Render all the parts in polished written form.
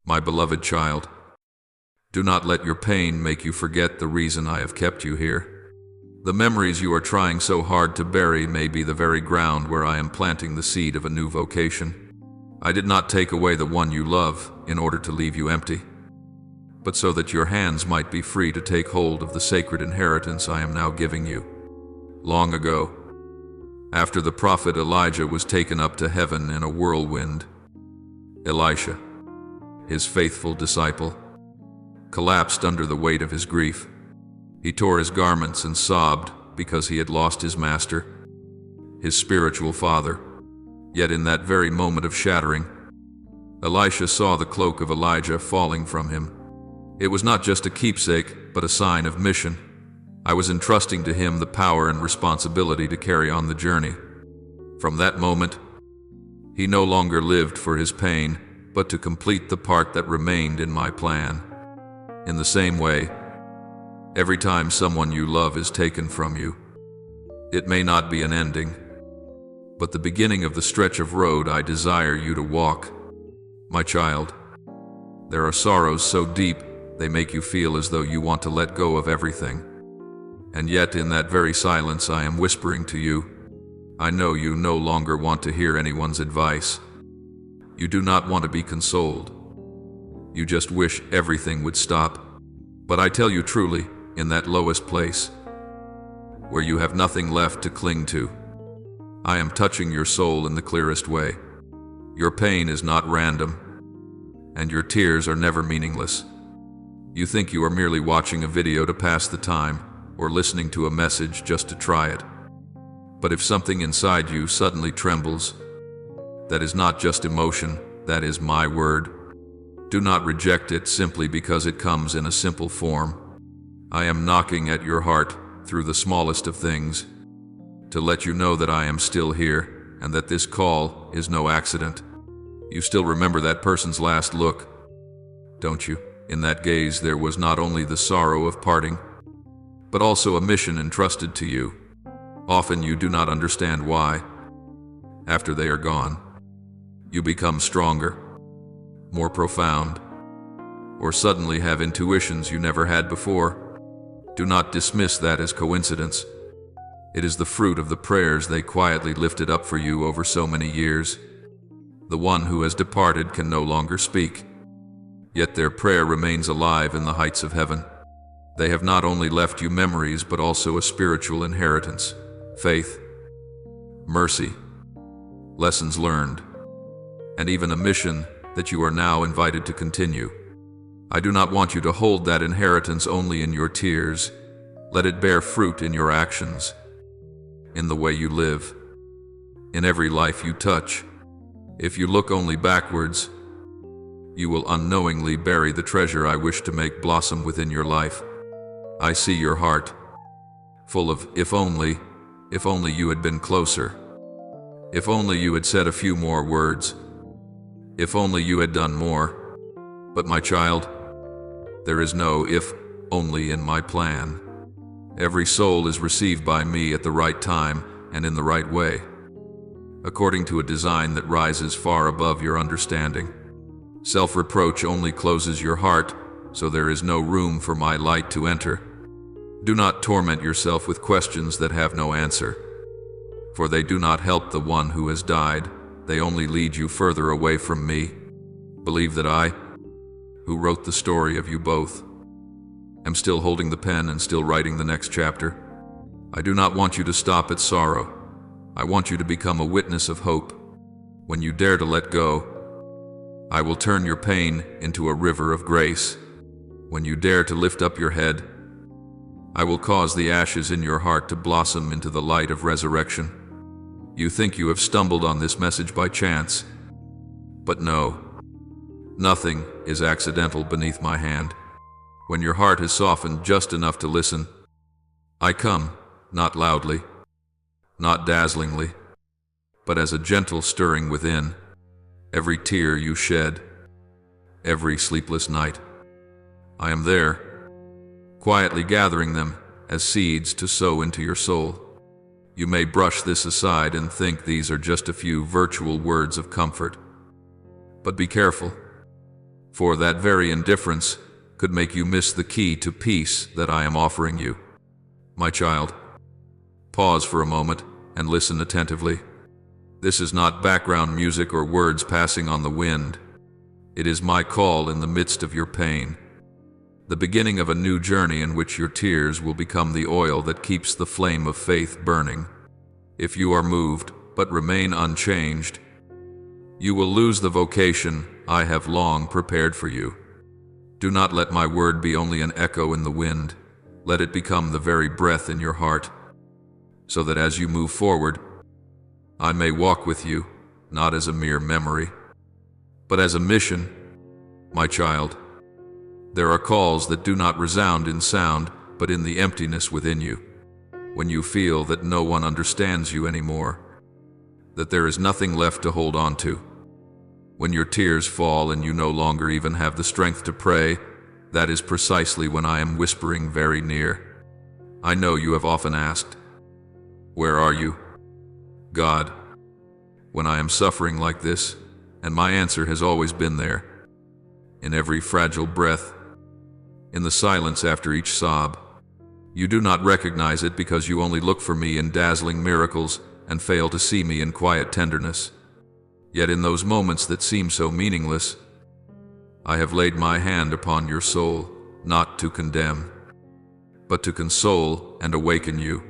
My beloved child, do not let your pain make you forget the reason I have kept you here. The memories you are trying so hard to bury may be the very ground where I am planting the seed of a new vocation. I did not take away the one you love in order to leave you empty, but so that your hands might be free to take hold of the sacred inheritance I am now giving you. Long ago, after the prophet Elijah was taken up to heaven in a whirlwind, Elisha, his faithful disciple, collapsed under the weight of his grief. He tore his garments and sobbed because he had lost his master, his spiritual father. Yet in that very moment of shattering, Elisha saw the cloak of Elijah falling from him. It was not just a keepsake, but a sign of mission. I was entrusting to him the power and responsibility to carry on the journey. From that moment, he no longer lived for his pain, but to complete the part that remained in my plan. In the same way, every time someone you love is taken from you, it may not be an ending, but the beginning of the stretch of road I desire you to walk. My child, there are sorrows so deep they make you feel as though you want to let go of everything. And yet in that very silence I am whispering to you, I know you no longer want to hear anyone's advice. You do not want to be consoled. You just wish everything would stop. But I tell you truly, in that lowest place, where you have nothing left to cling to, I am touching your soul in the clearest way. Your pain is not random, and your tears are never meaningless. You think you are merely watching a video to pass the time, or listening to a message just to try it. But if something inside you suddenly trembles, that is not just emotion, that is my word. Do not reject it simply because it comes in a simple form. I am knocking at your heart through the smallest of things to let you know that I am still here and that this call is no accident. You still remember that person's last look, don't you? In that gaze there was not only the sorrow of parting, but also a mission entrusted to you. Often you do not understand why. After they are gone, you become stronger, more profound, or suddenly have intuitions you never had before. Do not dismiss that as coincidence. It is the fruit of the prayers they quietly lifted up for you over so many years. The one who has departed can no longer speak, yet their prayer remains alive in the heights of heaven. They have not only left you memories, but also a spiritual inheritance, faith, mercy, lessons learned, and even a mission that you are now invited to continue. I do not want you to hold that inheritance only in your tears. Let it bear fruit in your actions, in the way you live, in every life you touch. If you look only backwards, you will unknowingly bury the treasure I wish to make blossom within your life. I see your heart, full of if only you had been closer, if only you had said a few more words, if only you had done more. But my child, there is no if only in my plan. Every soul is received by me at the right time and in the right way, according to a design that rises far above your understanding. Self-reproach only closes your heart, so there is no room for my light to enter. Do not torment yourself with questions that have no answer, for they do not help the one who has died. They only lead you further away from me. Believe that I, who wrote the story of you both, am still holding the pen and still writing the next chapter. I do not want you to stop at sorrow. I want you to become a witness of hope. When you dare to let go, I will turn your pain into a river of grace. When you dare to lift up your head, I will cause the ashes in your heart to blossom into the light of resurrection. You think you have stumbled on this message by chance, but no, nothing is accidental beneath my hand. When your heart has softened just enough to listen, I come, not loudly, not dazzlingly, but as a gentle stirring within. Every tear you shed, every sleepless night, I am there, quietly gathering them as seeds to sow into your soul. You may brush this aside and think these are just a few virtual words of comfort. But be careful, For that very indifference could make you miss the key to peace that I am offering you. My child, pause for a moment and listen attentively. This is not background music or words passing on the wind. It is my call in the midst of your pain. The beginning of a new journey in which your tears will become the oil that keeps the flame of faith burning. If you are moved, but remain unchanged, you will lose the vocation I have long prepared for you. Do not let my word be only an echo in the wind. Let it become the very breath in your heart, so that as you move forward, I may walk with you, not as a mere memory, but as a mission. My child, there are calls that do not resound in sound, but in the emptiness within you. When you feel that no one understands you anymore, that there is nothing left to hold on to. When your tears fall and you no longer even have the strength to pray, that is precisely when I am whispering very near. I know you have often asked, "Where are you, God, when I am suffering like this?" And my answer has always been there. In every fragile breath, in the silence after each sob. You do not recognize it because you only look for me in dazzling miracles and fail to see me in quiet tenderness. Yet in those moments that seem so meaningless, I have laid my hand upon your soul, not to condemn, but to console and awaken you.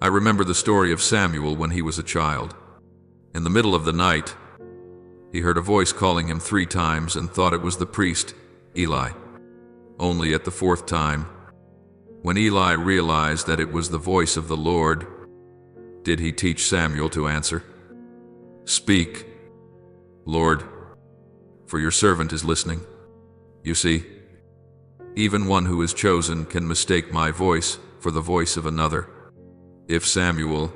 I remember the story of Samuel when he was a child. In the middle of the night, he heard a voice calling him 3 times and thought it was the priest, Eli. Only at the 4th time, when Eli realized that it was the voice of the Lord, did he teach Samuel to answer, "Speak, Lord, for your servant is listening." You see, even one who is chosen can mistake my voice for the voice of another. If Samuel,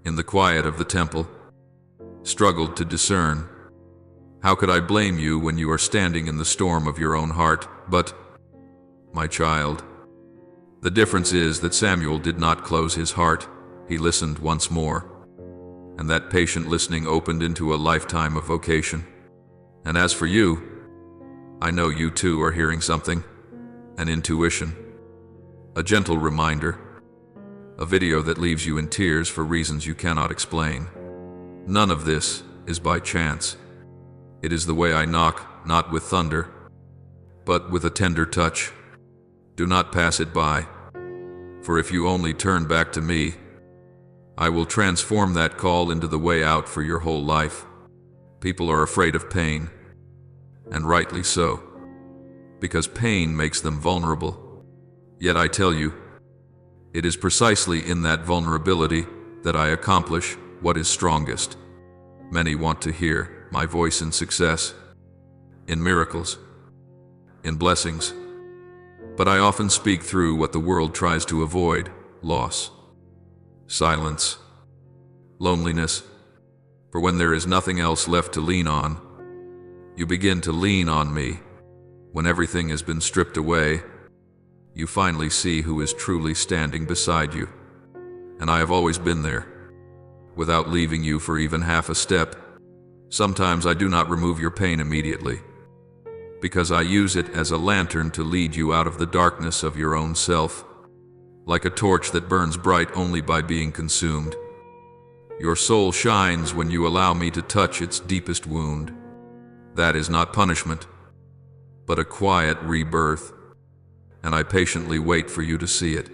in the quiet of the temple, struggled to discern, how could I blame you when you are standing in the storm of your own heart? But, my child, the difference is that Samuel did not close his heart. He listened once more, and that patient listening opened into a lifetime of vocation. And as for you, I know you too are hearing something, an intuition, a gentle reminder, a video that leaves you in tears for reasons you cannot explain. None of this is by chance. It is the way I knock, not with thunder, but with a tender touch. Do not pass it by, for if you only turn back to me, I will transform that call into the way out for your whole life. People are afraid of pain, and rightly so, because pain makes them vulnerable. Yet I tell you, it is precisely in that vulnerability that I accomplish what is strongest. Many want to hear my voice in success, in miracles, in blessings, but I often speak through what the world tries to avoid: loss, silence, loneliness. For when there is nothing else left to lean on, you begin to lean on me. When everything has been stripped away, you finally see who is truly standing beside you. And I have always been there, without leaving you for even half a step. Sometimes I do not remove your pain immediately, because I use it as a lantern to lead you out of the darkness of your own self, like a torch that burns bright only by being consumed. Your soul shines when you allow me to touch its deepest wound. That is not punishment, but a quiet rebirth, and I patiently wait for you to see it.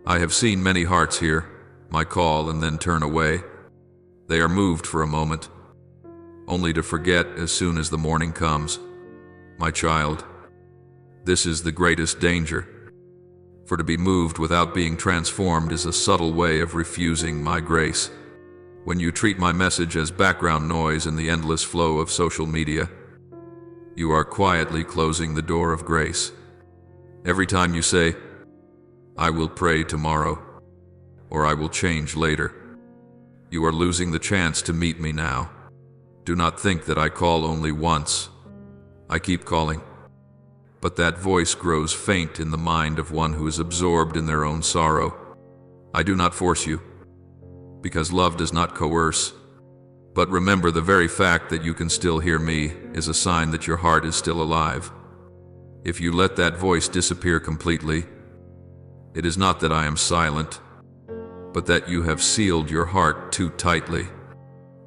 I have seen many hearts hear my call and then turn away. They are moved for a moment, only to forget as soon as the morning comes. My child, this is the greatest danger, for to be moved without being transformed is a subtle way of refusing my grace. When you treat my message as background noise in the endless flow of social media, you are quietly closing the door of grace. Every time you say, "I will pray tomorrow," or "I will change later," you are losing the chance to meet me now. Do not think that I call only once. I keep calling, but that voice grows faint in the mind of one who is absorbed in their own sorrow. I do not force you, because love does not coerce, But remember, the very fact that you can still hear me is a sign that your heart is still alive. If you let that voice disappear completely, it is not that I am silent, but that you have sealed your heart too tightly.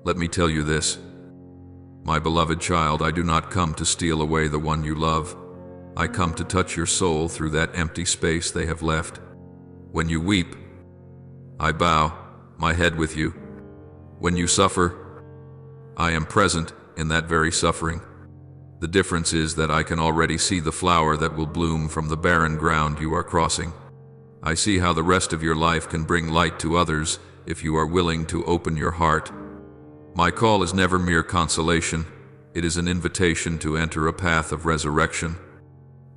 Let me tell you this, my beloved child, I do not come to steal away the one you love. I come to touch your soul through that empty space they have left. When you weep, I bow my head with you. When you suffer, I am present in that very suffering. The difference is that I can already see the flower that will bloom from the barren ground you are crossing. I see how the rest of your life can bring light to others if you are willing to open your heart. My call is never mere consolation. It is an invitation to enter a path of resurrection.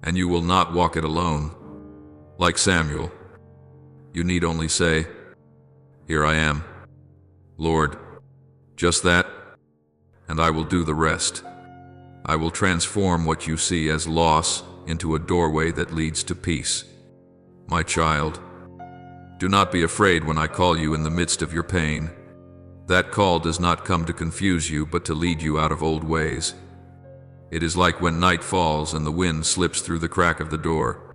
And you will not walk it alone. Like Samuel, you need only say, "Here I am, Lord." Just that, and I will do the rest. I will transform what you see as loss into a doorway that leads to peace. My child, do not be afraid when I call you in the midst of your pain. That call does not come to confuse you, but to lead you out of old ways. It is like when night falls and the wind slips through the crack of the door,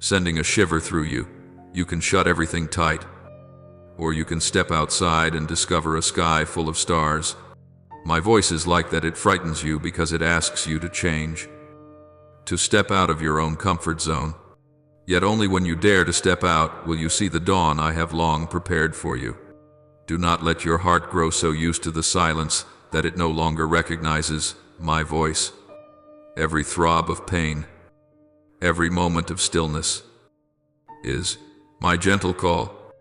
sending a shiver through you. You can shut everything tight, or you can step outside and discover a sky full of stars. My voice is like that. It frightens you because it asks you to change, to step out of your own comfort zone. Yet only when you dare to step out will you see the dawn I have long prepared for you. Do not let your heart grow so used to the silence that it no longer recognizes my voice. Every throb of pain, every moment of stillness is my gentle call.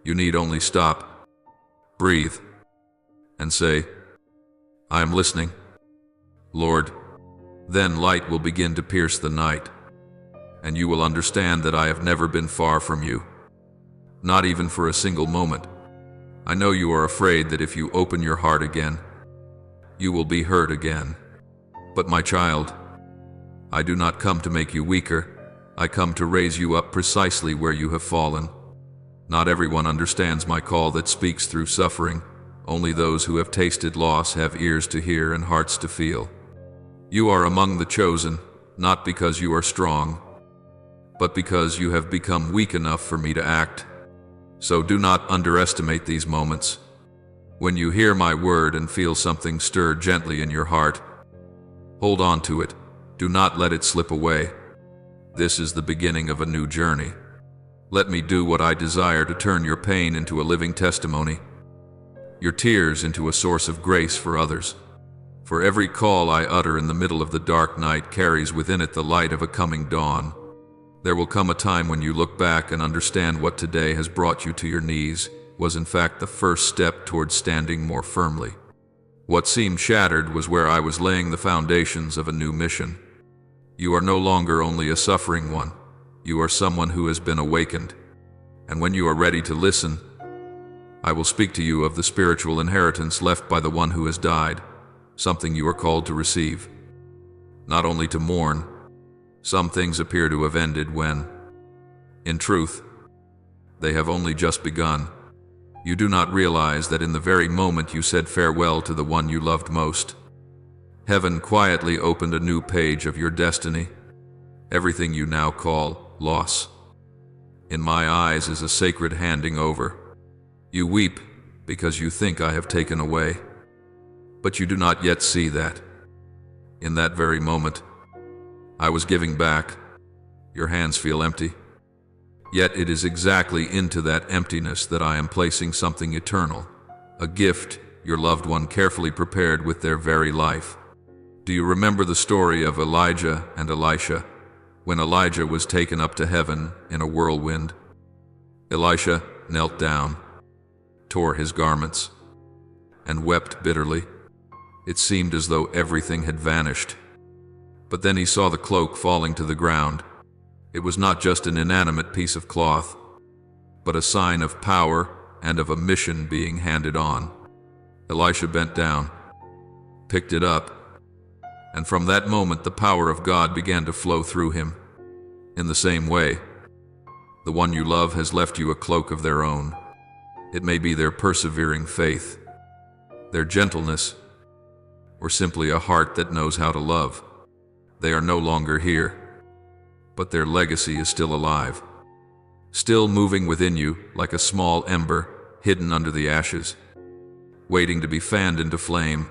You need only stop, breathe, and say, "I am listening, Lord." Then light will begin to pierce the night, and you will understand that I have never been far from you, not even for a single moment. I know you are afraid that if you open your heart again, you will be hurt again. But my child, I do not come to make you weaker. I come to raise you up precisely where you have fallen. Not everyone understands my call that speaks through suffering. Only those who have tasted loss have ears to hear and hearts to feel. You are among the chosen, not because you are strong, but because you have become weak enough for me to act. So do not underestimate these moments. When you hear my word and feel something stir gently in your heart, hold on to it. Do not let it slip away. This is the beginning of a new journey. Let me do what I desire to turn your pain into a living testimony, your tears into a source of grace for others. For every call I utter in the middle of the dark night carries within it the light of a coming dawn. There will come a time when you look back and understand what today has brought you to your knees was in fact the first step towards standing more firmly. What seemed shattered was where I was laying the foundations of a new mission. You are no longer only a suffering one. You are someone who has been awakened. And when you are ready to listen, I will speak to you of the spiritual inheritance left by the one who has died, something you are called to receive, not only to mourn. Some things appear to have ended when, in truth, they have only just begun. You do not realize that in the very moment you said farewell to the one you loved most, heaven quietly opened a new page of your destiny. Everything you now call loss, in my eyes, is a sacred handing over. You weep because you think I have taken away, but you do not yet see that. In that very moment, I was giving back. Your hands feel empty. Yet it is exactly into that emptiness that I am placing something eternal, a gift your loved one carefully prepared with their very life. Do you remember the story of Elijah and Elisha? When Elijah was taken up to heaven in a whirlwind, Elisha knelt down, tore his garments, and wept bitterly. It seemed as though everything had vanished. But then he saw the cloak falling to the ground. It was not just an inanimate piece of cloth, but a sign of power and of a mission being handed on. Elisha bent down, picked it up, and from that moment the power of God began to flow through him. In the same way, the one you love has left you a cloak of their own. It may be their persevering faith, their gentleness, or simply a heart that knows how to love. They are no longer here, but their legacy is still alive, still moving within you like a small ember hidden under the ashes, waiting to be fanned into flame.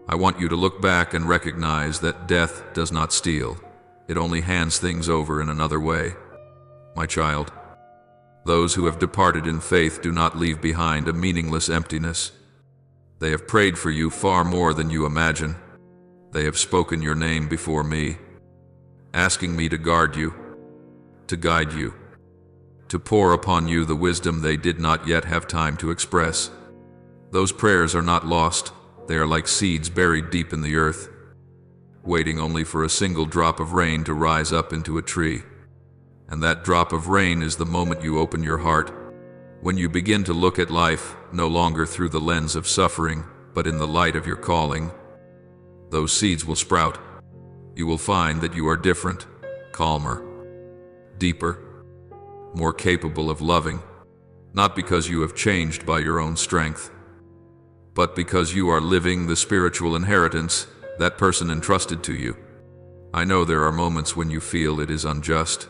I want you to look back and recognize that death does not steal. It only hands things over in another way. My child, those who have departed in faith do not leave behind a meaningless emptiness. They have prayed for you far more than you imagine. They have spoken your name before me, asking me to guard you, to guide you, to pour upon you the wisdom they did not yet have time to express. Those prayers are not lost. They are like seeds buried deep in the earth, waiting only for a single drop of rain to rise up into a tree. And that drop of rain is the moment you open your heart, when you begin to look at life no longer through the lens of suffering, but in the light of your calling. Those seeds will sprout. You will find that you are different, calmer, deeper, more capable of loving, not because you have changed by your own strength, but because you are living the spiritual inheritance that person entrusted to you. I know there are moments when you feel it is unjust.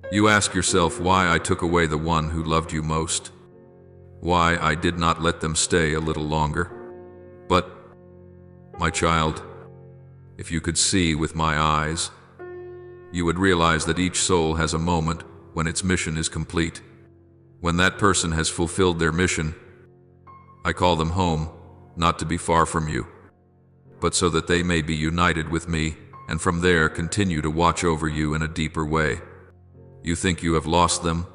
You ask yourself why I took away the one who loved you most, why I did not let them stay a little longer. But, my child, if you could see with my eyes, you would realize that each soul has a moment when its mission is complete. When that person has fulfilled their mission, I call them home, not to be far from you, but so that they may be united with me, and from there continue to watch over you in a deeper way. You think you have lost them,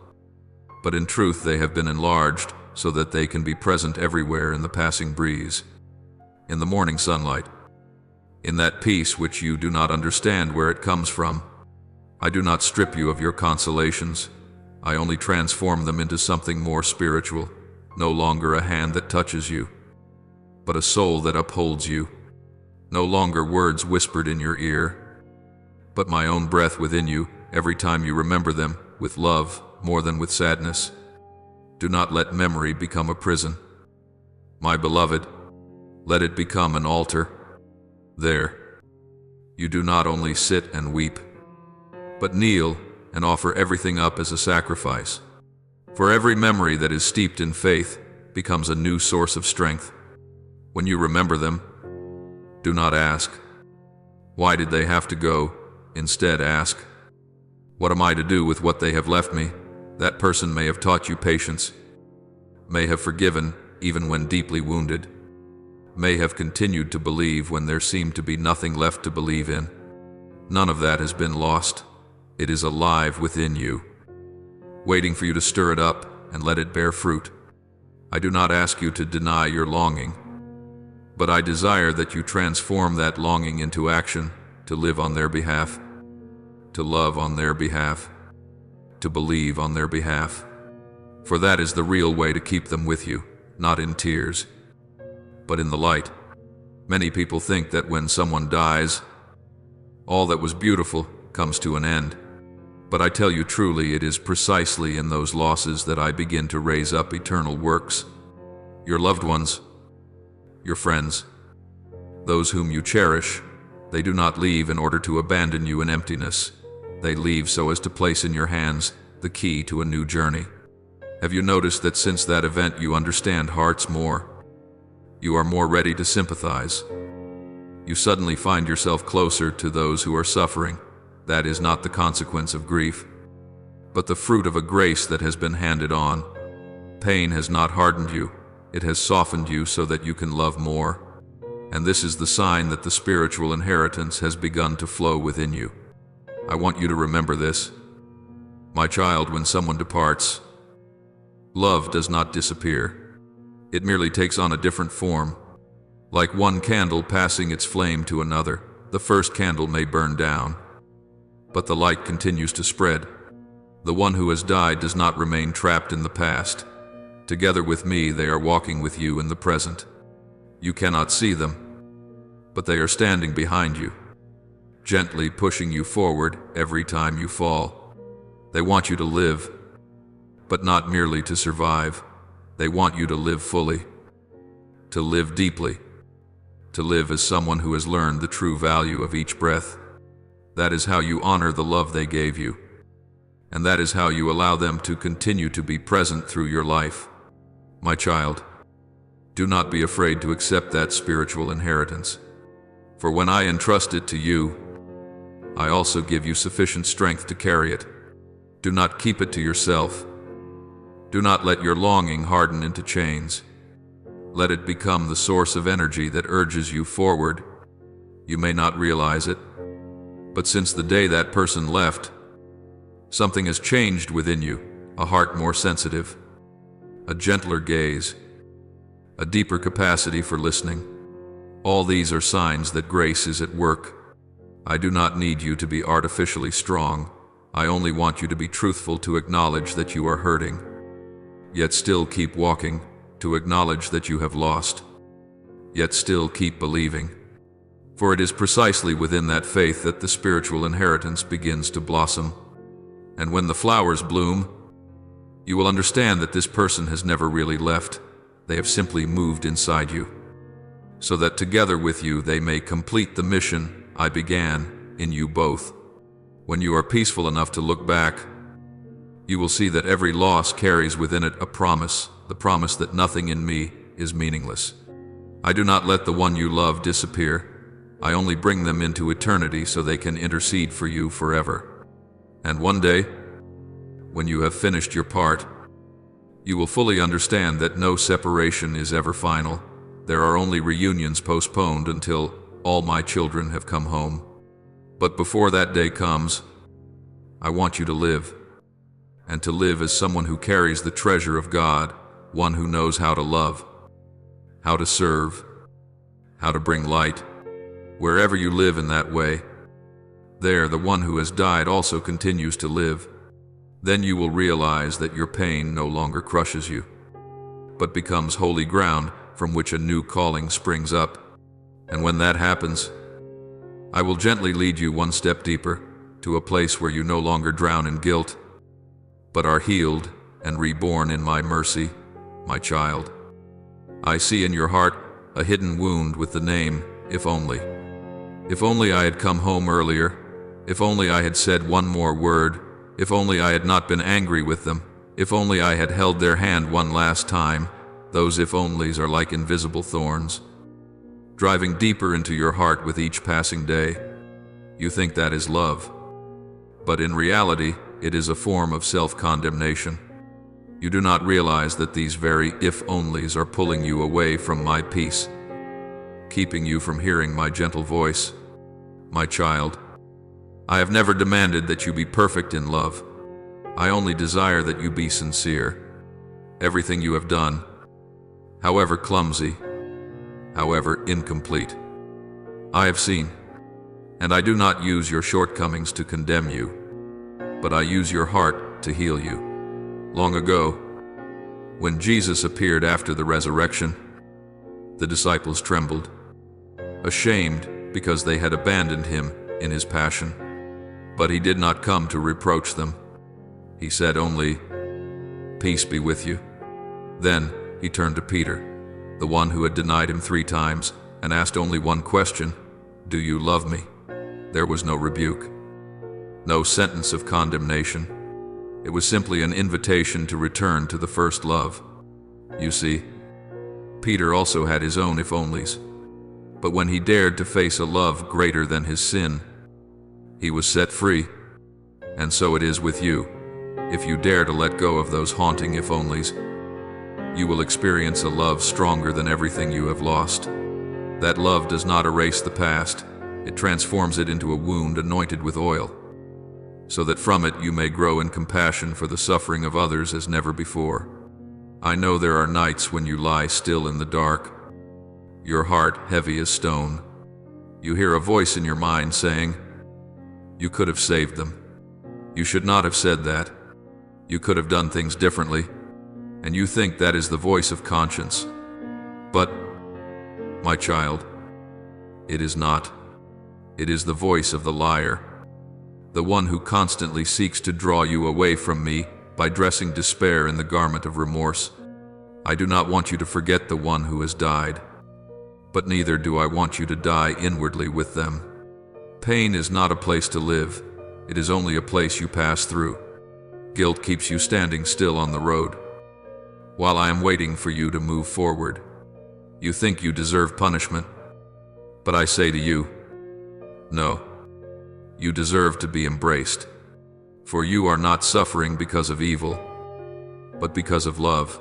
but in truth they have been enlarged so that they can be present everywhere in the passing breeze, in the morning sunlight, in that peace which you do not understand where it comes from. I do not strip you of your consolations. I only transform them into something more spiritual, no longer a hand that touches you, but a soul that upholds you. No longer words whispered in your ear, but my own breath within you every time you remember them, with love more than with sadness. Do not let memory become a prison. My beloved, let it become an altar. There, you do not only sit and weep, but kneel and offer everything up as a sacrifice. For every memory that is steeped in faith becomes a new source of strength. When you remember them, do not ask, why did they have to go? Instead ask, what am I to do with what they have left me? That person may have taught you patience, may have forgiven even when deeply wounded, may have continued to believe when there seemed to be nothing left to believe in. None of that has been lost. It is alive within you, waiting for you to stir it up and let it bear fruit. I do not ask you to deny your longing, but I desire that you transform that longing into action, to live on their behalf, to love on their behalf, to believe on their behalf. For that is the real way to keep them with you, not in tears, but in the light. Many people think that when someone dies, all that was beautiful comes to an end. But I tell you truly, it is precisely in those losses that I begin to raise up eternal works. Your loved ones, your friends, those whom you cherish, they do not leave in order to abandon you in emptiness. They leave so as to place in your hands the key to a new journey. Have you noticed that since that event you understand hearts more? You are more ready to sympathize. You suddenly find yourself closer to those who are suffering. That is not the consequence of grief, but the fruit of a grace that has been handed on. Pain has not hardened you. It has softened you so that you can love more. And this is the sign that the spiritual inheritance has begun to flow within you. I want you to remember this. My child, when someone departs, love does not disappear. It merely takes on a different form. Like one candle passing its flame to another, the first candle may burn down, but the light continues to spread. The one who has died does not remain trapped in the past. Together with me, they are walking with you in the present. You cannot see them, but they are standing behind you, gently pushing you forward every time you fall. They want you to live, but not merely to survive. They want you to live fully. to live deeply, to live as someone who has learned the true value of each breath. That is how you honor the love they gave you, and that is how you allow them to continue to be present through your life. My child, do not be afraid to accept that spiritual inheritance, for when I entrust it to you, I also give you sufficient strength to carry it. Do not keep it to yourself. Do not let your longing harden into chains. Let it become the source of energy that urges you forward. You may not realize it, but since the day that person left, something has changed within you, a heart more sensitive, a gentler gaze, a deeper capacity for listening. All these are signs that grace is at work. I do not need you to be artificially strong. I only want you to be truthful, to acknowledge that you are hurting, yet still keep walking, to acknowledge that you have lost, yet still keep believing. For it is precisely within that faith that the spiritual inheritance begins to blossom. And when the flowers bloom, you will understand that this person has never really left. They have simply moved inside you, so that together with you they may complete the mission I began in you both. When you are peaceful enough to look back, you will see that every loss carries within it a promise, the promise that nothing in me is meaningless. I do not let the one you love disappear. I only bring them into eternity so they can intercede for you forever. And one day, when you have finished your part, you will fully understand that no separation is ever final. There are only reunions postponed until all my children have come home. But before that day comes, I want you to live, and to live as someone who carries the treasure of God, one who knows how to love, how to serve, how to bring light. Wherever you live in that way, there the one who has died also continues to live. Then you will realize that your pain no longer crushes you, but becomes holy ground from which a new calling springs up. And when that happens, I will gently lead you one step deeper, to a place where you no longer drown in guilt, but are healed and reborn in my mercy, my child. I see in your heart a hidden wound with the name, if only. If only I had come home earlier, if only I had said one more word, if only I had not been angry with them, if only I had held their hand one last time. Those if-onlys are like invisible thorns, driving deeper into your heart with each passing day. You think that is love, but in reality, it is a form of self-condemnation. You do not realize that these very if-onlys are pulling you away from my peace, keeping you from hearing my gentle voice. My child, I have never demanded that you be perfect in love. I only desire that you be sincere. Everything you have done, however clumsy, however incomplete, I have seen, and I do not use your shortcomings to condemn you, but I use your heart to heal you. Long ago, when Jesus appeared after the resurrection, the disciples trembled, ashamed because they had abandoned him in his passion. But he did not come to reproach them. He said only, "Peace be with you." Then he turned to Peter, the one who had denied him 3 times, and asked only one question, "Do you love me?" There was no rebuke, no sentence of condemnation. It was simply an invitation to return to the first love. You see, Peter also had his own if-onlys, but when he dared to face a love greater than his sin, he was set free. And so it is with you. If you dare to let go of those haunting if-onlys, you will experience a love stronger than everything you have lost. That love does not erase the past. It transforms it into a wound anointed with oil, so that from it you may grow in compassion for the suffering of others as never before. I know there are nights when you lie still in the dark, your heart heavy as stone. You hear a voice in your mind saying, "You could have saved them. You should not have said that. You could have done things differently." And you think that is the voice of conscience. But, my child, it is not. It is the voice of the liar, the one who constantly seeks to draw you away from me by dressing despair in the garment of remorse. I do not want you to forget the one who has died, but neither do I want you to die inwardly with them. Pain is not a place to live, it is only a place you pass through. Guilt keeps you standing still on the road, while I am waiting for you to move forward. You think you deserve punishment, but I say to you, no. You deserve to be embraced, for you are not suffering because of evil, but because of love,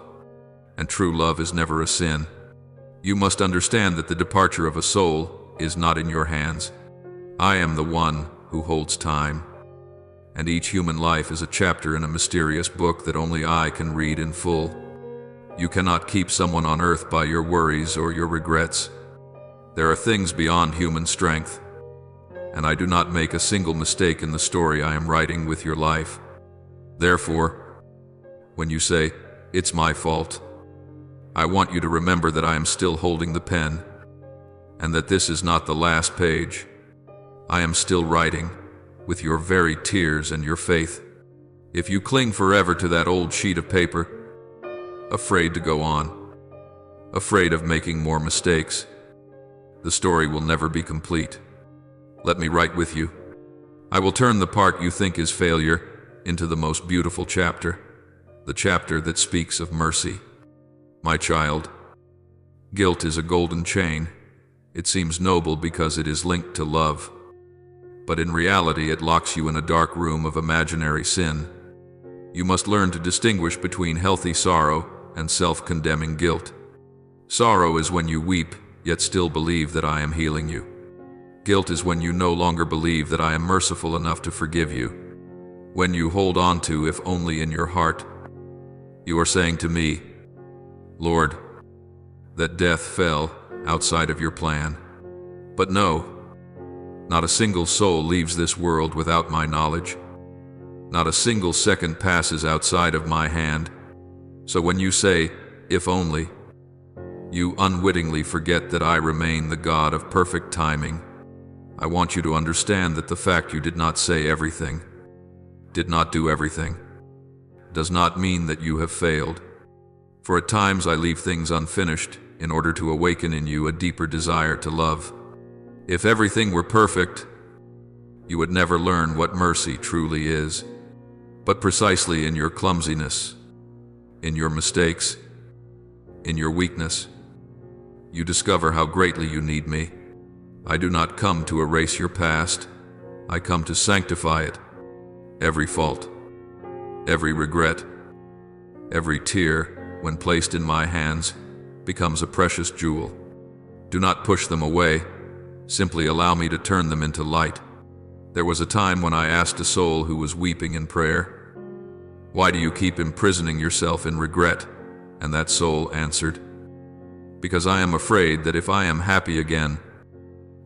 and true love is never a sin. You must understand that the departure of a soul is not in your hands. I am the one who holds time, and each human life is a chapter in a mysterious book that only I can read in full. You cannot keep someone on earth by your worries or your regrets. There are things beyond human strength, and I do not make a single mistake in the story I am writing with your life. Therefore, when you say, "It's my fault," I want you to remember that I am still holding the pen, and that this is not the last page. I am still writing, with your very tears and your faith. If you cling forever to that old sheet of paper, afraid to go on, afraid of making more mistakes, the story will never be complete. Let me write with you. I will turn the part you think is failure into the most beautiful chapter, the chapter that speaks of mercy. My child, guilt is a golden chain. It seems noble because it is linked to love, but in reality it locks you in a dark room of imaginary sin. You must learn to distinguish between healthy sorrow and self-condemning guilt. Sorrow is when you weep, yet still believe that I am healing you. Guilt is when you no longer believe that I am merciful enough to forgive you. When you hold on to, if only in your heart, you are saying to me, "Lord, that death fell outside of your plan." But no, not a single soul leaves this world without my knowledge. Not a single second passes outside of my hand. So when you say, "If only," you unwittingly forget that I remain the God of perfect timing. I want you to understand that the fact you did not say everything, did not do everything, does not mean that you have failed. For at times I leave things unfinished in order to awaken in you a deeper desire to love. If everything were perfect, you would never learn what mercy truly is. But precisely in your clumsiness, in your mistakes, in your weakness, you discover how greatly you need me. I do not come to erase your past, I come to sanctify it. Every fault, every regret, every tear, when placed in my hands, becomes a precious jewel. Do not push them away, simply allow me to turn them into light. There was a time when I asked a soul who was weeping in prayer, "Why do you keep imprisoning yourself in regret?" And that soul answered, "Because I am afraid that if I am happy again,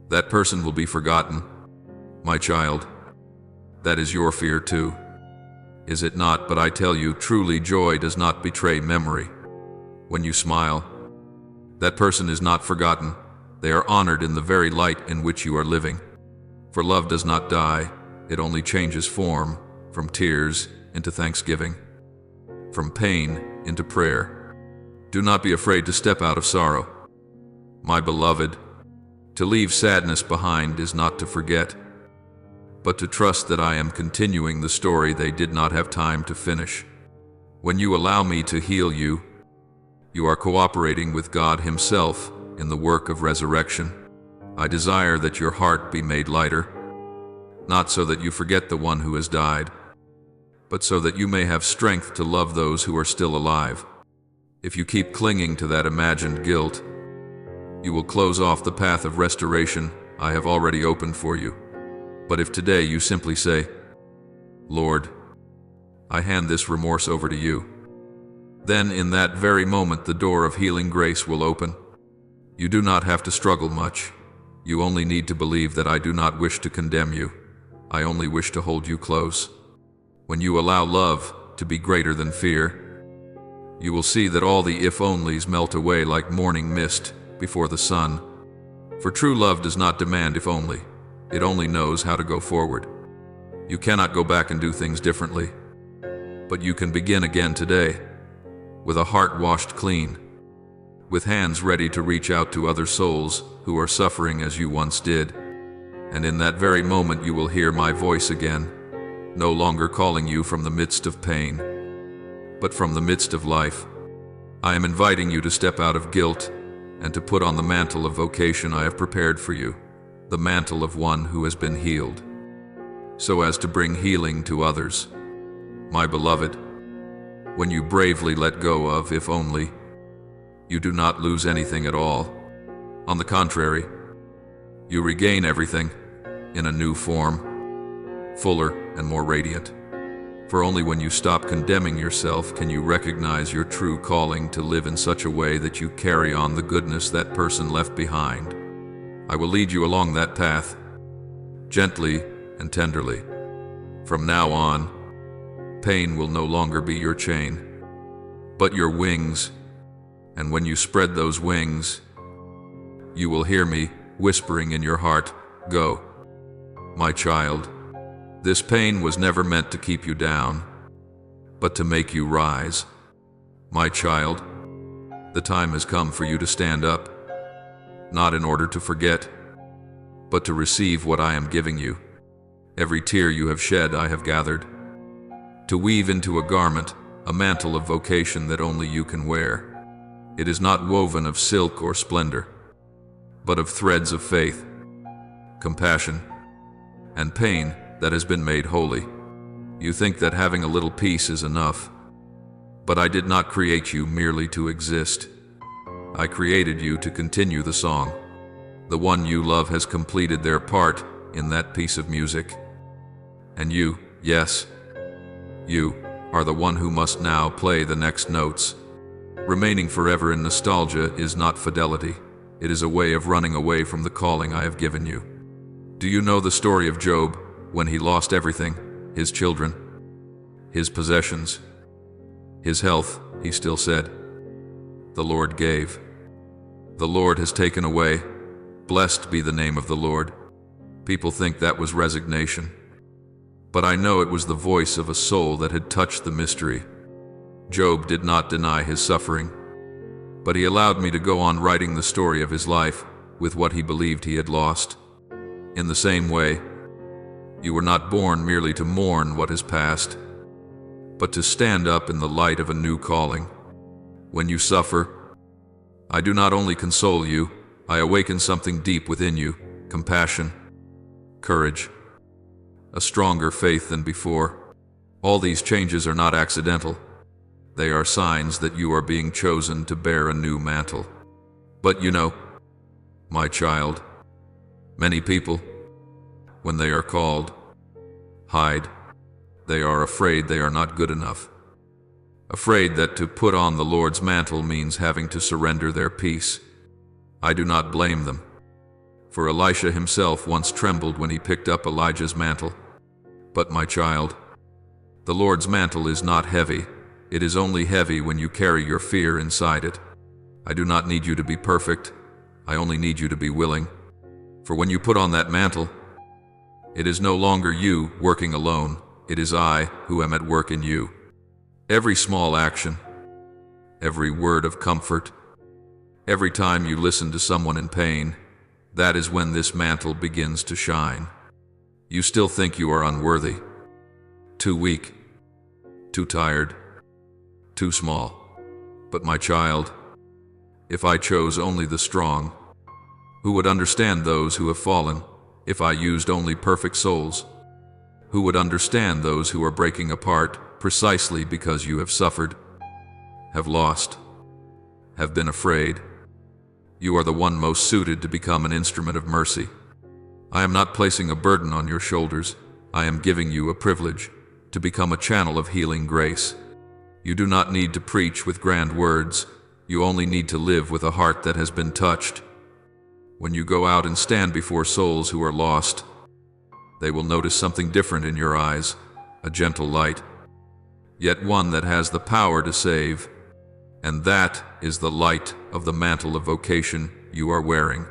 that person will be forgotten." My child, that is your fear too, is it not? But I tell you, truly joy does not betray memory. When you smile, that person is not forgotten. They are honored in the very light in which you are living. For love does not die, it only changes form, from tears into thanksgiving, from pain into prayer. Do not be afraid to step out of sorrow. My beloved, to leave sadness behind is not to forget, but to trust that I am continuing the story they did not have time to finish. When you allow me to heal you, you are cooperating with God Himself in the work of resurrection. I desire that your heart be made lighter, not so that you forget the one who has died, but so that you may have strength to love those who are still alive. If you keep clinging to that imagined guilt, you will close off the path of restoration I have already opened for you. But if today you simply say, "Lord, I hand this remorse over to you," then in that very moment the door of healing grace will open. You do not have to struggle much. You only need to believe that I do not wish to condemn you. I only wish to hold you close. When you allow love to be greater than fear, you will see that all the if-onlys melt away like morning mist before the sun. For true love does not demand if only. It only knows how to go forward. You cannot go back and do things differently, but you can begin again today. with a heart washed clean, with hands ready to reach out to other souls who are suffering as you once did. And in that very moment you will hear my voice again, no longer calling you from the midst of pain, but from the midst of life. I am inviting you to step out of guilt and to put on the mantle of vocation I have prepared for you, the mantle of one who has been healed, so as to bring healing to others. My beloved, when you bravely let go of if only, you do not lose anything at all. On the contrary, you regain everything in a new form, fuller and more radiant. For only when you stop condemning yourself can you recognize your true calling to live in such a way that you carry on the goodness that person left behind. I will lead you along that path, gently and tenderly. From now on, pain will no longer be your chain, but your wings, and when you spread those wings, you will hear me whispering in your heart, "Go, my child." This pain was never meant to keep you down, but to make you rise. My child, the time has come for you to stand up, not in order to forget, but to receive what I am giving you. Every tear you have shed I have gathered, to weave into a garment, a mantle of vocation that only you can wear. It is not woven of silk or splendor, but of threads of faith, compassion, and pain that has been made holy. You think that having a little peace is enough, but I did not create you merely to exist. I created you to continue the song. The one you love has completed their part in that piece of music. And you, yes, you, are the one who must now play the next notes. Remaining forever in nostalgia is not fidelity. It is a way of running away from the calling I have given you. Do you know the story of Job? When he lost everything, his children, his possessions, his health, he still said, "The Lord gave. The Lord has taken away. Blessed be the name of the Lord." People think that was resignation, but I know it was the voice of a soul that had touched the mystery. Job did not deny his suffering, but he allowed me to go on writing the story of his life with what he believed he had lost. In the same way, you were not born merely to mourn what has passed, but to stand up in the light of a new calling. When you suffer, I do not only console you, I awaken something deep within you, compassion, courage, a stronger faith than before. All these changes are not accidental. They are signs that you are being chosen to bear a new mantle. But you know, my child, many people, when they are called, hide. They are afraid they are not good enough. Afraid that to put on the Lord's mantle means having to surrender their peace. I do not blame them, for Elisha himself once trembled when he picked up Elijah's mantle. But my child, the Lord's mantle is not heavy. It is only heavy when you carry your fear inside it. I do not need you to be perfect. I only need you to be willing. For when you put on that mantle, it is no longer you working alone. It is I who am at work in you. Every small action, every word of comfort, every time you listen to someone in pain, that is when this mantle begins to shine. You still think you are unworthy, too weak, too tired, too small. But my child, if I chose only the strong, who would understand those who have fallen? If I used only perfect souls, who would understand those who are breaking apart precisely because you have suffered, have lost, have been afraid? You are the one most suited to become an instrument of mercy. I am not placing a burden on your shoulders. I am giving you a privilege to become a channel of healing grace. You do not need to preach with grand words. You only need to live with a heart that has been touched. When you go out and stand before souls who are lost, they will notice something different in your eyes, a gentle light, yet one that has the power to save. And that is the light of the mantle of vocation you are wearing.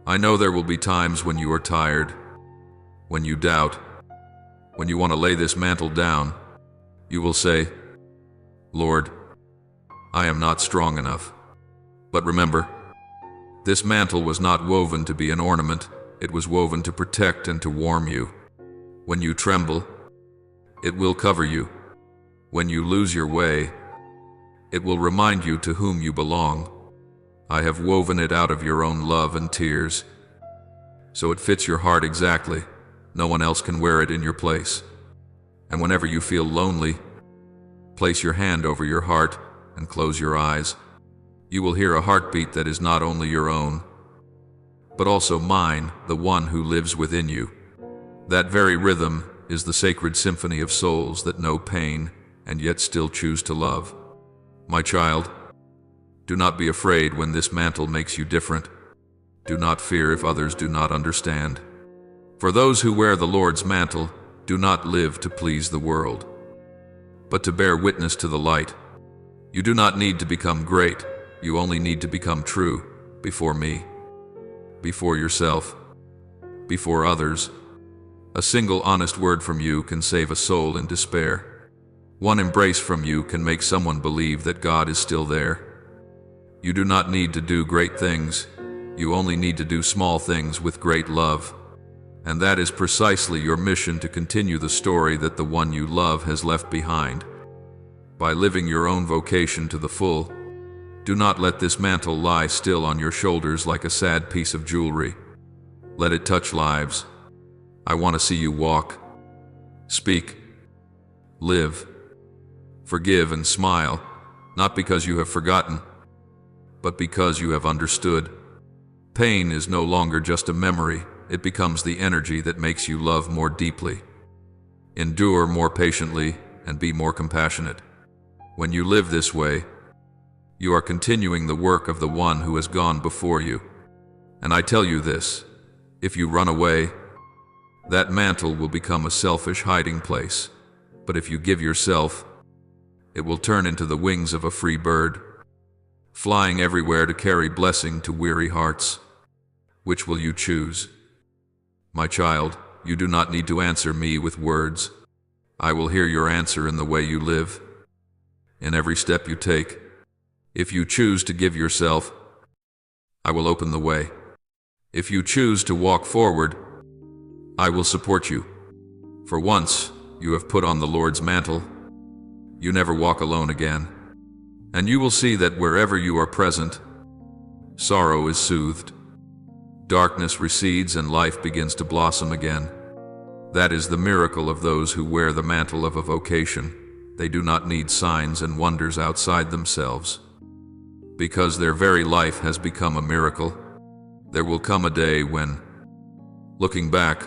I know there will be times when you are tired, when you doubt, when you want to lay this mantle down. You will say, "Lord, I am not strong enough. But remember, this mantle was not woven to be an ornament, it was woven to protect and to warm you. When you tremble, it will cover you. When you lose your way, it will remind you to whom you belong. I have woven it out of your own love and tears, so it fits your heart exactly. No one else can wear it in your place. And whenever you feel lonely, place your hand over your heart and close your eyes. You will hear a heartbeat that is not only your own, but also mine, the one who lives within you. That very rhythm is the sacred symphony of souls that know pain and yet still choose to love. My child, do not be afraid when this mantle makes you different. Do not fear if others do not understand. For those who wear the Lord's mantle do not live to please the world, but to bear witness to the light. You do not need to become great. You only need to become true before me, before yourself, before others. A single honest word from you can save a soul in despair. One embrace from you can make someone believe that God is still there. You do not need to do great things. You only need to do small things with great love. And that is precisely your mission, to continue the story that the one you love has left behind. By living your own vocation to the full, do not let this mantle lie still on your shoulders like a sad piece of jewelry. Let it touch lives. I want to see you walk, speak, live, forgive and smile, not because you have forgotten, but because you have understood. Pain is no longer just a memory, it becomes the energy that makes you love more deeply, endure more patiently, and be more compassionate. When you live this way, you are continuing the work of the one who has gone before you. And I tell you this, if you run away, that mantle will become a selfish hiding place. But if you give yourself, it will turn into the wings of a free bird, flying everywhere to carry blessing to weary hearts. Which will you choose? My child, you do not need to answer me with words. I will hear your answer in the way you live, in every step you take. If you choose to give yourself, I will open the way. If you choose to walk forward, I will support you. For once you have put on the Lord's mantle, you never walk alone again. And you will see that wherever you are present, sorrow is soothed, darkness recedes, and life begins to blossom again. That is the miracle of those who wear the mantle of a vocation. They do not need signs and wonders outside themselves. Because their very life has become a miracle, there will come a day when, looking back,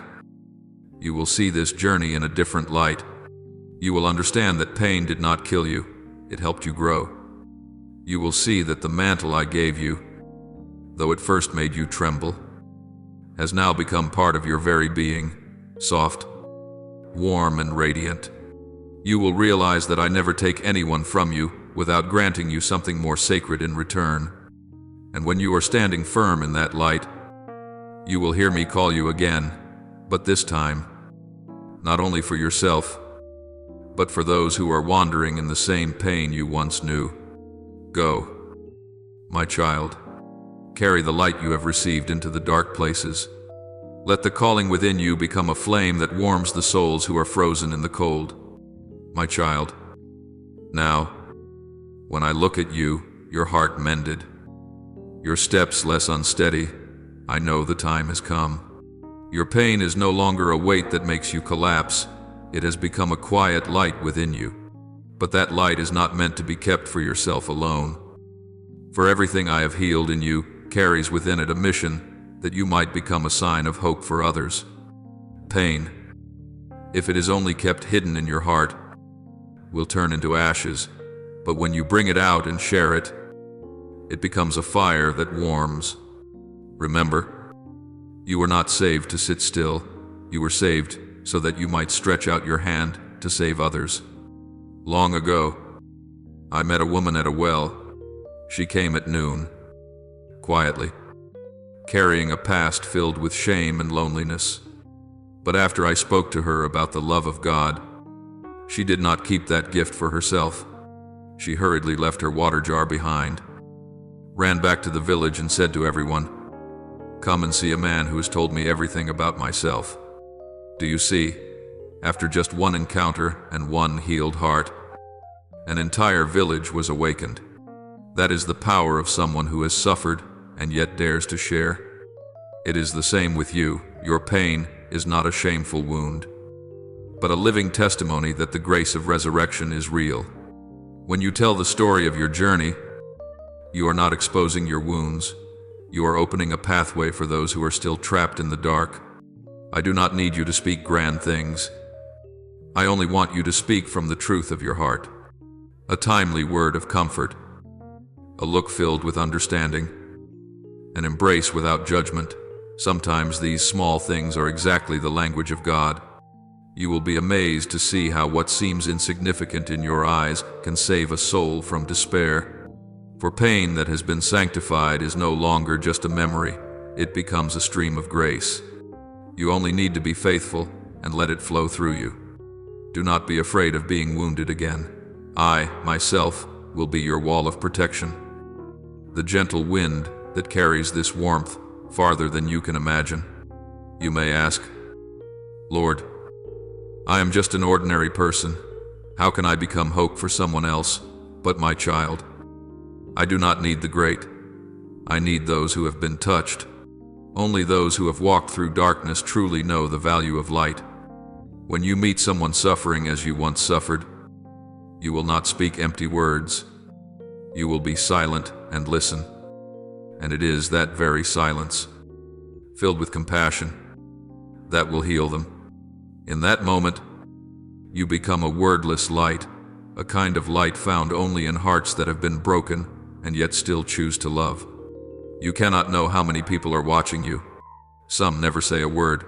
you will see this journey in a different light. You will understand that pain did not kill you, it helped you grow. You will see that the mantle I gave you, though it first made you tremble, has now become part of your very being, soft, warm, and radiant. You will realize that I never take anyone from you without granting you something more sacred in return. And when you are standing firm in that light, you will hear me call you again, but this time, not only for yourself, but for those who are wandering in the same pain you once knew. Go, my child, carry the light you have received into the dark places. Let the calling within you become a flame that warms the souls who are frozen in the cold. My child, now, when I look at you, your heart mended, your steps less unsteady, I know the time has come. Your pain is no longer a weight that makes you collapse. It has become a quiet light within you. But that light is not meant to be kept for yourself alone. For everything I have healed in you carries within it a mission that you might become a sign of hope for others. Pain, if it is only kept hidden in your heart, will turn into ashes. But when you bring it out and share it, it becomes a fire that warms. Remember, you were not saved to sit still. You were saved so that you might stretch out your hand to save others. Long ago, I met a woman at a well. She came at noon, quietly, carrying a past filled with shame and loneliness. But after I spoke to her about the love of God, she did not keep that gift for herself. She hurriedly left her water jar behind, ran back to the village and said to everyone, "Come and see a man who has told me everything about myself." Do you see? After just one encounter and one healed heart, an entire village was awakened. That is the power of someone who has suffered and yet dares to share. It is the same with you. Your pain is not a shameful wound, but a living testimony that the grace of resurrection is real. When you tell the story of your journey, you are not exposing your wounds. You are opening a pathway for those who are still trapped in the dark. I do not need you to speak grand things. I only want you to speak from the truth of your heart. A timely word of comfort, a look filled with understanding, an embrace without judgment. Sometimes these small things are exactly the language of God. You will be amazed to see how what seems insignificant in your eyes can save a soul from despair. For pain that has been sanctified is no longer just a memory. It becomes a stream of grace. You only need to be faithful and let it flow through you. Do not be afraid of being wounded again. I, myself, will be your wall of protection. The gentle wind that carries this warmth farther than you can imagine. You may ask, "Lord, I am just an ordinary person. How can I become hope for someone else but my child?" I do not need the great. I need those who have been touched. Only those who have walked through darkness truly know the value of light. When you meet someone suffering as you once suffered, you will not speak empty words. You will be silent and listen. And it is that very silence, filled with compassion, that will heal them. In that moment, you become a wordless light, a kind of light found only in hearts that have been broken and yet still choose to love. You cannot know how many people are watching you. Some never say a word,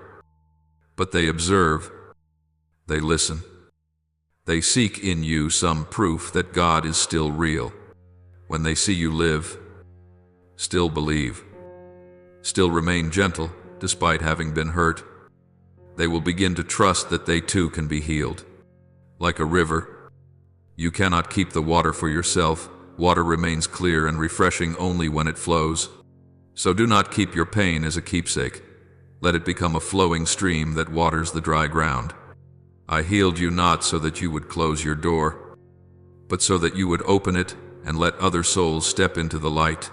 but they observe, they listen. They seek in you some proof that God is still real. When they see you live, still believe, still remain gentle despite having been hurt, they will begin to trust that they too can be healed. Like a river, you cannot keep the water for yourself. Water remains clear and refreshing only when it flows. So do not keep your pain as a keepsake. Let it become a flowing stream that waters the dry ground. I healed you not so that you would close your door, but so that you would open it and let other souls step into the light.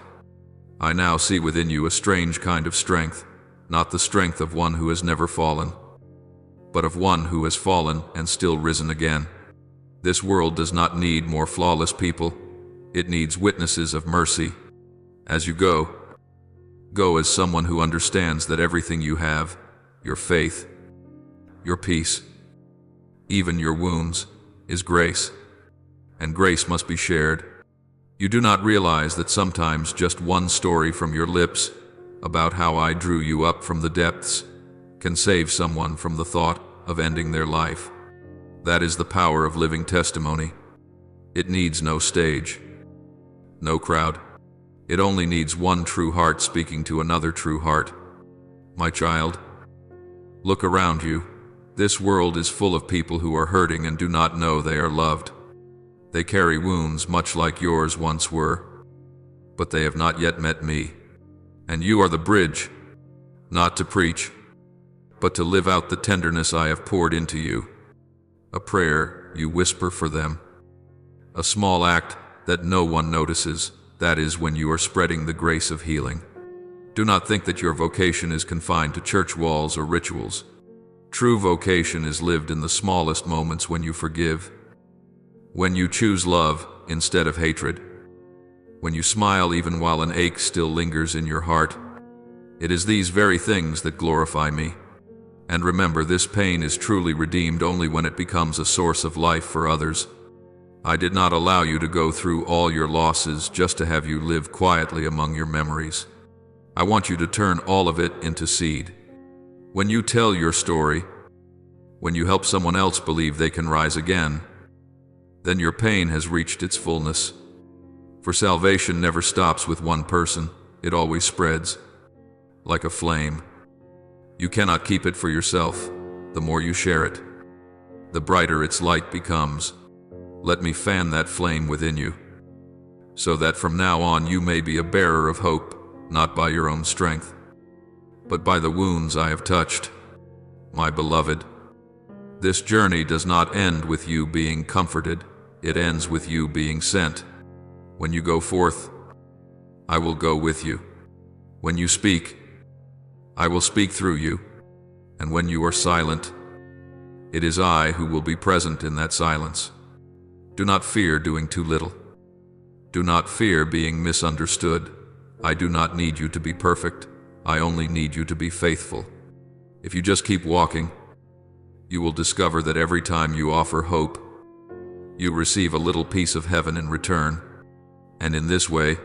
I now see within you a strange kind of strength, not the strength of one who has never fallen, but of one who has fallen and still risen again. This world does not need more flawless people. It needs witnesses of mercy. As you go as someone who understands that everything you have, your faith, your peace, even your wounds, is grace, and grace must be shared. You do not realize that sometimes just one story from your lips about how I drew you up from the depths can save someone from the thought of ending their life. That is the power of living testimony. It needs no stage, no crowd. It only needs one true heart speaking to another true heart. My child, look around you. This world is full of people who are hurting and do not know they are loved. They carry wounds much like yours once were, but they have not yet met me. And you are the bridge, not to preach, but to live out the tenderness I have poured into you. A prayer you whisper for them. A small act that no one notices. That is when you are spreading the grace of healing. Do not think that your vocation is confined to church walls or rituals. True vocation is lived in the smallest moments when you forgive, when you choose love instead of hatred, when you smile even while an ache still lingers in your heart. It is these very things that glorify me. And remember, this pain is truly redeemed only when it becomes a source of life for others. I did not allow you to go through all your losses just to have you live quietly among your memories. I want you to turn all of it into seed. When you tell your story, when you help someone else believe they can rise again, then your pain has reached its fullness. For salvation never stops with one person, it always spreads, like a flame. You cannot keep it for yourself. The more you share it, the brighter its light becomes. Let me fan that flame within you, so that from now on you may be a bearer of hope, not by your own strength, but by the wounds I have touched. My beloved, this journey does not end with you being comforted, it ends with you being sent. When you go forth, I will go with you. When you speak, I will speak through you. And when you are silent, it is I who will be present in that silence. Do not fear doing too little. Do not fear being misunderstood. I do not need you to be perfect. I only need you to be faithful. If you just keep walking, you will discover that every time you offer hope, you receive a little piece of heaven in return. And in this way,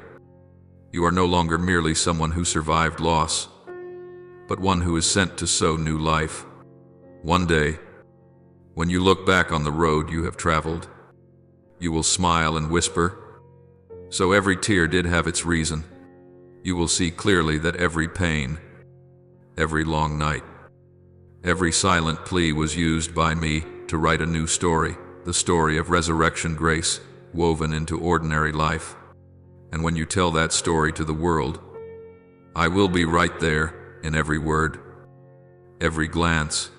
you are no longer merely someone who survived loss, but one who is sent to sow new life. One day, when you look back on the road you have traveled, you will smile and whisper, "So every tear did have its reason." You will see clearly that every pain, every long night, every silent plea was used by me to write a new story, the story of resurrection grace woven into ordinary life. And when you tell that story to the world, I will be right there in every word, every glance,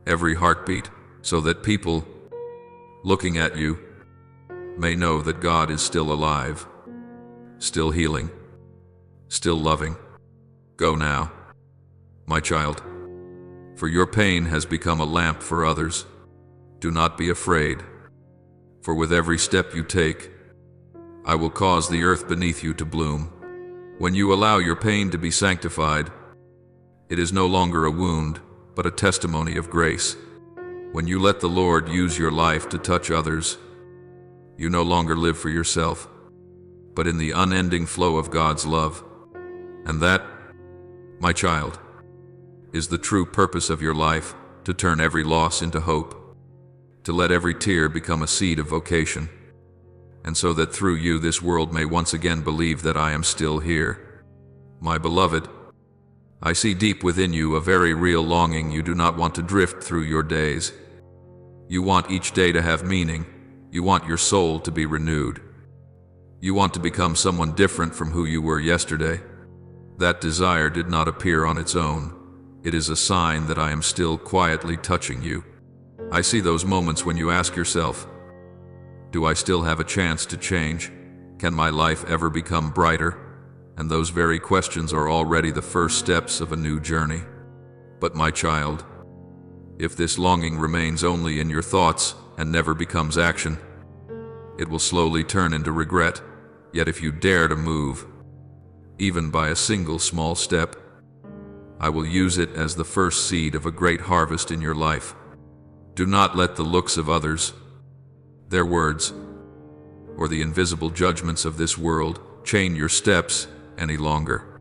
every heartbeat, so that people looking at you may know that God is still alive, still healing, still loving. Go now, my child, for your pain has become a lamp for others. Do not be afraid, for with every step you take, I will cause the earth beneath you to bloom. When you allow your pain to be sanctified, it is no longer a wound, but a testimony of grace. When you let the Lord use your life to touch others, you no longer live for yourself, but in the unending flow of God's love. And that, my child, is the true purpose of your life, to turn every loss into hope, to let every tear become a seed of vocation, and so that through you this world may once again believe that I am still here. My beloved, I see deep within you a very real longing. You do not want to drift through your days. You want each day to have meaning. You want your soul to be renewed. You want to become someone different from who you were yesterday. That desire did not appear on its own. It is a sign that I am still quietly touching you. I see those moments when you ask yourself, do I still have a chance to change? Can my life ever become brighter? And those very questions are already the first steps of a new journey. But my child, if this longing remains only in your thoughts and never becomes action, it will slowly turn into regret. Yet if you dare to move, even by a single small step, I will use it as the first seed of a great harvest in your life. Do not let the looks of others, their words, or the invisible judgments of this world chain your steps any longer.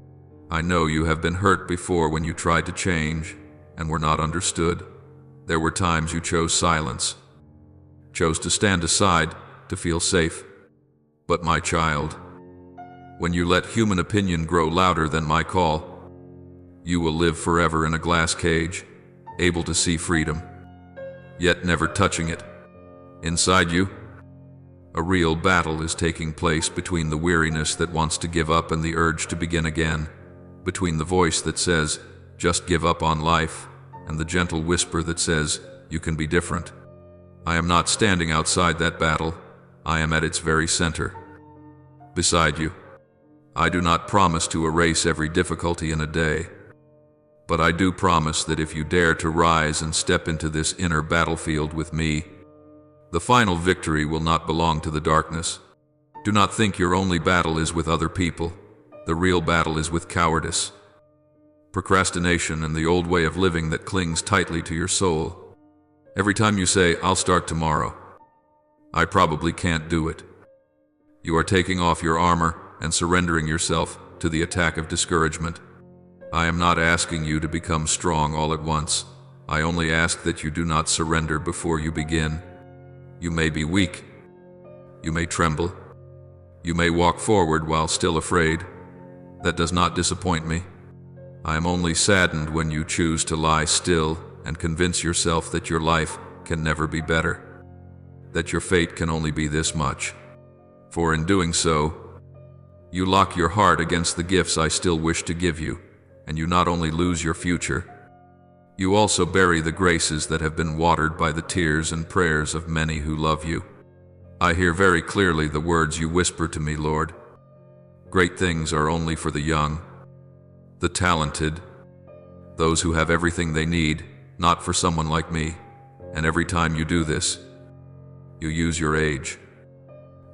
I know you have been hurt before when you tried to change and were not understood. There were times you chose silence, chose to stand aside to feel safe. But my child, when you let human opinion grow louder than my call, you will live forever in a glass cage, able to see freedom, yet never touching it. Inside you, a real battle is taking place between the weariness that wants to give up and the urge to begin again, between the voice that says, just give up on life, and the gentle whisper that says, you can be different. I am not standing outside that battle, I am at its very center. Beside you, I do not promise to erase every difficulty in a day, but I do promise that if you dare to rise and step into this inner battlefield with me, the final victory will not belong to the darkness. Do not think your only battle is with other people. The real battle is with cowardice, procrastination, and the old way of living that clings tightly to your soul. Every time you say, I'll start tomorrow, I probably can't do it, you are taking off your armor and surrendering yourself to the attack of discouragement. I am not asking you to become strong all at once. I only ask that you do not surrender before you begin. You may be weak. You may tremble. You may walk forward while still afraid. That does not disappoint me. I am only saddened when you choose to lie still and convince yourself that your life can never be better. that your fate can only be this much. For in doing so, you lock your heart against the gifts I still wish to give you, and you not only lose your future, you also bury the graces that have been watered by the tears and prayers of many who love you. I hear very clearly the words you whisper to me, Lord. Great things are only for the young, the talented, those who have everything they need, not for someone like me. And every time you do this, you use your age,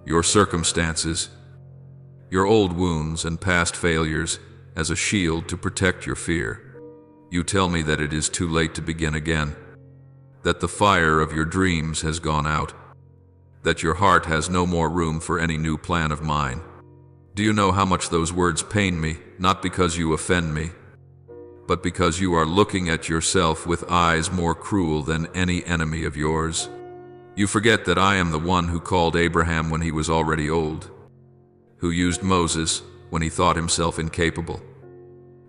your circumstances, your old wounds and past failures as a shield to protect your fear. You tell me that it is too late to begin again, that the fire of your dreams has gone out, that your heart has no more room for any new plan of mine. Do you know how much those words pain me, not because you offend me, but because you are looking at yourself with eyes more cruel than any enemy of yours? You forget that I am the one who called Abraham when he was already old, who used Moses when he thought himself incapable,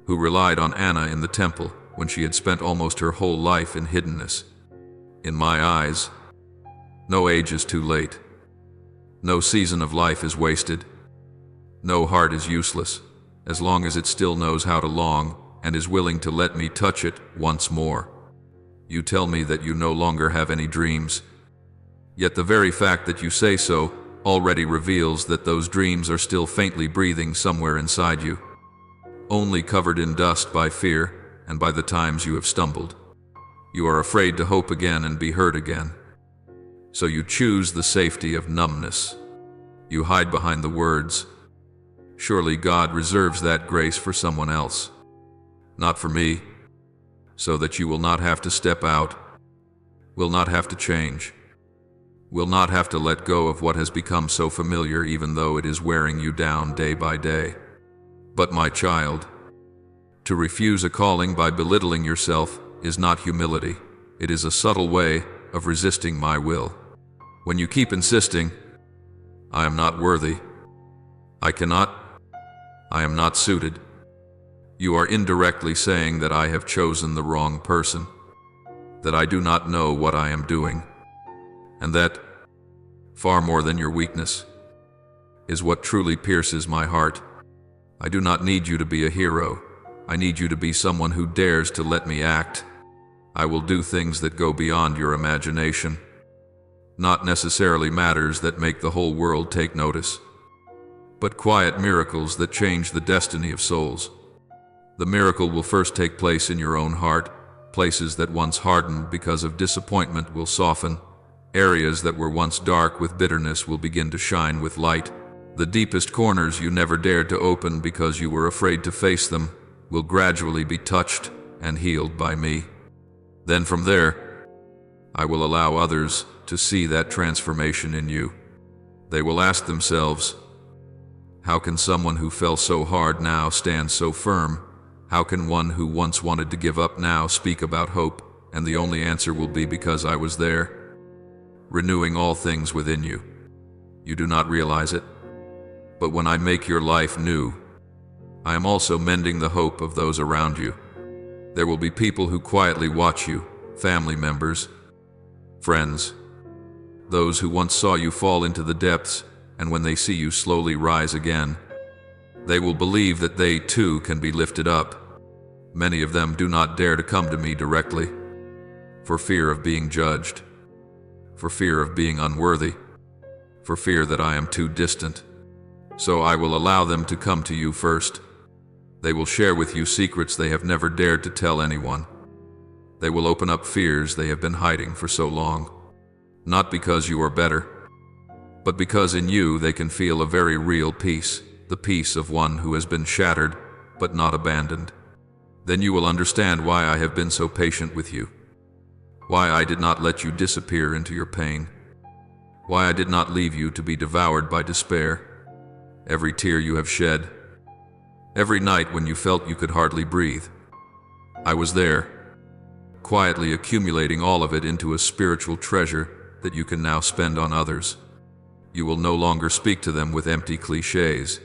who relied on Anna in the temple when she had spent almost her whole life in hiddenness. In my eyes, no age is too late. No season of life is wasted. No heart is useless, as long as it still knows how to long and is willing to let me touch it once more. You tell me that you no longer have any dreams, yet the very fact that you say so already reveals that those dreams are still faintly breathing somewhere inside you, only covered in dust by fear and by the times you have stumbled. You are afraid to hope again and be hurt again, so you choose the safety of numbness. You hide behind the words, "Surely God reserves that grace for someone else, not for me," so that you will not have to step out, will not have to change, will not have to let go of what has become so familiar even though it is wearing you down day by day. But my child, to refuse a calling by belittling yourself is not humility. It is a subtle way of resisting my will. When you keep insisting, "I am not worthy, I cannot, I am not suited," you are indirectly saying that I have chosen the wrong person, that I do not know what I am doing, and that, far more than your weakness, is what truly pierces my heart. I do not need you to be a hero. I need you to be someone who dares to let me act. I will do things that go beyond your imagination, not necessarily matters that make the whole world take notice, but quiet miracles that change the destiny of souls. The miracle will first take place in your own heart. Places that once hardened because of disappointment will soften. Areas that were once dark with bitterness will begin to shine with light. The deepest corners you never dared to open because you were afraid to face them will gradually be touched and healed by me. Then from there, I will allow others to see that transformation in you. They will ask themselves, "How can someone who fell so hard now stand so firm? How can one who once wanted to give up now speak about hope?" And the only answer will be, because I was there, renewing all things within you. You do not realize it, but when I make your life new, I am also mending the hope of those around you. There will be people who quietly watch you, family members, friends, those who once saw you fall into the depths, and when they see you slowly rise again, they will believe that they too can be lifted up. Many of them do not dare to come to me directly, for fear of being judged, for fear of being unworthy, for fear that I am too distant. So I will allow them to come to you first. They will share with you secrets they have never dared to tell anyone. They will open up fears they have been hiding for so long, not because you are better, but because in you they can feel a very real peace, the peace of one who has been shattered but not abandoned. Then you will understand why I have been so patient with you, why I did not let you disappear into your pain, why I did not leave you to be devoured by despair. Every tear you have shed, every night when you felt you could hardly breathe, I was there, quietly accumulating all of it into a spiritual treasure that you can now spend on others. You will no longer speak to them with empty cliches,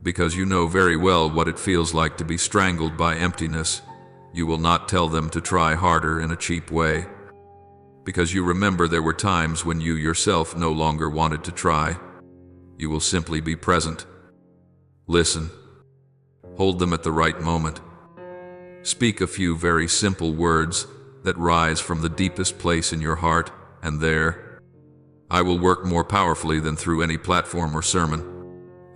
because you know very well what it feels like to be strangled by emptiness. You will not tell them to try harder in a cheap way. because you remember there were times when you yourself no longer wanted to try. You will simply be present. Listen. Hold them at the right moment. Speak a few very simple words that rise from the deepest place in your heart, and there, I will work more powerfully than through any platform or sermon.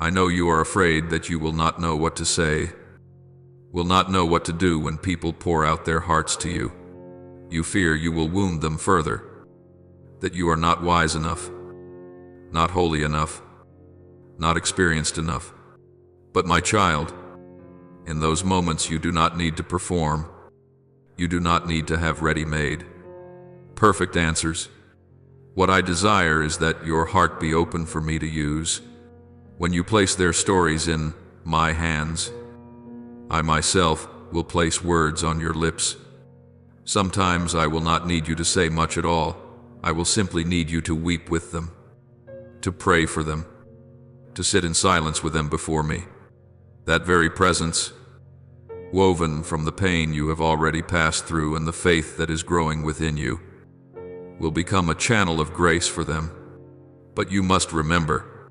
I know you are afraid that you will not know what to say, will not know what to do when people pour out their hearts to you. You fear you will wound them further, that you are not wise enough, not holy enough, not experienced enough. But my child, in those moments you do not need to perform. You do not need to have ready-made, perfect answers. What I desire is that your heart be open for me to use. When you place their stories in my hands, I myself will place words on your lips. Sometimes I will not need you to say much at all. I will simply need you to weep with them, to pray for them, to sit in silence with them before me. That very presence, woven from the pain you have already passed through and the faith that is growing within you, will become a channel of grace for them. But you must remember,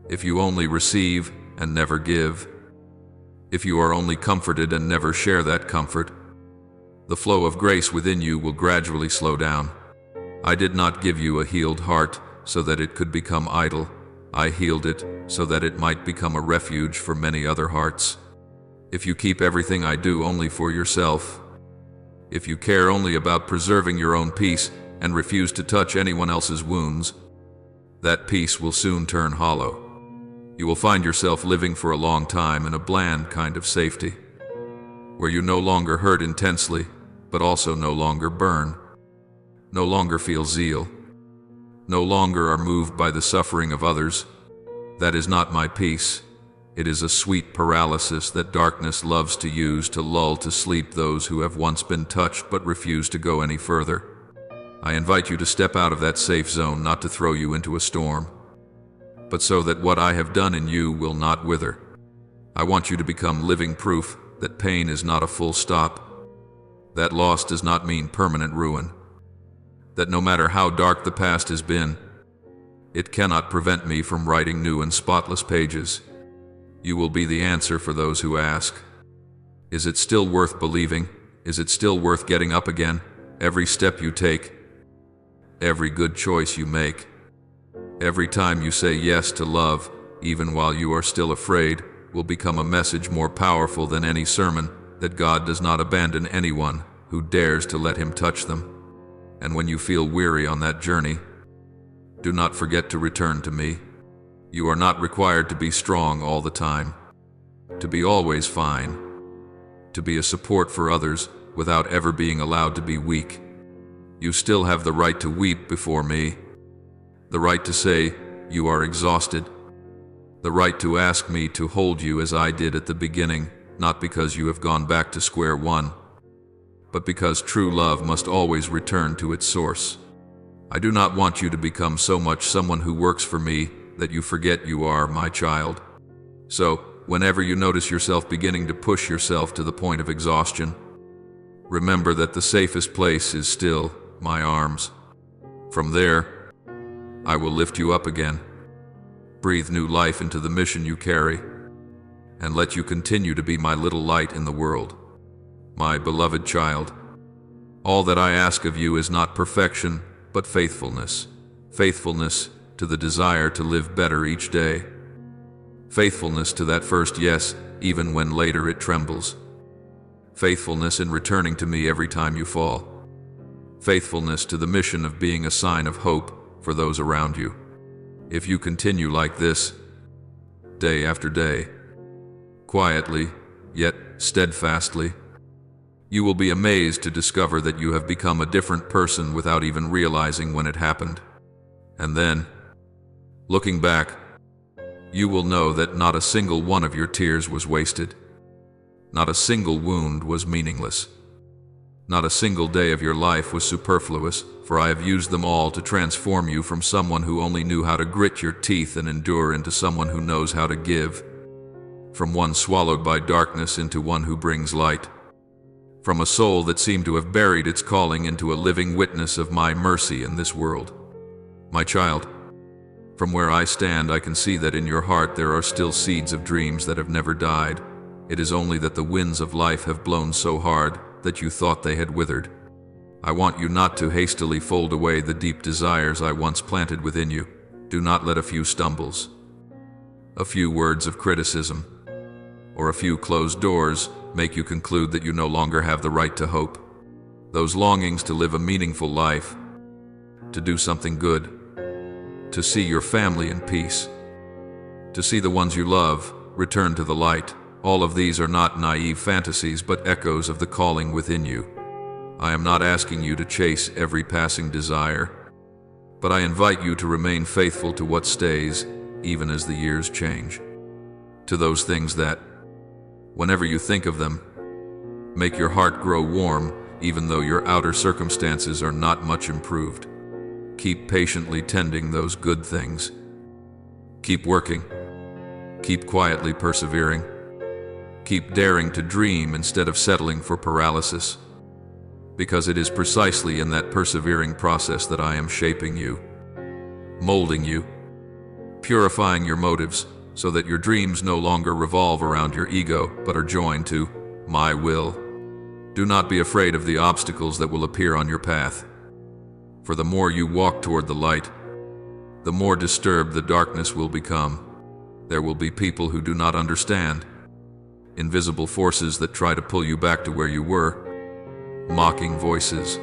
if you only receive and never give, if you are only comforted and never share that comfort, the flow of grace within you will gradually slow down. I did not give you a healed heart so that it could become idle. I healed it so that it might become a refuge for many other hearts. If you keep everything I do only for yourself, if you care only about preserving your own peace and refuse to touch anyone else's wounds, that peace will soon turn hollow. You will find yourself living for a long time in a bland kind of safety, where you no longer hurt intensely, but also no longer burn, no longer feel zeal, no longer are moved by the suffering of others. That is not my peace. It is a sweet paralysis that darkness loves to use to lull to sleep those who have once been touched but refuse to go any further. I invite you to step out of that safe zone, not to throw you into a storm, but so that what I have done in you will not wither. I want you to become living proof that pain is not a full stop, that loss does not mean permanent ruin, that no matter how dark the past has been, it cannot prevent me from writing new and spotless pages. You will be the answer for those who ask, is it still worth believing? Is it still worth getting up again? Every step you take, every good choice you make, every time you say yes to love, even while you are still afraid, will become a message more powerful than any sermon, that God does not abandon anyone who dares to let Him touch them. And when you feel weary on that journey, do not forget to return to me. You are not required to be strong all the time, to be always fine, to be a support for others without ever being allowed to be weak. You still have the right to weep before me, the right to say you are exhausted, the right to ask me to hold you as I did at the beginning, not because you have gone back to square one, but because true love must always return to its source. I do not want you to become so much someone who works for me that you forget you are my child. So, whenever you notice yourself beginning to push yourself to the point of exhaustion, remember that the safest place is still my arms. From there, I will lift you up again, breathe new life into the mission you carry, and let you continue to be my little light in the world. My beloved child, all that I ask of you is not perfection, but faithfulness. Faithfulness to the desire to live better each day. Faithfulness to that first yes, even when later it trembles. Faithfulness in returning to me every time you fall. Faithfulness to the mission of being a sign of hope for those around you. If you continue like this, day after day, quietly, yet steadfastly, you will be amazed to discover that you have become a different person without even realizing when it happened. And then, looking back, you will know that not a single one of your tears was wasted. Not a single wound was meaningless. Not a single day of your life was superfluous, for I have used them all to transform you from someone who only knew how to grit your teeth and endure into someone who knows how to give. From one swallowed by darkness into one who brings light. from a soul that seemed to have buried its calling into a living witness of my mercy in this world. My child, from where I stand, I can see that in your heart there are still seeds of dreams that have never died. It is only that the winds of life have blown so hard that you thought they had withered. I want you not to hastily fold away the deep desires I once planted within you. Do not let a few stumbles, a few words of criticism, or a few closed doors make you conclude that you no longer have the right to hope. Those longings to live a meaningful life, to do something good, to see your family in peace, to see the ones you love return to the light, all of these are not naive fantasies but echoes of the calling within you. I am not asking you to chase every passing desire, but I invite you to remain faithful to what stays, even as the years change. To those things that, whenever you think of them, make your heart grow warm, even though your outer circumstances are not much improved. Keep patiently tending those good things. Keep working. Keep quietly persevering. Keep daring to dream instead of settling for paralysis. Because it is precisely in that persevering process that I am shaping you, molding you, purifying your motives so that your dreams no longer revolve around your ego but are joined to my will. Do not be afraid of the obstacles that will appear on your path. For the more you walk toward the light, the more disturbed the darkness will become. There will be people who do not understand, invisible forces that try to pull you back to where you were, mocking voices,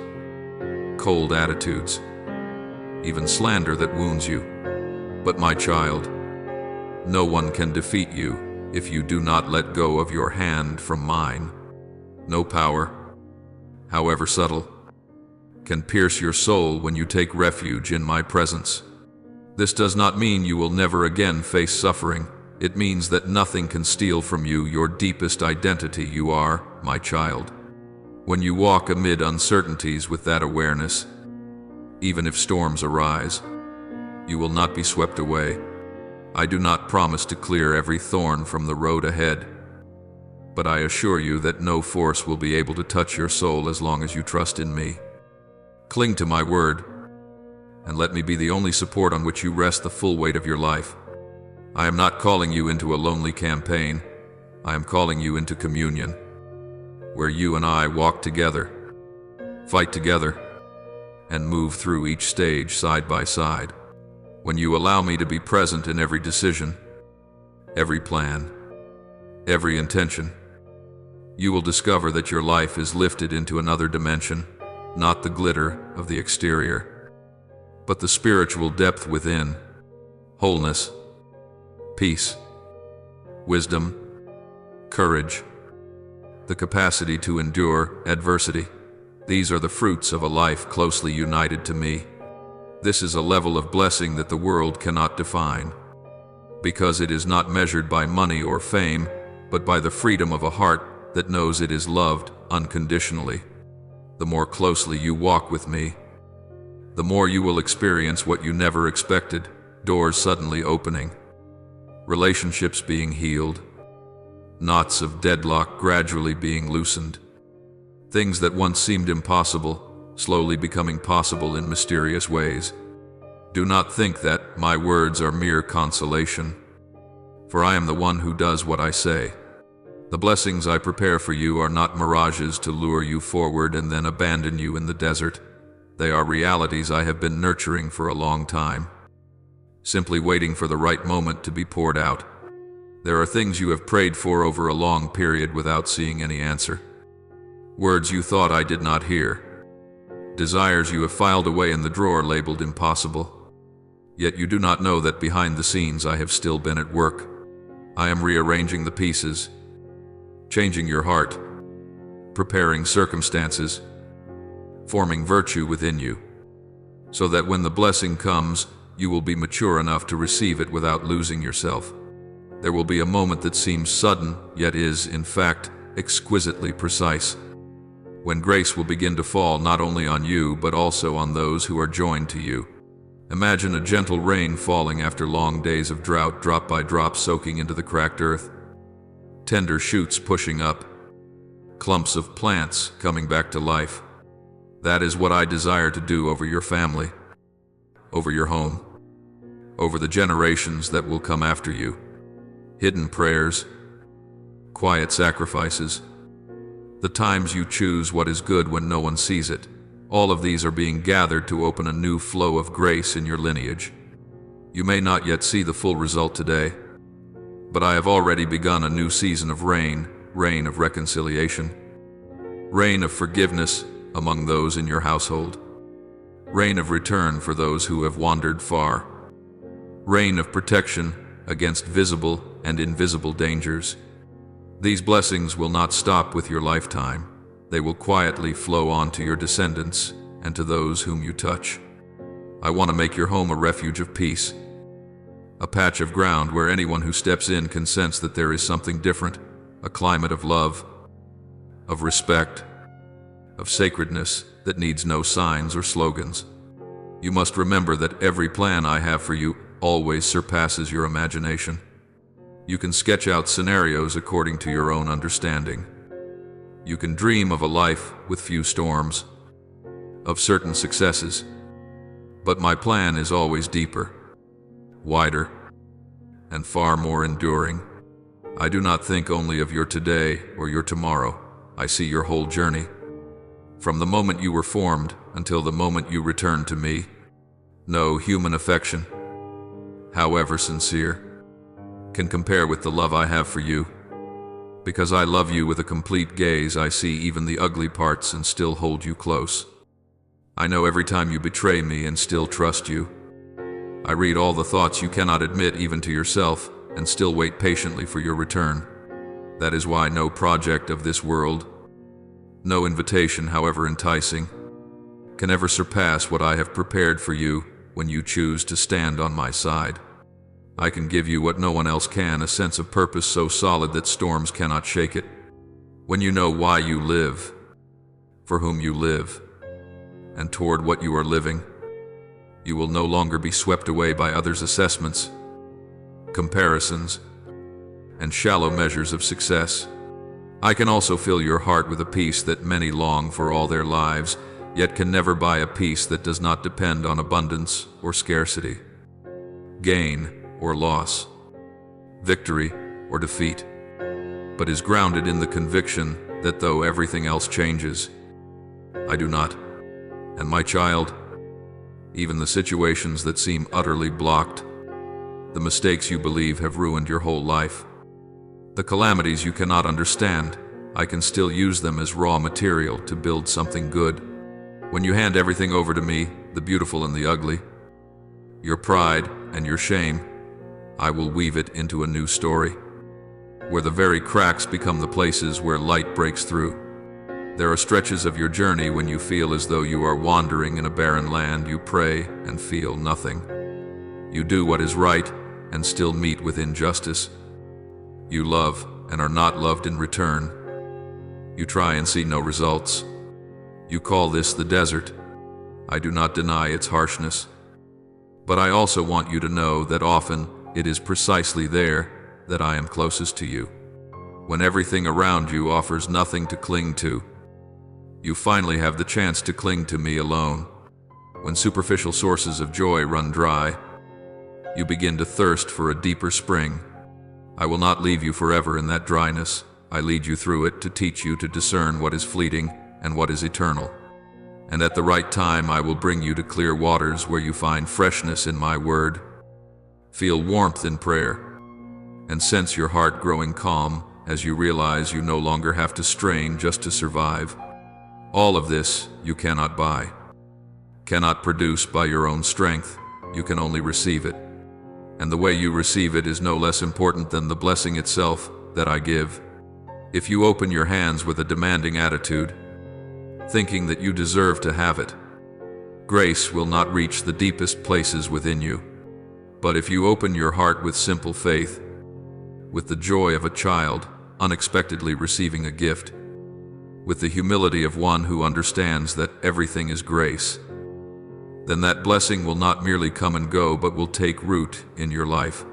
cold attitudes, even slander that wounds you. But my child, no one can defeat you if you do not let go of your hand from mine. No power, however subtle, can pierce your soul when you take refuge in my presence. This does not mean you will never again face suffering. It means that nothing can steal from you your deepest identity. You are my child. When you walk amid uncertainties with that awareness, even if storms arise, you will not be swept away. I do not promise to clear every thorn from the road ahead, but I assure you that no force will be able to touch your soul as long as you trust in me. Cling to my word, and let me be the only support on which you rest the full weight of your life. I am not calling you into a lonely campaign. I am calling you into communion, where you and I walk together, fight together, and move through each stage side by side. When you allow me to be present in every decision, every plan, every intention, you will discover that your life is lifted into another dimension, not the glitter of the exterior, but the spiritual depth within, wholeness, peace, wisdom, courage, the capacity to endure adversity. These are the fruits of a life closely united to me. This is a level of blessing that the world cannot define, because it is not measured by money or fame, but by the freedom of a heart that knows it is loved unconditionally. The more closely you walk with me, the more you will experience what you never expected, doors suddenly opening, relationships being healed, knots of deadlock gradually being loosened, things that once seemed impossible, slowly becoming possible in mysterious ways. Do not think that my words are mere consolation, for I am the one who does what I say. The blessings I prepare for you are not mirages to lure you forward and then abandon you in the desert. They are realities I have been nurturing for a long time, simply waiting for the right moment to be poured out. There are things you have prayed for over a long period without seeing any answer. Words you thought I did not hear. Desires you have filed away in the drawer labeled impossible. Yet you do not know that behind the scenes I have still been at work. I am rearranging the pieces, changing your heart, preparing circumstances, forming virtue within you, so that when the blessing comes, you will be mature enough to receive it without losing yourself. There will be a moment that seems sudden, yet is, in fact, exquisitely precise, when grace will begin to fall not only on you, but also on those who are joined to you. Imagine a gentle rain falling after long days of drought, drop by drop soaking into the cracked earth, tender shoots pushing up, clumps of plants coming back to life. That is what I desire to do over your family, over your home, over the generations that will come after you. Hidden prayers, quiet sacrifices, the times you choose what is good when no one sees it, all of these are being gathered to open a new flow of grace in your lineage. You may not yet see the full result today, but I have already begun a new season of rain of reconciliation, rain of forgiveness among those in your household, rain of return for those who have wandered far, rain of protection against visible and invisible dangers. These blessings will not stop with your lifetime. They will quietly flow on to your descendants and to those whom you touch. I want to make your home a refuge of peace, a patch of ground where anyone who steps in can sense that there is something different, a climate of love, of respect, of sacredness that needs no signs or slogans. You must remember that every plan I have for you always surpasses your imagination. You can sketch out scenarios according to your own understanding. You can dream of a life with few storms, of certain successes. But my plan is always deeper, wider, and far more enduring. I do not think only of your today or your tomorrow. I see your whole journey. From the moment you were formed until the moment you return to me. No human affection, however sincere, can compare with the love I have for you. Because I love you with a complete gaze, I see even the ugly parts and still hold you close. I know every time you betray me and still trust you. I read all the thoughts you cannot admit even to yourself and still wait patiently for your return. That is why no project of this world, no invitation, however enticing, can ever surpass what I have prepared for you when you choose to stand on my side. I can give you what no one else can, a sense of purpose so solid that storms cannot shake it. When you know why you live, for whom you live, and toward what you are living, you will no longer be swept away by others' assessments, comparisons, and shallow measures of success. I can also fill your heart with a peace that many long for all their lives, yet can never buy a peace that does not depend on abundance or scarcity, gain or loss, victory or defeat, but is grounded in the conviction that though everything else changes, I do not. And my child, even the situations that seem utterly blocked, the mistakes you believe have ruined your whole life, the calamities you cannot understand, I can still use them as raw material to build something good. When you hand everything over to me, the beautiful and the ugly, your pride and your shame, I will weave it into a new story, where the very cracks become the places where light breaks through. There are stretches of your journey when you feel as though you are wandering in a barren land. You pray and feel nothing. You do what is right and still meet with injustice. You love and are not loved in return. You try and see no results. You call this the desert. I do not deny its harshness. But I also want you to know that often it is precisely there that I am closest to you. When everything around you offers nothing to cling to, you finally have the chance to cling to me alone. When superficial sources of joy run dry, you begin to thirst for a deeper spring. I will not leave you forever in that dryness. I lead you through it to teach you to discern what is fleeting and what is eternal. And at the right time I will bring you to clear waters where you find freshness in my word. Feel warmth in prayer, and sense your heart growing calm as you realize you no longer have to strain just to survive. All of this you cannot buy, cannot produce by your own strength. You can only receive it. And the way you receive it is no less important than the blessing itself that I give. If you open your hands with a demanding attitude, thinking that you deserve to have it, grace will not reach the deepest places within you. But if you open your heart with simple faith, with the joy of a child unexpectedly receiving a gift, with the humility of one who understands that everything is grace, then that blessing will not merely come and go, but will take root in your life.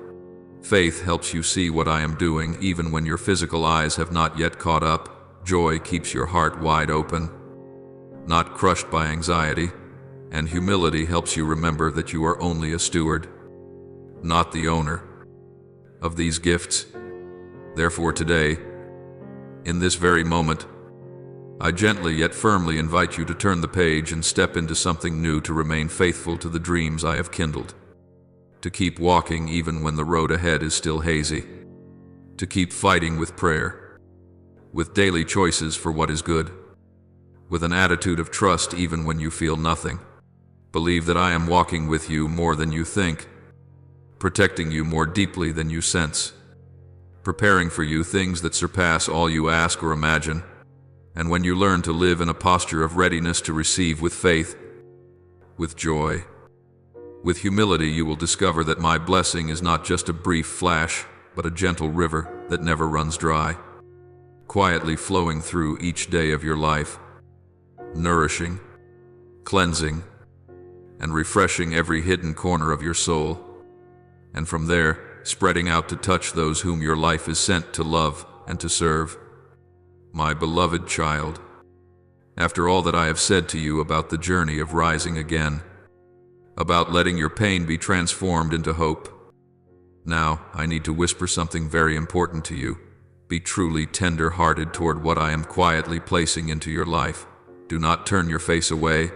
Faith helps you see what I am doing even when your physical eyes have not yet caught up. Joy keeps your heart wide open, not crushed by anxiety, and humility helps you remember that you are only a steward, not the owner, of these gifts. Therefore today, in this very moment, I gently yet firmly invite you to turn the page and step into something new, to remain faithful to the dreams I have kindled, to keep walking even when the road ahead is still hazy, to keep fighting with prayer, with daily choices for what is good, with an attitude of trust even when you feel nothing. Believe that I am walking with you more than you think, protecting you more deeply than you sense, preparing for you things that surpass all you ask or imagine. And when you learn to live in a posture of readiness to receive with faith, with joy, with humility, you will discover that my blessing is not just a brief flash, but a gentle river that never runs dry, quietly flowing through each day of your life, nourishing, cleansing, and refreshing every hidden corner of your soul, and from there, spreading out to touch those whom your life is sent to love and to serve. My beloved child, after all that I have said to you about the journey of rising again, about letting your pain be transformed into hope, now I need to whisper something very important to you. Be truly tender-hearted toward what I am quietly placing into your life. Do not turn your face away.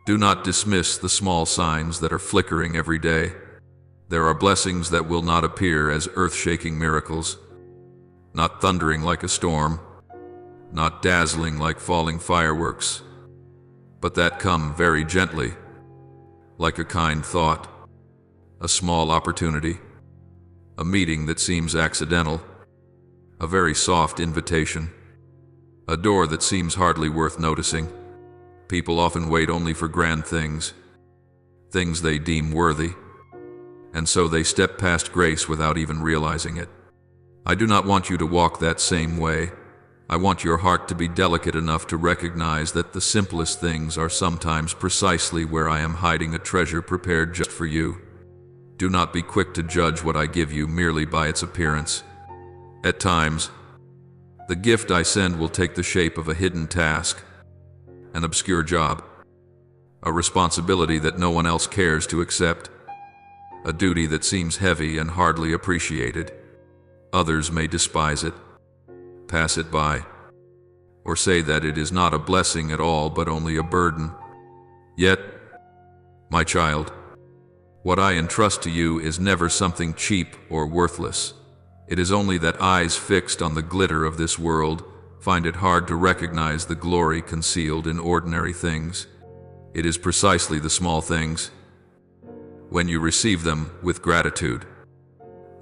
Do not dismiss the small signs that are flickering every day. There are blessings that will not appear as earth-shaking miracles, not thundering like a storm, not dazzling like falling fireworks, but that come very gently, like a kind thought, a small opportunity, a meeting that seems accidental, a very soft invitation, a door that seems hardly worth noticing. People often wait only for grand things, things they deem worthy, and so they step past grace without even realizing it. I do not want you to walk that same way. I want your heart to be delicate enough to recognize that the simplest things are sometimes precisely where I am hiding a treasure prepared just for you. Do not be quick to judge what I give you merely by its appearance. At times, the gift I send will take the shape of a hidden task, an obscure job, a responsibility that no one else cares to accept, a duty that seems heavy and hardly appreciated. Others may despise it, pass it by, or say that it is not a blessing at all but only a burden. Yet, my child, what I entrust to you is never something cheap or worthless. It is only that eyes fixed on the glitter of this world find it hard to recognize the glory concealed in ordinary things. It is precisely the small things, when you receive them with gratitude,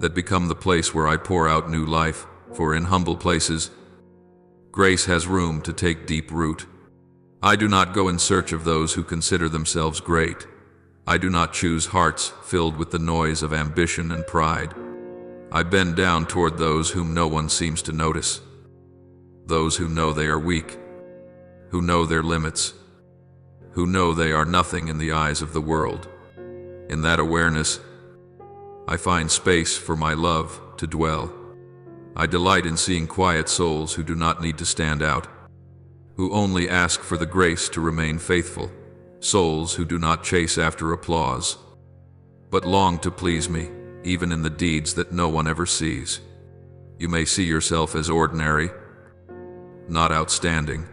that become the place where I pour out new life. For in humble places, grace has room to take deep root. I do not go in search of those who consider themselves great. I do not choose hearts filled with the noise of ambition and pride. I bend down toward those whom no one seems to notice, those who know they are weak, who know their limits, who know they are nothing in the eyes of the world. In that awareness, I find space for my love to dwell. I delight in seeing quiet souls who do not need to stand out, who only ask for the grace to remain faithful, souls who do not chase after applause, but long to please me, even in the deeds that no one ever sees. You may see yourself as ordinary, not outstanding,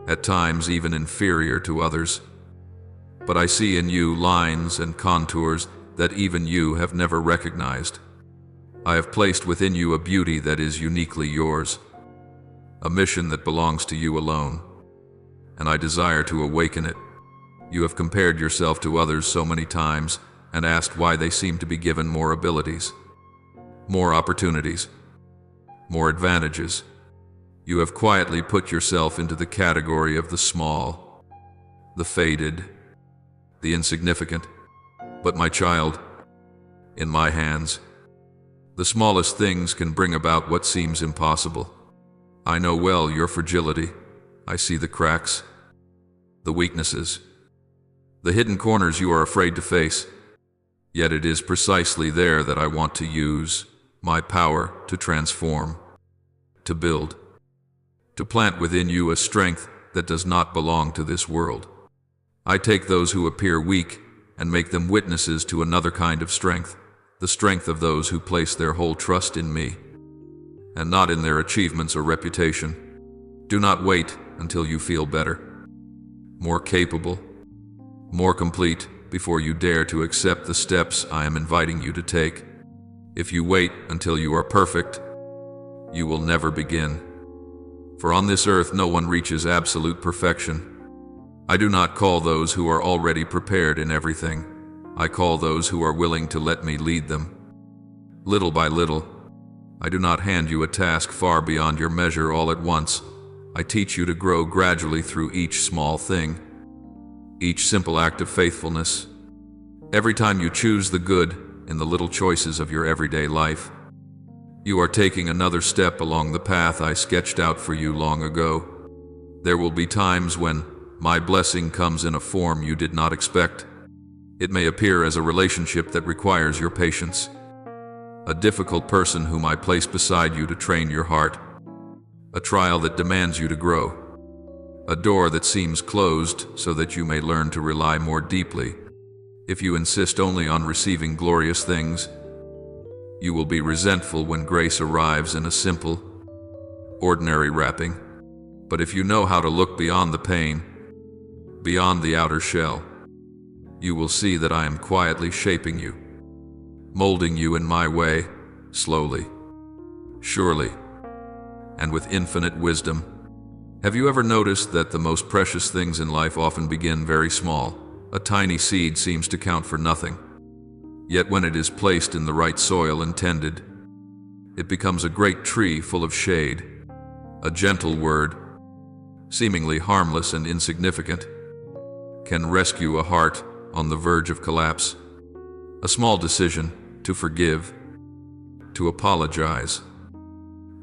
at times even inferior to others, but I see in you lines and contours that even you have never recognized. I have placed within you a beauty that is uniquely yours, a mission that belongs to you alone, and I desire to awaken it. You have compared yourself to others so many times and asked why they seem to be given more abilities, more opportunities, more advantages. You have quietly put yourself into the category of the small, the faded, the insignificant. But my child, in my hands, the smallest things can bring about what seems impossible. I know well your fragility. I see the cracks, the weaknesses, the hidden corners you are afraid to face. Yet it is precisely there that I want to use my power to transform, to build, to plant within you a strength that does not belong to this world. I take those who appear weak and make them witnesses to another kind of strength, the strength of those who place their whole trust in me, and not in their achievements or reputation. Do not wait until you feel better, more capable, more complete, before you dare to accept the steps I am inviting you to take. If you wait until you are perfect, you will never begin. For on this earth no one reaches absolute perfection. I do not call those who are already prepared in everything. I call those who are willing to let me lead them. Little by little, I do not hand you a task far beyond your measure all at once. I teach you to grow gradually through each small thing, each simple act of faithfulness. Every time you choose the good in the little choices of your everyday life, you are taking another step along the path I sketched out for you long ago. There will be times when my blessing comes in a form you did not expect. It may appear as a relationship that requires your patience, a difficult person whom I place beside you to train your heart, a trial that demands you to grow, a door that seems closed so that you may learn to rely more deeply. If you insist only on receiving glorious things, you will be resentful when grace arrives in a simple, ordinary wrapping. But if you know how to look beyond the pain, beyond the outer shell, you will see that I am quietly shaping you, molding you in my way, slowly, surely, and with infinite wisdom. Have you ever noticed that the most precious things in life often begin very small? A tiny seed seems to count for nothing. Yet when it is placed in the right soil and tended, it becomes a great tree full of shade. A gentle word, seemingly harmless and insignificant, can rescue a heart on the verge of collapse. A small decision to forgive, to apologize,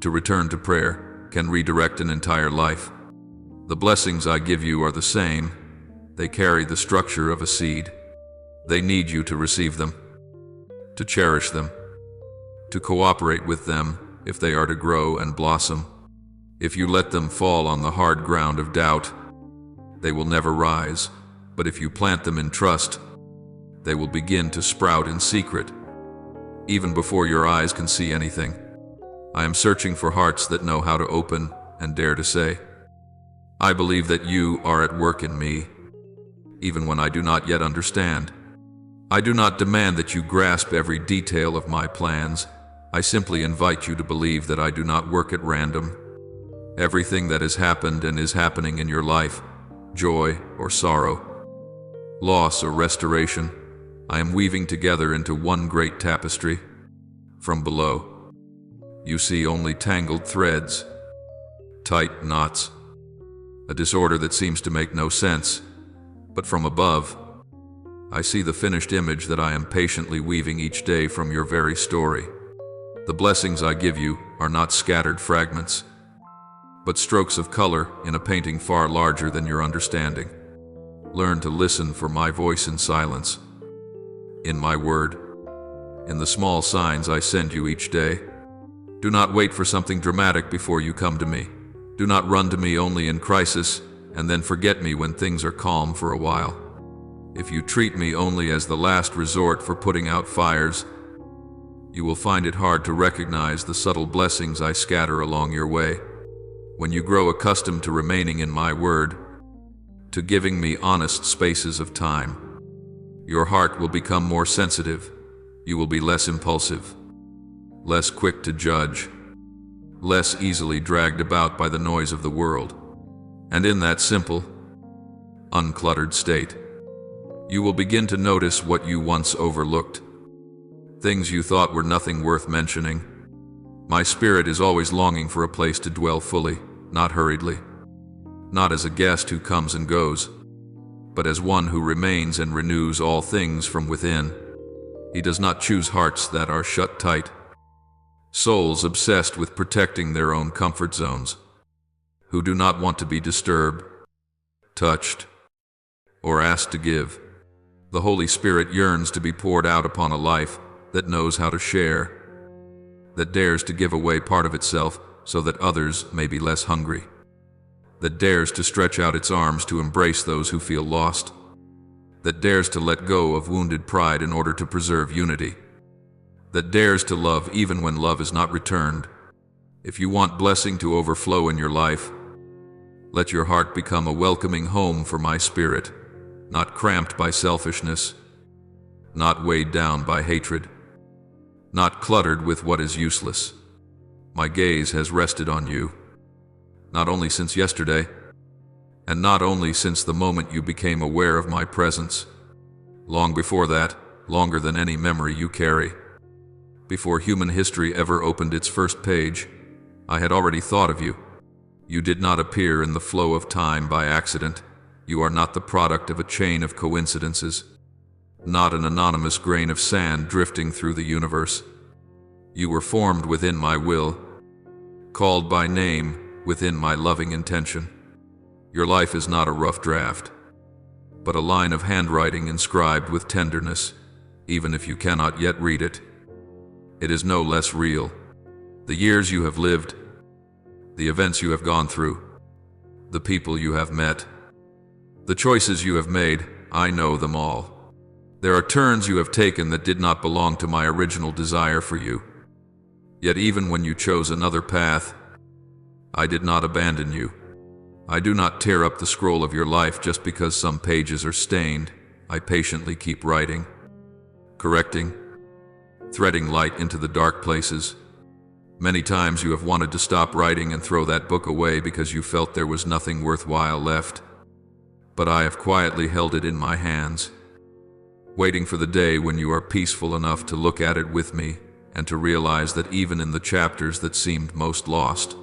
to return to prayer can redirect an entire life. The blessings I give you are the same. They carry the structure of a seed. They need you to receive them, to cherish them, to cooperate with them if they are to grow and blossom. If you let them fall on the hard ground of doubt, they will never rise. But if you plant them in trust, they will begin to sprout in secret, even before your eyes can see anything. I am searching for hearts that know how to open and dare to say, I believe that you are at work in me, even when I do not yet understand. I do not demand that you grasp every detail of my plans. I simply invite you to believe that I do not work at random. Everything that has happened and is happening in your life, joy or sorrow, loss or restoration, I am weaving together into one great tapestry. From below, you see only tangled threads, tight knots, a disorder that seems to make no sense. But from above, I see the finished image that I am patiently weaving each day from your very story. The blessings I give you are not scattered fragments, but strokes of color in a painting far larger than your understanding. Learn to listen for my voice in silence, in my word, in the small signs I send you each day. Do not wait for something dramatic before you come to me. Do not run to me only in crisis and then forget me when things are calm for a while. If you treat me only as the last resort for putting out fires, you will find it hard to recognize the subtle blessings I scatter along your way. When you grow accustomed to remaining in my word, to giving me honest spaces of time, your heart will become more sensitive. You will be less impulsive, less quick to judge, less easily dragged about by the noise of the world. And in that simple, uncluttered state, you will begin to notice what you once overlooked, things you thought were nothing worth mentioning. My spirit is always longing for a place to dwell fully, not hurriedly, not as a guest who comes and goes, but as one who remains and renews all things from within. He does not choose hearts that are shut tight, souls obsessed with protecting their own comfort zones, who do not want to be disturbed, touched, or asked to give. The Holy Spirit yearns to be poured out upon a life that knows how to share, that dares to give away part of itself so that others may be less hungry. that dares to stretch out its arms to embrace those who feel lost, that dares to let go of wounded pride in order to preserve unity, that dares to love even when love is not returned. If you want blessing to overflow in your life, let your heart become a welcoming home for my spirit, not cramped by selfishness, not weighed down by hatred, not cluttered with what is useless. My gaze has rested on you, not only since yesterday, and not only since the moment you became aware of my presence. Long before that, longer than any memory you carry. Before human history ever opened its first page, I had already thought of you. You did not appear in the flow of time by accident. You are not the product of a chain of coincidences, not an anonymous grain of sand drifting through the universe. You were formed within my will, called by name within my loving intention. Your life is not a rough draft, but a line of handwriting inscribed with tenderness, even if you cannot yet read it. It is no less real. The years you have lived, the events you have gone through, the people you have met, the choices you have made, I know them all. There are turns you have taken that did not belong to my original desire for you. Yet even when you chose another path, I did not abandon you. I do not tear up the scroll of your life just because some pages are stained. I patiently keep writing, correcting, threading light into the dark places. Many times you have wanted to stop writing and throw that book away because you felt there was nothing worthwhile left. But I have quietly held it in my hands, waiting for the day when you are peaceful enough to look at it with me and to realize that even in the chapters that seemed most lost,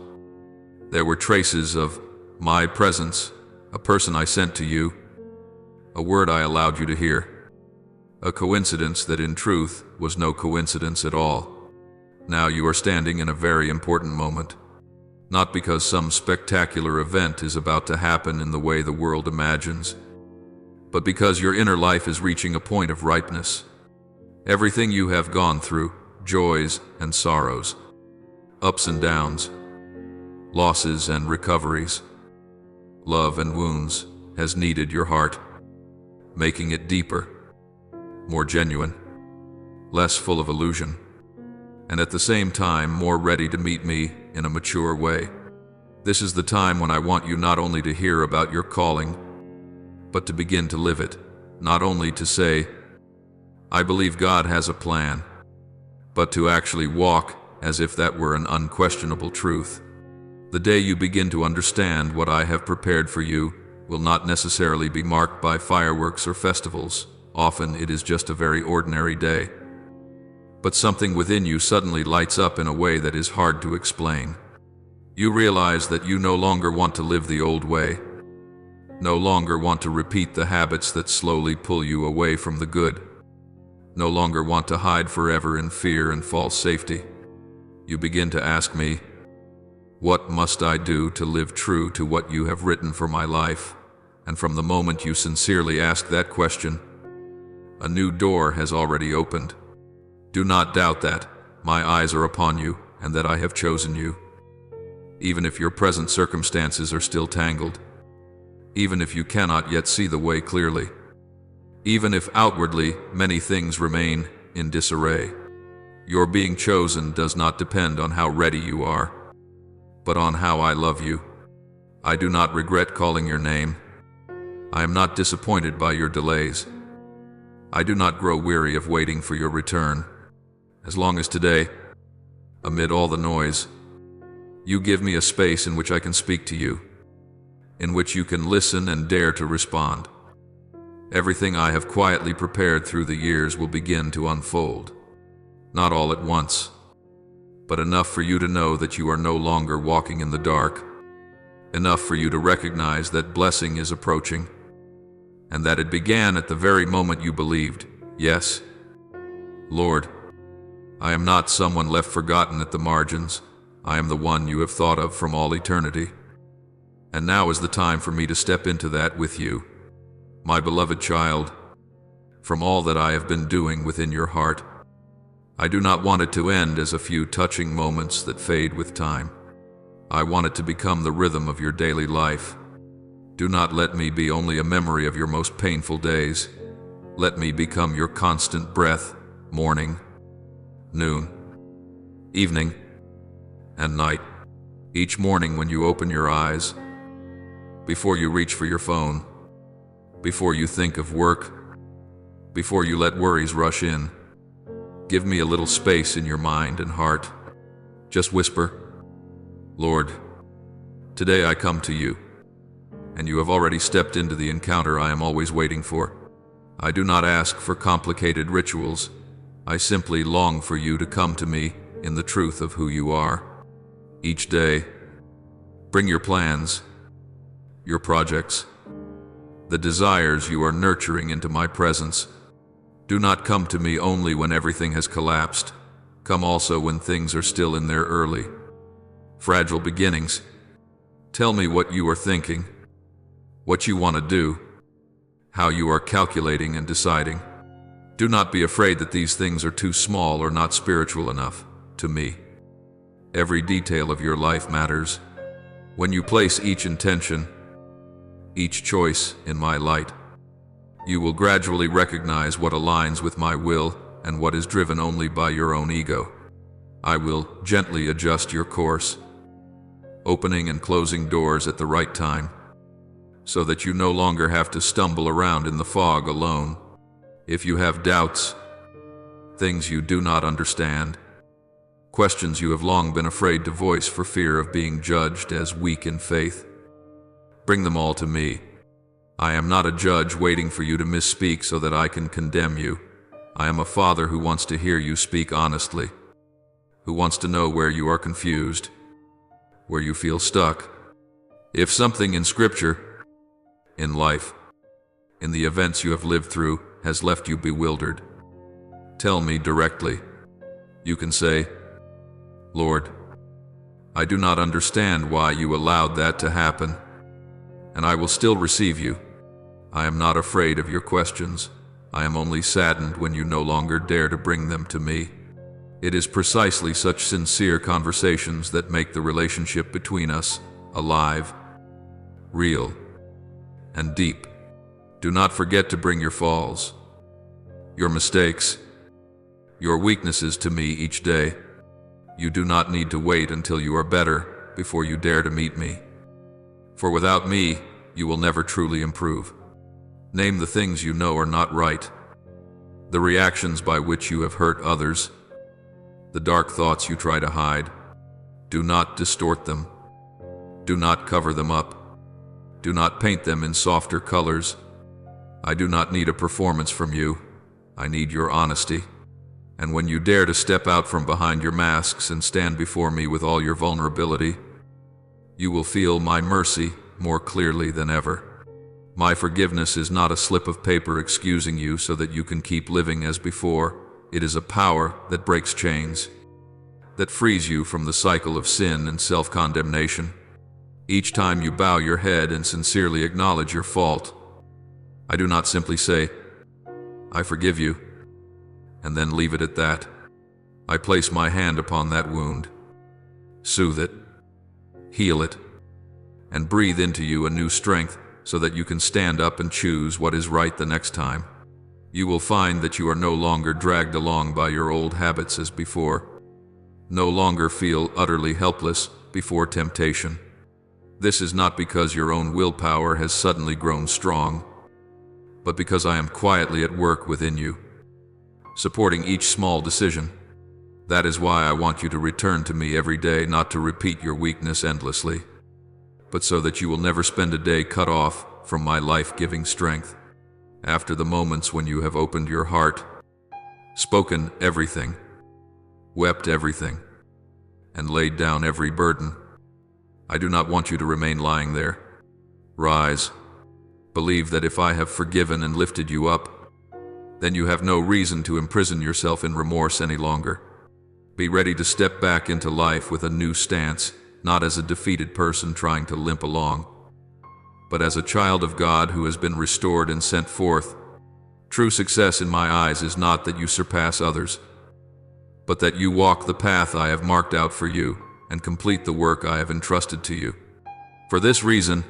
there were traces of my presence, a person I sent to you, a word I allowed you to hear, a coincidence that in truth was no coincidence at all. Now you are standing in a very important moment, not because some spectacular event is about to happen in the way the world imagines, but because your inner life is reaching a point of ripeness. Everything you have gone through, joys and sorrows, ups and downs, losses and recoveries, love and wounds, has kneaded your heart, making it deeper, more genuine, less full of illusion, and at the same time more ready to meet me in a mature way. This is the time when I want you not only to hear about your calling, but to begin to live it, not only to say, I believe God has a plan, but to actually walk as if that were an unquestionable truth. The day you begin to understand what I have prepared for you will not necessarily be marked by fireworks or festivals. Often it is just a very ordinary day. But something within you suddenly lights up in a way that is hard to explain. You realize that you no longer want to live the old way, no longer want to repeat the habits that slowly pull you away from the good, no longer want to hide forever in fear and false safety. You begin to ask me, what must I do to live true to what you have written for my life? And from the moment you sincerely ask that question, a new door has already opened. Do not doubt that my eyes are upon you and that I have chosen you. Even if your present circumstances are still tangled, even if you cannot yet see the way clearly, even if outwardly many things remain in disarray, your being chosen does not depend on how ready you are, but on how I love you. I do not regret calling your name. I am not disappointed by your delays. I do not grow weary of waiting for your return. As long as today, amid all the noise, you give me a space in which I can speak to you, in which you can listen and dare to respond, everything I have quietly prepared through the years will begin to unfold. Not all at once, but enough for you to know that you are no longer walking in the dark, enough for you to recognize that blessing is approaching, and that it began at the very moment you believed, yes, Lord, I am not someone left forgotten at the margins. I am the one you have thought of from all eternity. And now is the time for me to step into that with you, my beloved child. From all that I have been doing within your heart, I do not want it to end as a few touching moments that fade with time. I want it to become the rhythm of your daily life. Do not let me be only a memory of your most painful days. Let me become your constant breath, morning, noon, evening, and night. Each morning when you open your eyes, before you reach for your phone, before you think of work, before you let worries rush in, give me a little space in your mind and heart. Just whisper, Lord, today I come to you. And you have already stepped into the encounter I am always waiting for. I do not ask for complicated rituals. I simply long for you to come to me in the truth of who you are. Each day, bring your plans, your projects, the desires you are nurturing into my presence. Do not come to me only when everything has collapsed. Come also when things are still in their early, fragile beginnings. Tell me what you are thinking, what you want to do, how you are calculating and deciding. Do not be afraid that these things are too small or not spiritual enough to me. Every detail of your life matters. When you place each intention, each choice in my light, you will gradually recognize what aligns with my will and what is driven only by your own ego. I will gently adjust your course, opening and closing doors at the right time, so that you no longer have to stumble around in the fog alone. If you have doubts, things you do not understand, questions you have long been afraid to voice for fear of being judged as weak in faith, bring them all to me. I am not a judge waiting for you to misspeak so that I can condemn you. I am a father who wants to hear you speak honestly, who wants to know where you are confused, where you feel stuck. If something in Scripture, in life, in the events you have lived through, has left you bewildered, tell me directly. You can say, Lord, I do not understand why you allowed that to happen, and I will still receive you. I am not afraid of your questions. I am only saddened when you no longer dare to bring them to me. It is precisely such sincere conversations that make the relationship between us alive, real, and deep. Do not forget to bring your falls, your mistakes, your weaknesses to me each day. You do not need to wait until you are better before you dare to meet me. For without me, you will never truly improve. Name the things you know are not right, the reactions by which you have hurt others, the dark thoughts you try to hide. Do not distort them. Do not cover them up. Do not paint them in softer colors. I do not need a performance from you. I need your honesty. And when you dare to step out from behind your masks and stand before me with all your vulnerability, you will feel my mercy more clearly than ever. My forgiveness is not a slip of paper excusing you so that you can keep living as before. It is a power that breaks chains, that frees you from the cycle of sin and self-condemnation. Each time you bow your head and sincerely acknowledge your fault, I do not simply say, I forgive you, and then leave it at that. I place my hand upon that wound, soothe it, heal it, and breathe into you a new strength so that you can stand up and choose what is right the next time. You will find that you are no longer dragged along by your old habits as before, no longer feel utterly helpless before temptation. This is not because your own willpower has suddenly grown strong, but because I am quietly at work within you, supporting each small decision. That is why I want you to return to me every day, not to repeat your weakness endlessly, but so that you will never spend a day cut off from my life-giving strength. After the moments when you have opened your heart, spoken everything, wept everything, and laid down every burden, I do not want you to remain lying there. Rise. Believe that if I have forgiven and lifted you up, then you have no reason to imprison yourself in remorse any longer. Be ready to step back into life with a new stance, not as a defeated person trying to limp along, but as a child of God who has been restored and sent forth. True success in my eyes is not that you surpass others, but that you walk the path I have marked out for you. and complete the work I have entrusted to you. For this reason,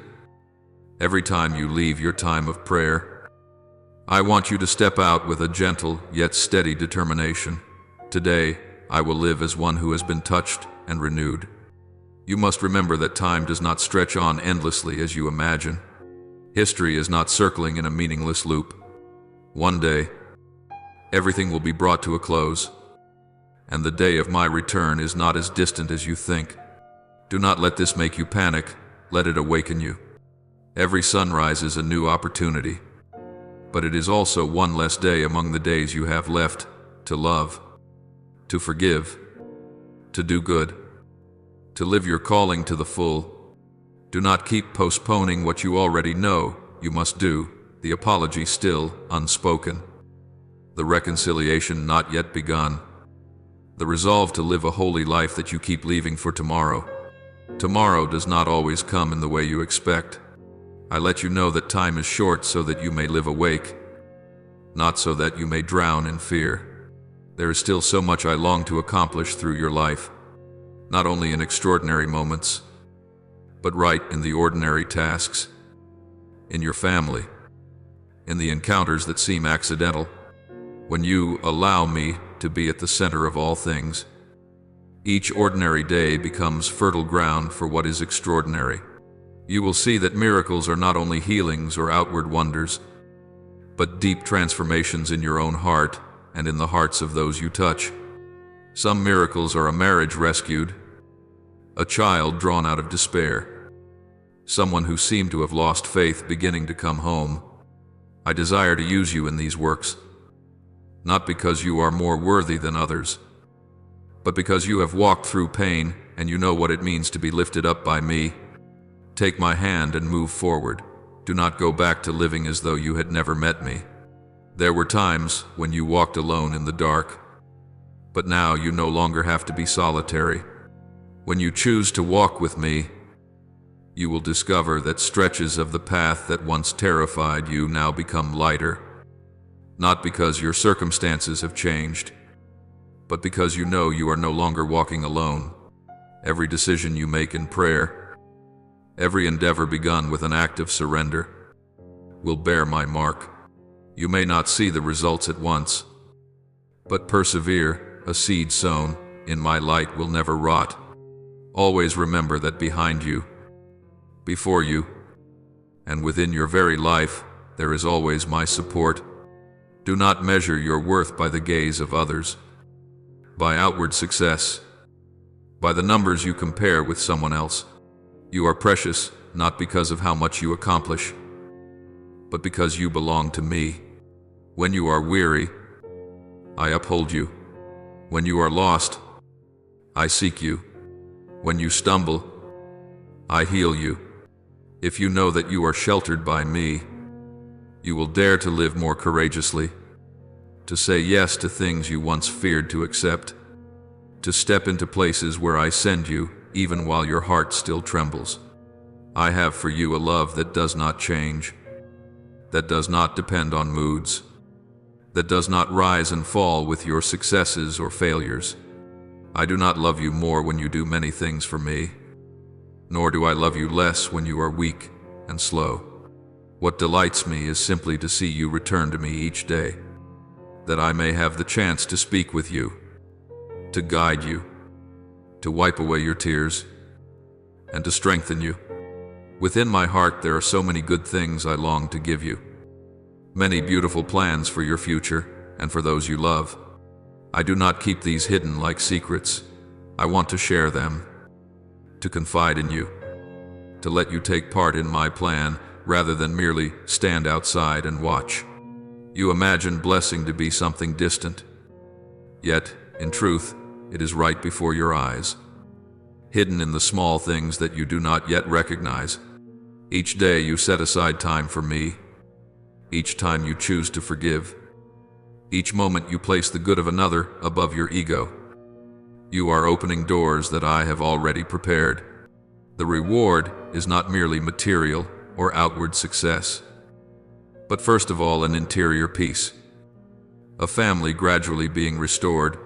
every time you leave your time of prayer, I want you to step out with a gentle yet steady determination. Today, I will live as one who has been touched and renewed. You must remember that time does not stretch on endlessly as you imagine. History is not circling in a meaningless loop. One day, everything will be brought to a close, and the day of my return is not as distant as you think. Do not let this make you panic, let it awaken you. Every sunrise is a new opportunity, but it is also one less day among the days you have left to love, to forgive, to do good, to live your calling to the full. Do not keep postponing what you already know you must do, the apology still unspoken, the reconciliation not yet begun, the resolve to live a holy life that you keep leaving for tomorrow. Tomorrow does not always come in the way you expect. I let you know that time is short so that you may live awake, not so that you may drown in fear. There is still so much I long to accomplish through your life, not only in extraordinary moments, but right in the ordinary tasks, in your family, in the encounters that seem accidental. When you allow me to be at the center of all things, each ordinary day becomes fertile ground for what is extraordinary. You will see that miracles are not only healings or outward wonders, but deep transformations in your own heart and in the hearts of those you touch. Some miracles are a marriage rescued, a child drawn out of despair, someone who seemed to have lost faith beginning to come home. I desire to use you in these works, not because you are more worthy than others, but because you have walked through pain and you know what it means to be lifted up by me. Take my hand and move forward. Do not go back to living as though you had never met me. There were times when you walked alone in the dark, but now you no longer have to be solitary. When you choose to walk with me, you will discover that stretches of the path that once terrified you now become lighter, not because your circumstances have changed, but because you know you are no longer walking alone. Every decision you make in prayer, every endeavor begun with an act of surrender, will bear my mark. You may not see the results at once, but persevere. A seed sown in my light will never rot. Always remember that behind you, before you, and within your very life, there is always my support. Do not measure your worth by the gaze of others, by outward success, by the numbers you compare with someone else. You are precious not because of how much you accomplish, but because you belong to me. When you are weary, I uphold you. When you are lost, I seek you. When you stumble, I heal you. If you know that you are sheltered by me, you will dare to live more courageously, to say yes to things you once feared to accept, to step into places where I send you, even while your heart still trembles. I have for you a love that does not change, that does not depend on moods, that does not rise and fall with your successes or failures. I do not love you more when you do many things for me, nor do I love you less when you are weak and slow. What delights me is simply to see you return to me each day, that I may have the chance to speak with you, to guide you, to wipe away your tears, and to strengthen you. Within my heart there are so many good things I long to give you, many beautiful plans for your future and for those you love. I do not keep these hidden like secrets. I want to share them, to confide in you, to let you take part in my plan rather than merely stand outside and watch. You imagine blessing to be something distant, yet, in truth, it is right before your eyes, hidden in the small things that you do not yet recognize. Each day you set aside time for me, each time you choose to forgive, each moment you place the good of another above your ego. You are opening doors that I have already prepared. The reward is not merely material or outward success, but first of all an interior peace, a family gradually being restored,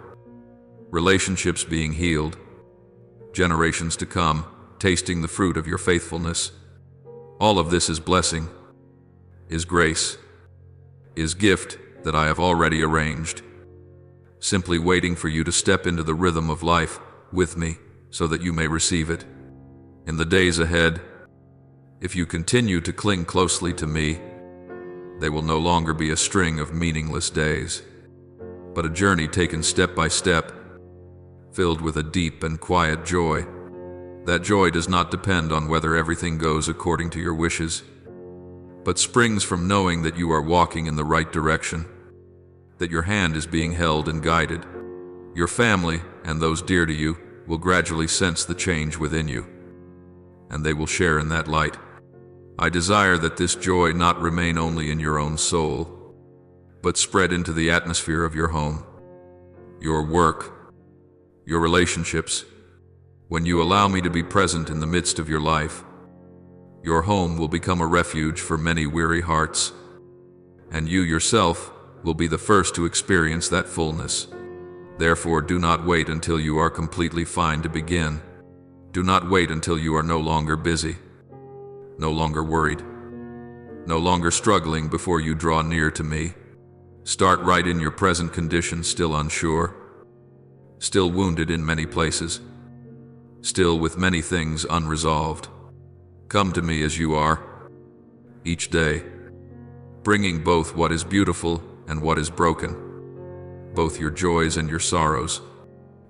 relationships being healed, generations to come, tasting the fruit of your faithfulness. All of this is blessing, is grace, is gift that I have already arranged, simply waiting for you to step into the rhythm of life with me so that you may receive it. In the days ahead, if you continue to cling closely to me, they will no longer be a string of meaningless days, but a journey taken step by step, filled with a deep and quiet joy. That joy does not depend on whether everything goes according to your wishes, but springs from knowing that you are walking in the right direction, that your hand is being held and guided. Your family and those dear to you will gradually sense the change within you, and they will share in that light. I desire that this joy not remain only in your own soul, but spread into the atmosphere of your home, your work, your relationships. When you allow me to be present in the midst of your life, your home will become a refuge for many weary hearts, and you yourself will be the first to experience that fullness. Therefore, do not wait until you are completely fine to begin. Do not wait until you are no longer busy, no longer worried, no longer struggling before you draw near to me. Start right in your present condition, still unsure, still wounded in many places, still with many things unresolved. Come to me as you are, each day, bringing both what is beautiful and what is broken, both your joys and your sorrows.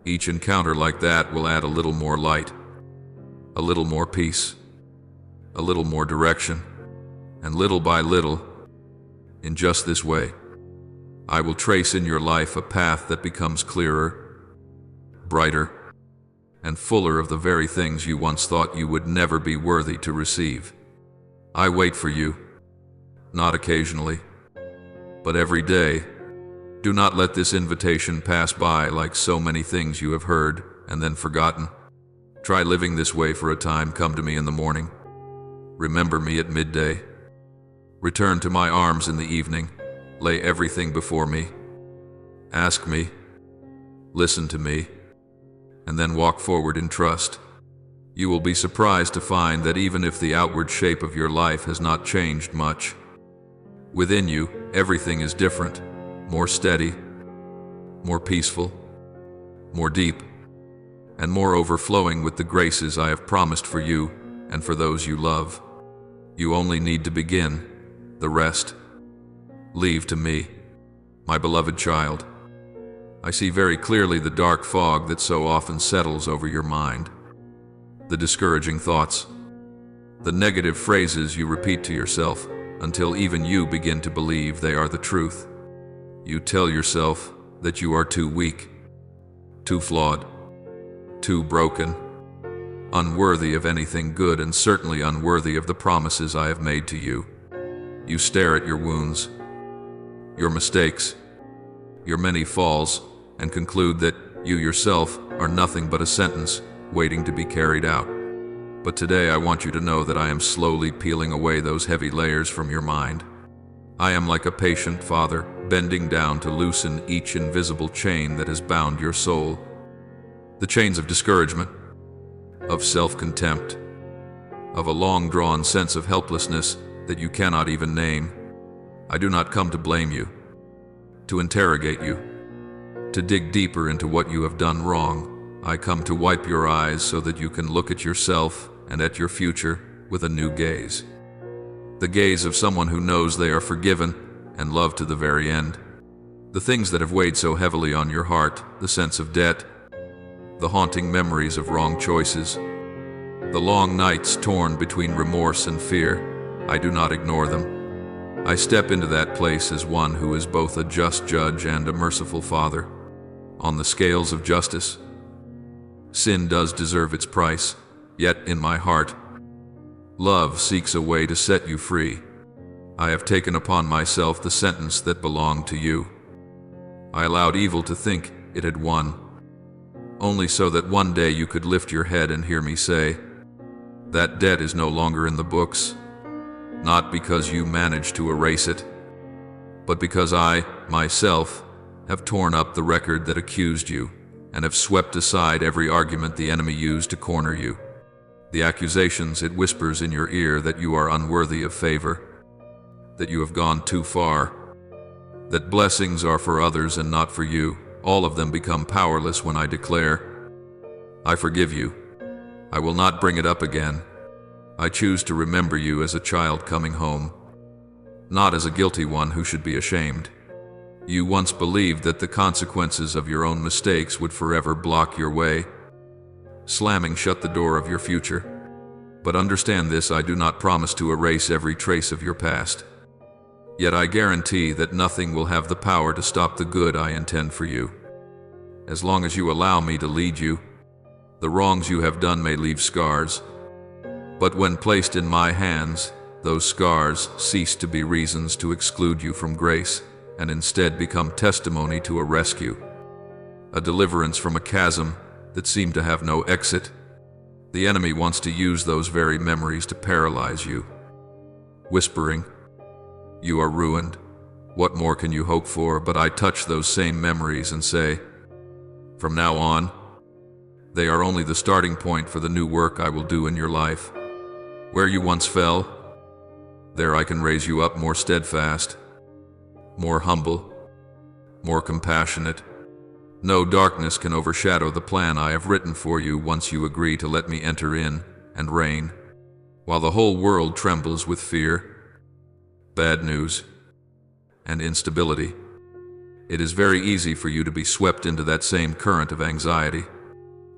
Each encounter like that will add a little more light, a little more peace, a little more direction, and little by little, in just this way, I will trace in your life a path that becomes clearer, brighter, and fuller of the very things you once thought you would never be worthy to receive. I wait for you, not occasionally, but every day. Do not let this invitation pass by like so many things you have heard and then forgotten. Try living this way for a time. Come to me in the morning. Remember me at midday. Return to my arms in the evening. Lay everything before me. Ask me. Listen to me. And then walk forward in trust. You will be surprised to find that even if the outward shape of your life has not changed much, within you, everything is different, more steady, more peaceful, more deep, and more overflowing with the graces I have promised for you and for those you love. You only need to begin. The rest, leave to me, my beloved child. I see very clearly the dark fog that so often settles over your mind, the discouraging thoughts, the negative phrases you repeat to yourself until even you begin to believe they are the truth. You tell yourself that you are too weak, too flawed, too broken, unworthy of anything good, and certainly unworthy of the promises I have made to you. You stare at your wounds, your mistakes, your many falls, and conclude that you yourself are nothing but a sentence waiting to be carried out. But today I want you to know that I am slowly peeling away those heavy layers from your mind. I am like a patient father, bending down to loosen each invisible chain that has bound your soul. The chains of discouragement, of self-contempt, of a long-drawn sense of helplessness that you cannot even name. I do not come to blame you, to interrogate you, to dig deeper into what you have done wrong. I come to wipe your eyes so that you can look at yourself and at your future with a new gaze. The gaze of someone who knows they are forgiven and loved to the very end. The things that have weighed so heavily on your heart, the sense of debt, the haunting memories of wrong choices, the long nights torn between remorse and fear, I do not ignore them. I step into that place as one who is both a just judge and a merciful father. On the scales of justice, sin does deserve its price, yet in my heart, love seeks a way to set you free. I have taken upon myself the sentence that belonged to you. I allowed evil to think it had won, only so that one day you could lift your head and hear me say, that debt is no longer in the books, not because you managed to erase it, but because I, myself, have torn up the record that accused you. and have swept aside every argument the enemy used to corner you. The accusations it whispers in your ear that you are unworthy of favor, that you have gone too far, that blessings are for others and not for you, all of them become powerless when I declare, I forgive you. I will not bring it up again. I choose to remember you as a child coming home, not as a guilty one who should be ashamed. You once believed that the consequences of your own mistakes would forever block your way, slamming shut the door of your future. But understand this, I do not promise to erase every trace of your past. Yet I guarantee that nothing will have the power to stop the good I intend for you. As long as you allow me to lead you, the wrongs you have done may leave scars. But when placed in my hands, those scars cease to be reasons to exclude you from grace, and instead become testimony to a rescue, a deliverance from a chasm that seemed to have no exit. The enemy wants to use those very memories to paralyze you, whispering, you are ruined. What more can you hope for? But I touch those same memories and say, from now on, they are only the starting point for the new work I will do in your life. Where you once fell, there I can raise you up more steadfast, more humble, more compassionate. No darkness can overshadow the plan I have written for you once you agree to let me enter in and reign, while the whole world trembles with fear, bad news, and instability. It is very easy for you to be swept into that same current of anxiety.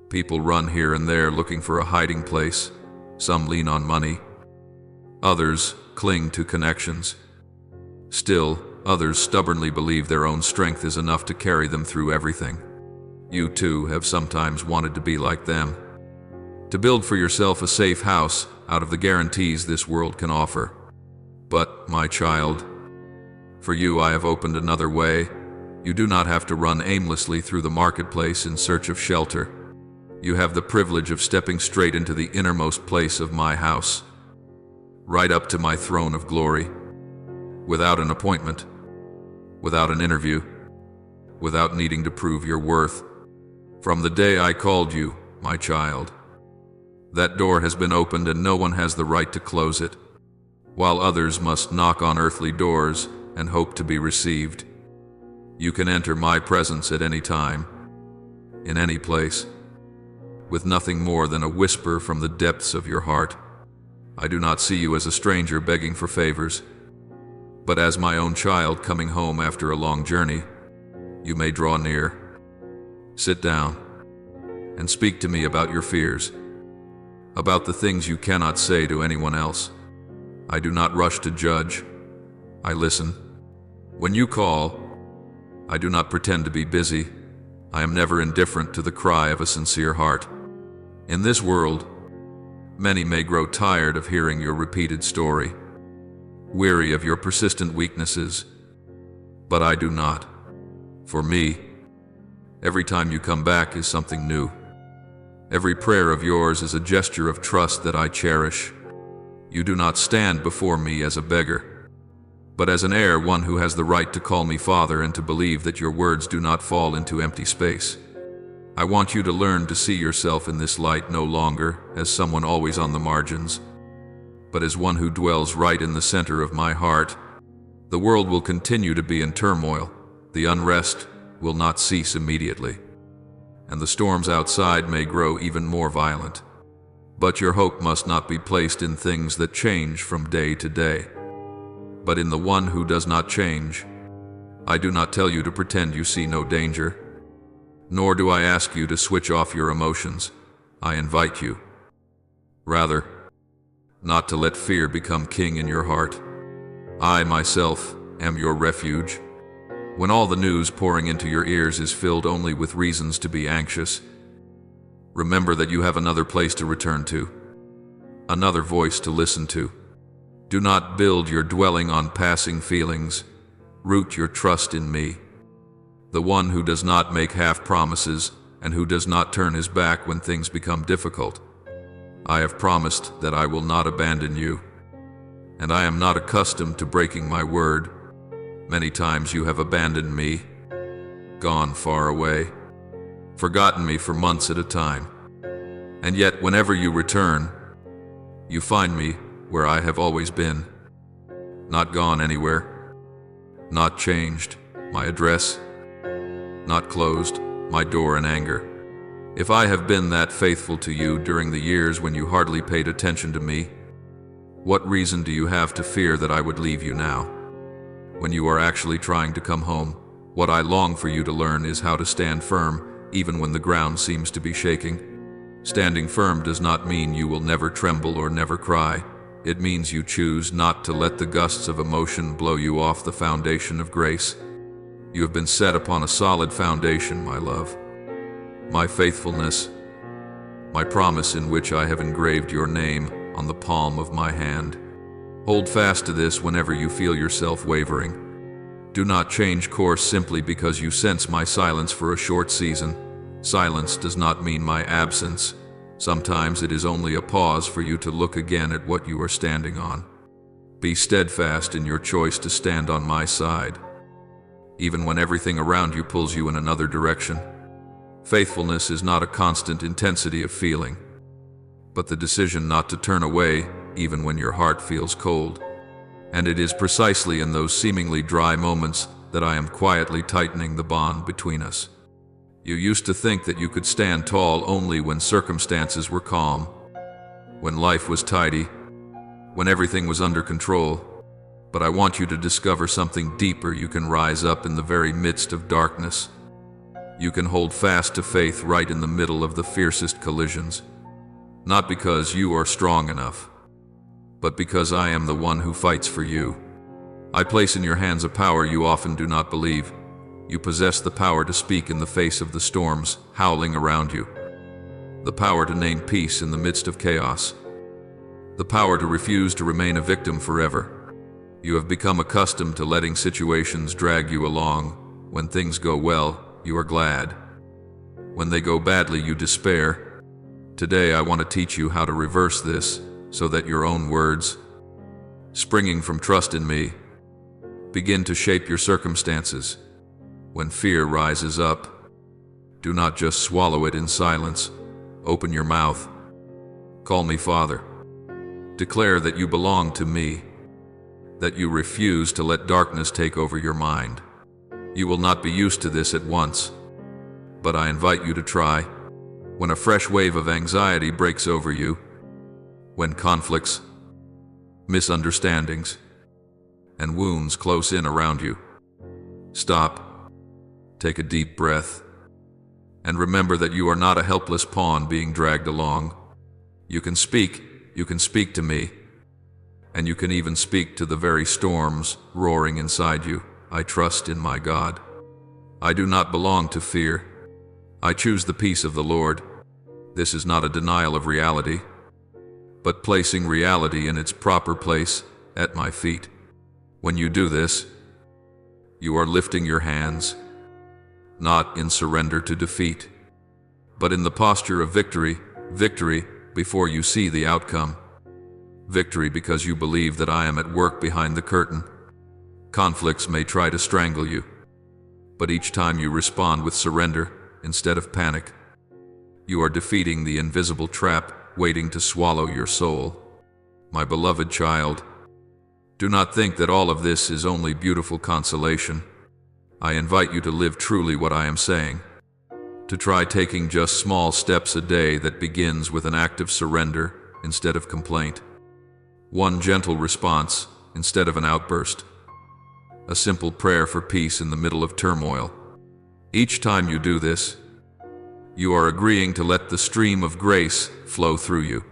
People run here and there looking for a hiding place. Some lean on money. Others cling to connections. Still, others stubbornly believe their own strength is enough to carry them through everything. You too have sometimes wanted to be like them, to build for yourself a safe house out of the guarantees this world can offer. But, my child, for you I have opened another way. You do not have to run aimlessly through the marketplace in search of shelter. You have the privilege of stepping straight into the innermost place of my house, right up to my throne of glory, without an appointment, without an interview, without needing to prove your worth. From the day I called you, my child, that door has been opened and no one has the right to close it, while others must knock on earthly doors and hope to be received. You can enter my presence at any time, in any place, with nothing more than a whisper from the depths of your heart. I do not see you as a stranger begging for favors, but as my own child coming home after a long journey. You may draw near, sit down, and speak to me about your fears, about the things you cannot say to anyone else. I do not rush to judge. I listen. When you call, I do not pretend to be busy. I am never indifferent to the cry of a sincere heart. In this world, many may grow tired of hearing your repeated story, weary of your persistent weaknesses, but I do not. For me, every time you come back is something new. Every prayer of yours is a gesture of trust that I cherish. You do not stand before me as a beggar, but as an heir, one who has the right to call me Father and to believe that your words do not fall into empty space. I want you to learn to see yourself in this light no longer as someone always on the margins, but as one who dwells right in the center of my heart. The world will continue to be in turmoil. The unrest will not cease immediately, and the storms outside may grow even more violent. But your hope must not be placed in things that change from day to day, but in the one who does not change. I do not tell you to pretend you see no danger, nor do I ask you to switch off your emotions. I invite you, rather, not to let fear become king in your heart. I myself am your refuge. When all the news pouring into your ears is filled only with reasons to be anxious, remember that you have another place to return to, another voice to listen to. Do not build your dwelling on passing feelings. Root your trust in me, the one who does not make half promises and who does not turn his back when things become difficult. I have promised that I will not abandon you, and I am not accustomed to breaking my word. Many times you have abandoned me, gone far away, forgotten me for months at a time. And yet, whenever you return, you find me where I have always been. Not gone anywhere, not changed my address, not closed my door in anger. If I have been that faithful to you during the years when you hardly paid attention to me, what reason do you have to fear that I would leave you now? When you are actually trying to come home, what I long for you to learn is how to stand firm, even when the ground seems to be shaking. Standing firm does not mean you will never tremble or never cry. It means you choose not to let the gusts of emotion blow you off the foundation of grace. You have been set upon a solid foundation, my love. My faithfulness, my promise in which I have engraved your name on the palm of my hand. Hold fast to this whenever you feel yourself wavering. Do not change course simply because you sense my silence for a short season. Silence does not mean my absence. Sometimes it is only a pause for you to look again at what you are standing on. Be steadfast in your choice to stand on my side, even when everything around you pulls you in another direction. Faithfulness is not a constant intensity of feeling, but the decision not to turn away even when your heart feels cold. And it is precisely in those seemingly dry moments that I am quietly tightening the bond between us. You used to think that you could stand tall only when circumstances were calm, when life was tidy, when everything was under control. But I want you to discover something deeper. You can rise up in the very midst of darkness. You can hold fast to faith right in the middle of the fiercest collisions. Not because you are strong enough, but because I am the one who fights for you. I place in your hands a power you often do not believe. You possess the power to speak in the face of the storms howling around you. The power to name peace in the midst of chaos. The power to refuse to remain a victim forever. You have become accustomed to letting situations drag you along. When things go well, you are glad. When they go badly, you despair. Today I want to teach you how to reverse this, so that your own words, springing from trust in me, begin to shape your circumstances. When fear rises up, do not just swallow it in silence. Open your mouth. Call me Father. Declare that you belong to me, that you refuse to let darkness take over your mind. You will not be used to this at once, but I invite you to try. When a fresh wave of anxiety breaks over you, when conflicts, misunderstandings, and wounds close in around you, stop, take a deep breath, and remember that you are not a helpless pawn being dragged along. You can speak to me, and you can even speak to the very storms roaring inside you. I trust in my God. I do not belong to fear. I choose the peace of the Lord. This is not a denial of reality, but placing reality in its proper place at my feet. When you do this, you are lifting your hands, not in surrender to defeat, but in the posture of victory, victory before you see the outcome, victory because you believe that I am at work behind the curtain. Conflicts may try to strangle you, but each time you respond with surrender instead of panic, you are defeating the invisible trap waiting to swallow your soul. My beloved child, do not think that all of this is only beautiful consolation. I invite you to live truly what I am saying, to try taking just small steps a day that begins with an act of surrender instead of complaint, one gentle response instead of an outburst, a simple prayer for peace in the middle of turmoil. Each time you do this, you are agreeing to let the stream of grace flow through you,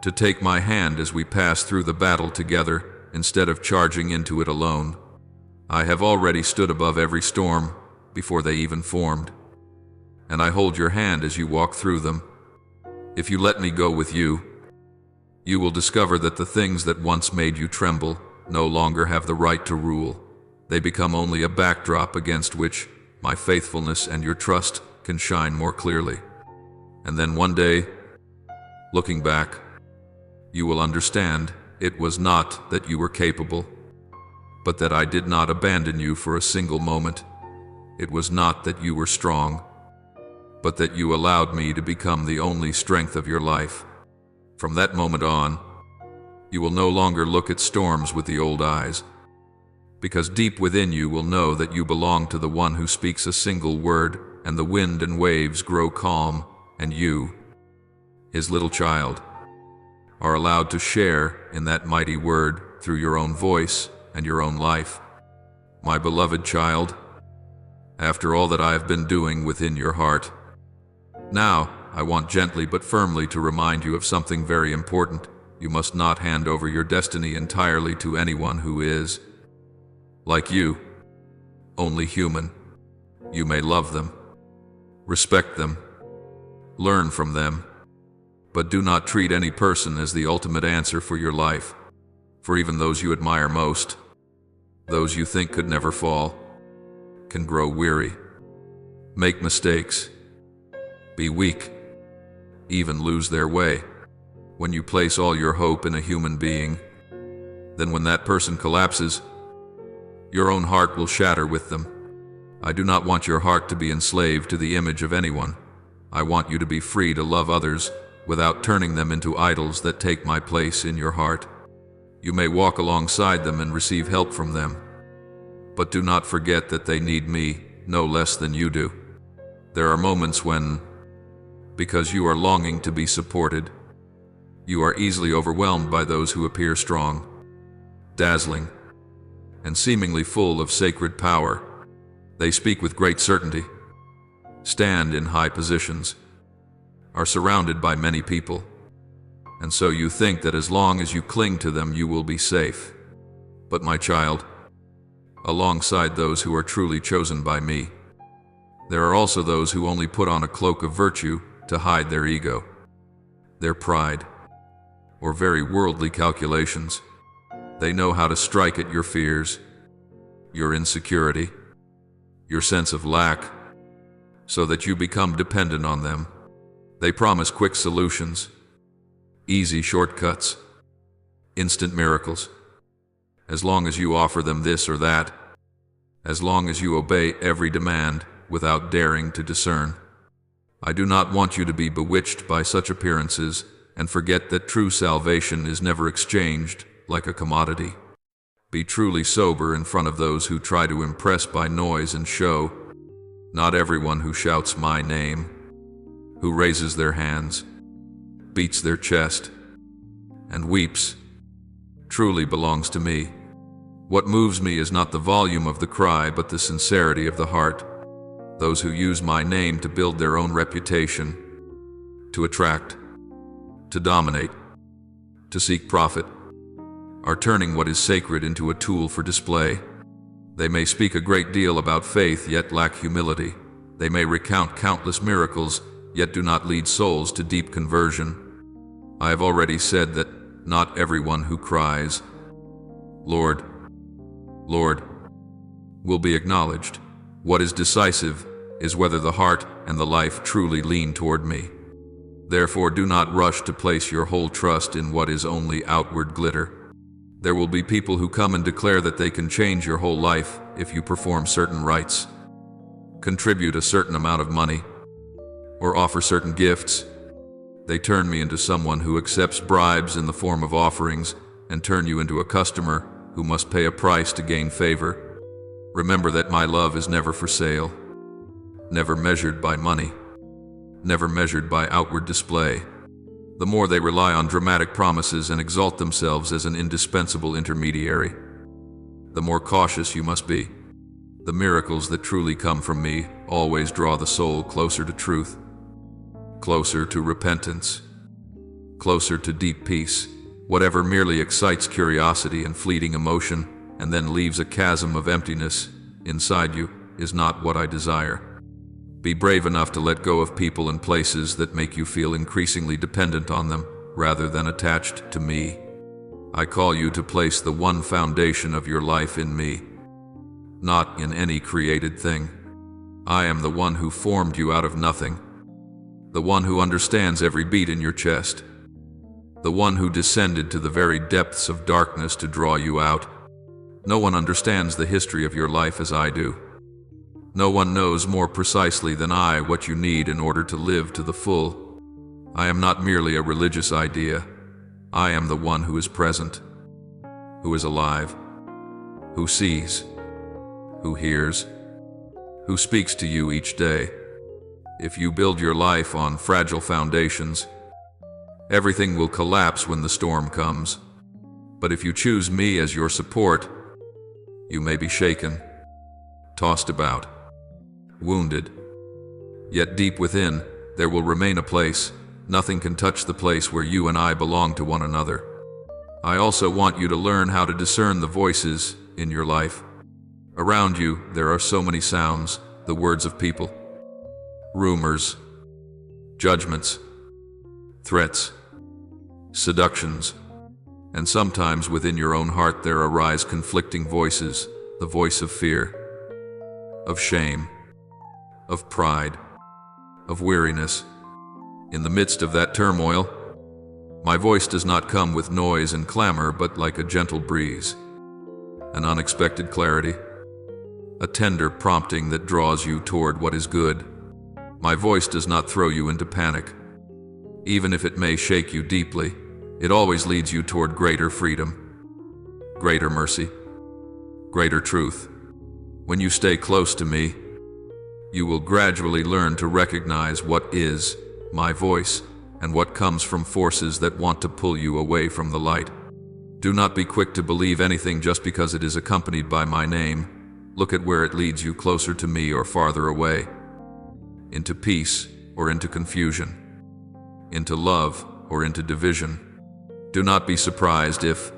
to take my hand as we pass through the battle together instead of charging into it alone. I have already stood above every storm before they even formed, and I hold your hand as you walk through them. If you let me go with you, you will discover that the things that once made you tremble no longer have the right to rule. They become only a backdrop against which my faithfulness and your trust can shine more clearly. And then one day, looking back, you will understand it was not that you were capable, but that I did not abandon you for a single moment. It was not that you were strong, but that you allowed me to become the only strength of your life. From that moment on, you will no longer look at storms with the old eyes, because deep within you will know that you belong to the one who speaks a single word, and the wind and waves grow calm, and you, his little child, are allowed to share in that mighty word through your own voice and your own life. My beloved child, after all that I have been doing within your heart, now I want gently but firmly to remind you of something very important. You must not hand over your destiny entirely to anyone who is, like you, only human. You may love them, respect them, learn from them, but do not treat any person as the ultimate answer for your life. For even those you admire most, those you think could never fall, can grow weary, make mistakes, be weak, even lose their way. When you place all your hope in a human being, then when that person collapses, your own heart will shatter with them. I do not want your heart to be enslaved to the image of anyone. I want you to be free to love others without turning them into idols that take my place in your heart. You may walk alongside them and receive help from them, but do not forget that they need me no less than you do. There are moments when, because you are longing to be supported, you are easily overwhelmed by those who appear strong, dazzling, and seemingly full of sacred power. They speak with great certainty, stand in high positions, are surrounded by many people, and so you think that as long as you cling to them you will be safe. But my child, alongside those who are truly chosen by me, there are also those who only put on a cloak of virtue to hide their ego, their pride, or very worldly calculations. They know how to strike at your fears, your insecurity, your sense of lack, so that you become dependent on them. They promise quick solutions, easy shortcuts, instant miracles. As long as you offer them this or that, as long as you obey every demand without daring to discern. I do not want you to be bewitched by such appearances and forget that true salvation is never exchanged like a commodity. Be truly sober in front of those who try to impress by noise and show. Not everyone who shouts my name, who raises their hands, beats their chest, and weeps, truly belongs to me. What moves me is not the volume of the cry, but the sincerity of the heart. Those who use my name to build their own reputation, to attract, to dominate, to seek profit, are turning what is sacred into a tool for display. They may speak a great deal about faith, yet lack humility. They may recount countless miracles, yet do not lead souls to deep conversion. I have already said that not everyone who cries, Lord, Lord, will be acknowledged. What is decisive is whether the heart and the life truly lean toward me. Therefore, do not rush to place your whole trust in what is only outward glitter. There will be people who come and declare that they can change your whole life if you perform certain rites, contribute a certain amount of money, or offer certain gifts. They turn me into someone who accepts bribes in the form of offerings and turn you into a customer who must pay a price to gain favor. Remember that my love is never for sale, never measured by money, never measured by outward display. The more they rely on dramatic promises and exalt themselves as an indispensable intermediary, the more cautious you must be. The miracles that truly come from me always draw the soul closer to truth, closer to repentance, closer to deep peace. Whatever merely excites curiosity and fleeting emotion and then leaves a chasm of emptiness inside you is not what I desire. Be brave enough to let go of people and places that make you feel increasingly dependent on them rather than attached to me. I call you to place the one foundation of your life in me, not in any created thing. I am the one who formed you out of nothing, the one who understands every beat in your chest, the one who descended to the very depths of darkness to draw you out. No one understands the history of your life as I do. No one knows more precisely than I what you need in order to live to the full. I am not merely a religious idea. I am the one who is present, who is alive, who sees, who hears, who speaks to you each day. If you build your life on fragile foundations, everything will collapse when the storm comes. But if you choose me as your support, you may be shaken, tossed about, wounded. Yet deep within, there will remain a place. Nothing can touch the place where you and I belong to one another. I also want you to learn how to discern the voices in your life. Around you, there are so many sounds, the words of people, rumors, judgments, threats, seductions, and sometimes within your own heart there arise conflicting voices, the voice of fear, of shame, of pride, of weariness. In the midst of that turmoil, my voice does not come with noise and clamor, but like a gentle breeze, an unexpected clarity, a tender prompting that draws you toward what is good. My voice does not throw you into panic. Even if it may shake you deeply, it always leads you toward greater freedom, greater mercy, greater truth. When you stay close to me, you will gradually learn to recognize what is my voice and what comes from forces that want to pull you away from the light. Do not be quick to believe anything just because it is accompanied by my name. Look at where it leads you, closer to me or farther away, into peace or into confusion, into love or into division. Do not be surprised if,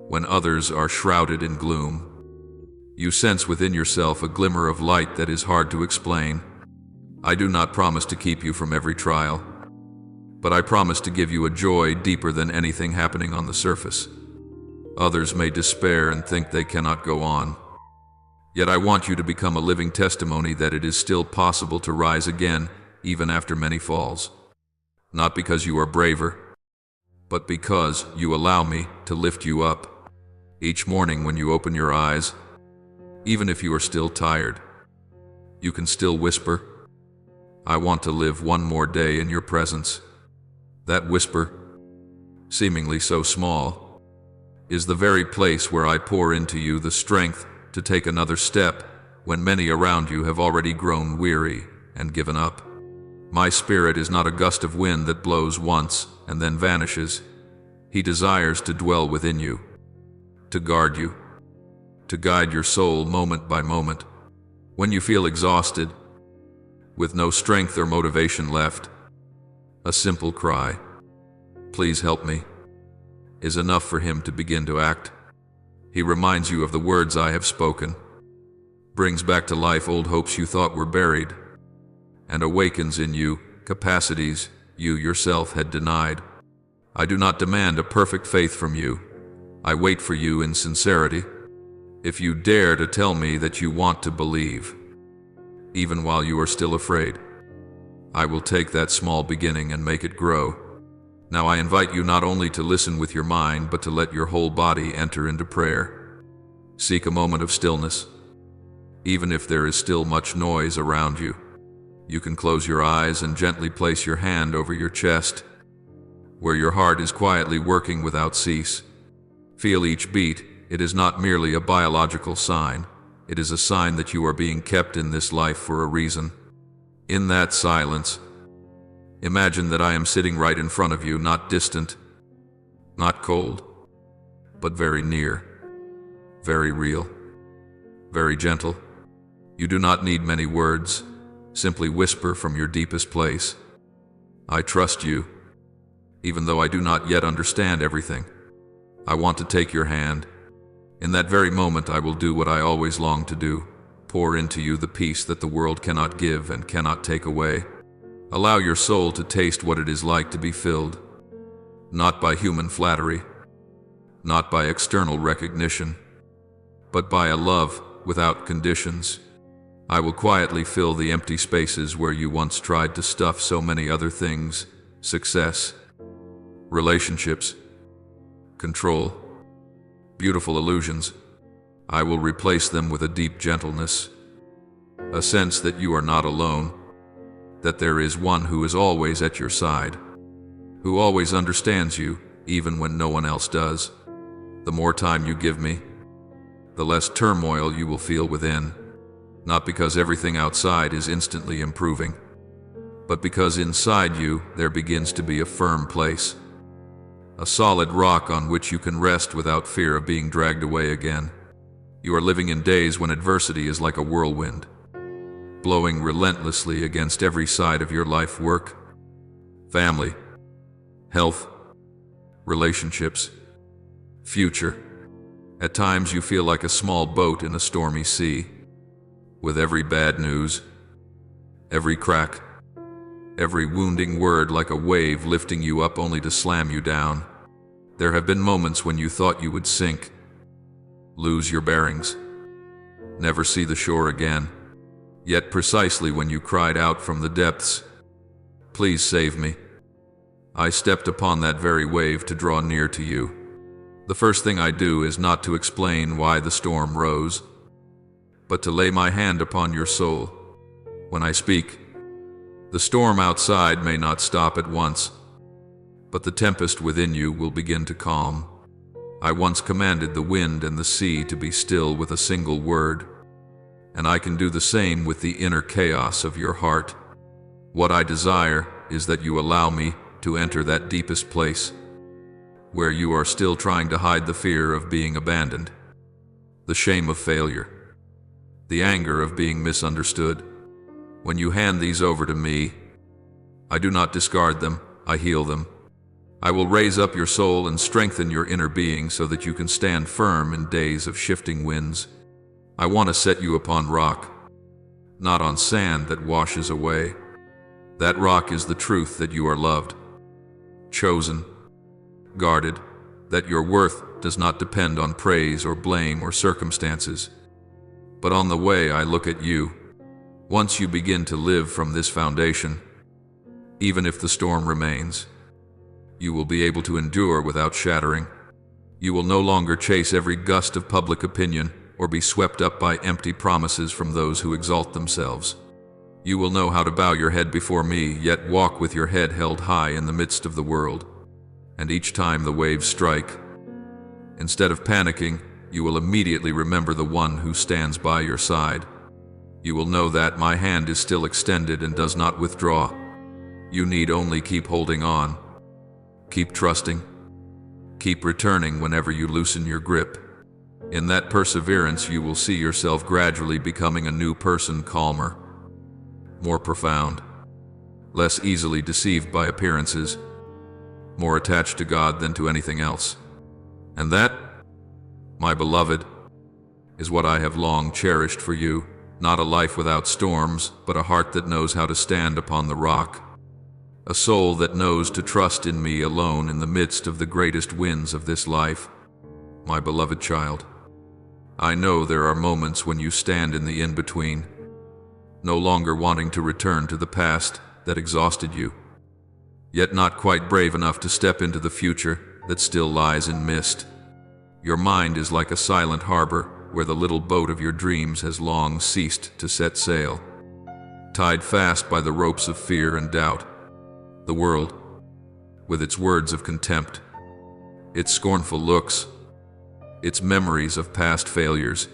when others are shrouded in gloom, you sense within yourself a glimmer of light that is hard to explain. I do not promise to keep you from every trial, but I promise to give you a joy deeper than anything happening on the surface. Others may despair and think they cannot go on. Yet I want you to become a living testimony that it is still possible to rise again, even after many falls. Not because you are braver, but because you allow me to lift you up. Each morning when you open your eyes, even if you are still tired, you can still whisper, I want to live one more day in your presence. That whisper, seemingly so small, is the very place where I pour into you the strength to take another step when many around you have already grown weary and given up. My spirit is not a gust of wind that blows once and then vanishes. He desires to dwell within you, to guard you, to guide your soul moment by moment. When you feel exhausted, with no strength or motivation left, a simple cry, please help me, is enough for him to begin to act. He reminds you of the words I have spoken, brings back to life old hopes you thought were buried, and awakens in you capacities you yourself had denied. I do not demand a perfect faith from you. I wait for you in sincerity. If you dare to tell me that you want to believe, even while you are still afraid, I will take that small beginning and make it grow. Now I invite you not only to listen with your mind, but to let your whole body enter into prayer. Seek a moment of stillness. Even if there is still much noise around you, you can close your eyes and gently place your hand over your chest, where your heart is quietly working without cease. Feel each beat. It is not merely a biological sign. It is a sign that you are being kept in this life for a reason. In that silence, imagine that I am sitting right in front of you, not distant, not cold, but very near, very real, very gentle. You do not need many words. Simply whisper from your deepest place, I trust you, even though I do not yet understand everything. I want to take your hand. In that very moment I will do what I always long to do, pour into you the peace that the world cannot give and cannot take away. Allow your soul to taste what it is like to be filled, not by human flattery, not by external recognition, but by a love without conditions. I will quietly fill the empty spaces where you once tried to stuff so many other things: success, relationships, control, beautiful illusions. I will replace them with a deep gentleness, a sense that you are not alone, that there is one who is always at your side, who always understands you, even when no one else does. The more time you give me, the less turmoil you will feel within, not because everything outside is instantly improving, but because inside you there begins to be a firm place, a solid rock on which you can rest without fear of being dragged away again. You are living in days when adversity is like a whirlwind, blowing relentlessly against every side of your life: work, family, health, relationships, future. At times you feel like a small boat in a stormy sea, with every bad news, every crack, every wounding word like a wave lifting you up only to slam you down. There have been moments when you thought you would sink, lose your bearings, never see the shore again. Yet precisely when you cried out from the depths, "Please save me," I stepped upon that very wave to draw near to you. The first thing I do is not to explain why the storm rose, but to lay my hand upon your soul. When I speak, the storm outside may not stop at once, but the tempest within you will begin to calm. I once commanded the wind and the sea to be still with a single word, and I can do the same with the inner chaos of your heart. What I desire is that you allow me to enter that deepest place, where you are still trying to hide the fear of being abandoned, the shame of failure, the anger of being misunderstood. When you hand these over to me, I do not discard them, I heal them. I will raise up your soul and strengthen your inner being so that you can stand firm in days of shifting winds. I want to set you upon rock, not on sand that washes away. That rock is the truth that you are loved, chosen, guarded, that your worth does not depend on praise or blame or circumstances, but on the way I look at you. Once you begin to live from this foundation, even if the storm remains, you will be able to endure without shattering. You will no longer chase every gust of public opinion or be swept up by empty promises from those who exalt themselves. You will know how to bow your head before me, yet walk with your head held high in the midst of the world. And each time the waves strike, instead of panicking, you will immediately remember the one who stands by your side. You will know that my hand is still extended and does not withdraw. You need only keep holding on, keep trusting, keep returning whenever you loosen your grip. In that perseverance, you will see yourself gradually becoming a new person, calmer, more profound, less easily deceived by appearances, more attached to God than to anything else. And that, my beloved, is what I have long cherished for you. Not a life without storms, but a heart that knows how to stand upon the rock. A soul that knows to trust in me alone in the midst of the greatest winds of this life. My beloved child, I know there are moments when you stand in the in-between, no longer wanting to return to the past that exhausted you, yet not quite brave enough to step into the future that still lies in mist. Your mind is like a silent harbor where the little boat of your dreams has long ceased to set sail, tied fast by the ropes of fear and doubt. The world, with its words of contempt, its scornful looks, its memories of past failures,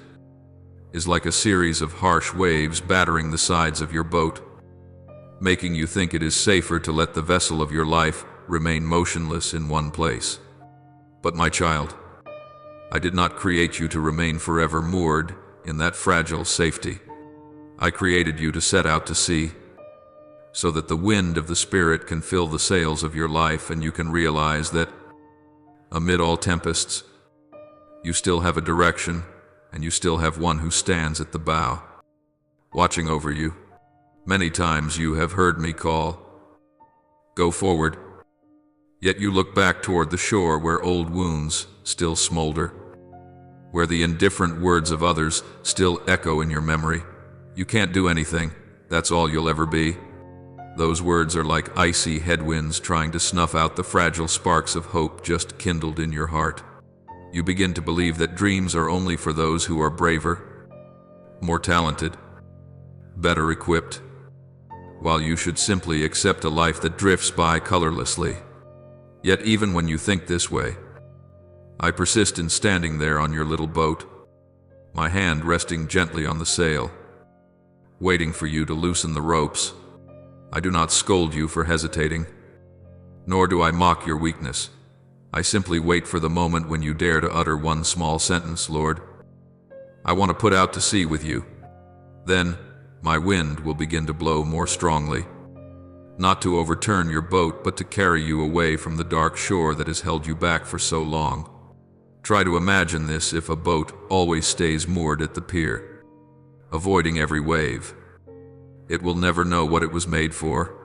is like a series of harsh waves battering the sides of your boat, making you think it is safer to let the vessel of your life remain motionless in one place. But my child, I did not create you to remain forever moored in that fragile safety. I created you to set out to sea, so that the wind of the Spirit can fill the sails of your life and you can realize that, amid all tempests, you still have a direction and you still have one who stands at the bow, watching over you. Many times you have heard me call, "Go forward," yet you look back toward the shore where old wounds still smolder, where the indifferent words of others still echo in your memory. You can't do anything, that's all you'll ever be. Those words are like icy headwinds trying to snuff out the fragile sparks of hope just kindled in your heart. You begin to believe that dreams are only for those who are braver, more talented, better equipped, while you should simply accept a life that drifts by colorlessly. Yet even when you think this way, I persist in standing there on your little boat, my hand resting gently on the sail, waiting for you to loosen the ropes. I do not scold you for hesitating, nor do I mock your weakness. I simply wait for the moment when you dare to utter one small sentence, Lord. I want to put out to sea with you. Then my wind will begin to blow more strongly, not to overturn your boat, but to carry you away from the dark shore that has held you back for so long. Try to imagine this: if a boat always stays moored at the pier, avoiding every wave, it will never know what it was made for.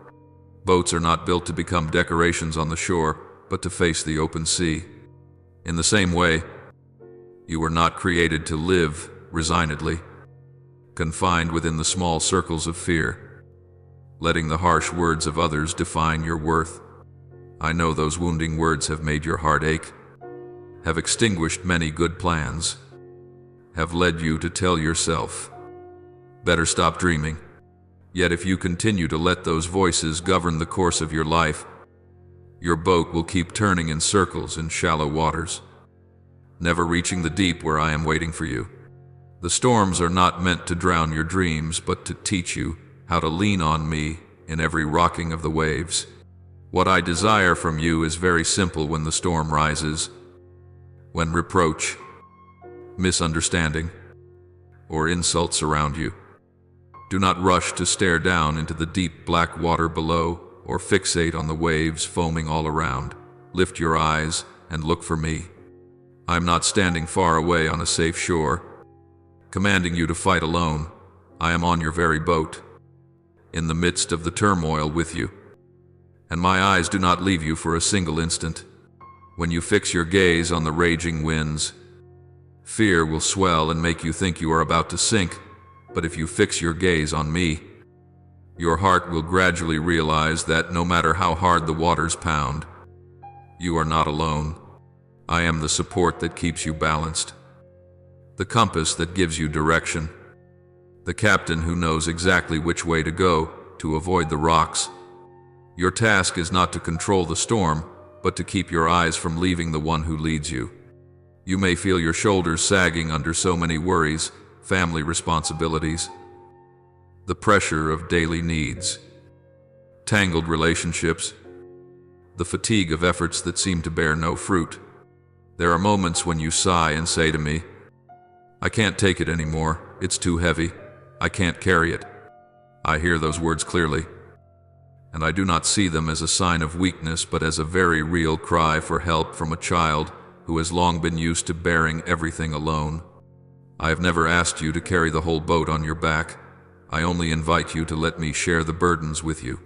Boats are not built to become decorations on the shore, but to face the open sea. In the same way, you were not created to live resignedly, confined within the small circles of fear, letting the harsh words of others define your worth. I know those wounding words have made your heart ache, have extinguished many good plans, have led you to tell yourself, better stop dreaming. Yet if you continue to let those voices govern the course of your life, your boat will keep turning in circles in shallow waters, never reaching the deep where I am waiting for you. The storms are not meant to drown your dreams, but to teach you how to lean on me in every rocking of the waves. What I desire from you is very simple when the storm rises. When reproach, misunderstanding, or insult surround you, do not rush to stare down into the deep black water below or fixate on the waves foaming all around. Lift your eyes and look for me. I am not standing far away on a safe shore, commanding you to fight alone. I am on your very boat, in the midst of the turmoil with you, and my eyes do not leave you for a single instant. When you fix your gaze on the raging winds, fear will swell and make you think you are about to sink. But if you fix your gaze on me, your heart will gradually realize that no matter how hard the waters pound, you are not alone. I am the support that keeps you balanced, the compass that gives you direction, the captain who knows exactly which way to go to avoid the rocks. Your task is not to control the storm, but to keep your eyes from leaving the one who leads you. You may feel your shoulders sagging under so many worries, family responsibilities, the pressure of daily needs, tangled relationships, the fatigue of efforts that seem to bear no fruit. There are moments when you sigh and say to me, I can't take it anymore, it's too heavy, I can't carry it. I hear those words clearly, and I do not see them as a sign of weakness, but as a very real cry for help from a child who has long been used to bearing everything alone. I have never asked you to carry the whole boat on your back. I only invite you to let me share the burdens with you.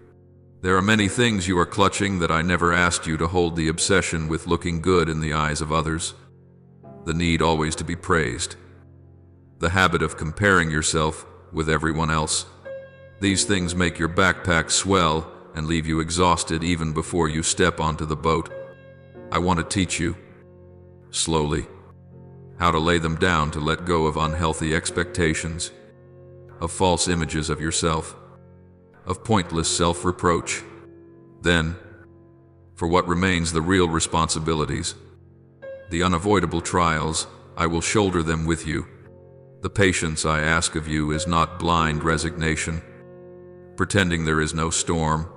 There are many things you are clutching that I never asked you to hold: the obsession with looking good in the eyes of others, the need always to be praised, the habit of comparing yourself with everyone else. These things make your backpack swell and leave you exhausted even before you step onto the boat. I want to teach you, slowly, how to lay them down, to let go of unhealthy expectations, of false images of yourself, of pointless self-reproach. Then, for what remains, the real responsibilities, the unavoidable trials, I will shoulder them with you. The patience I ask of you is not blind resignation, pretending there is no storm,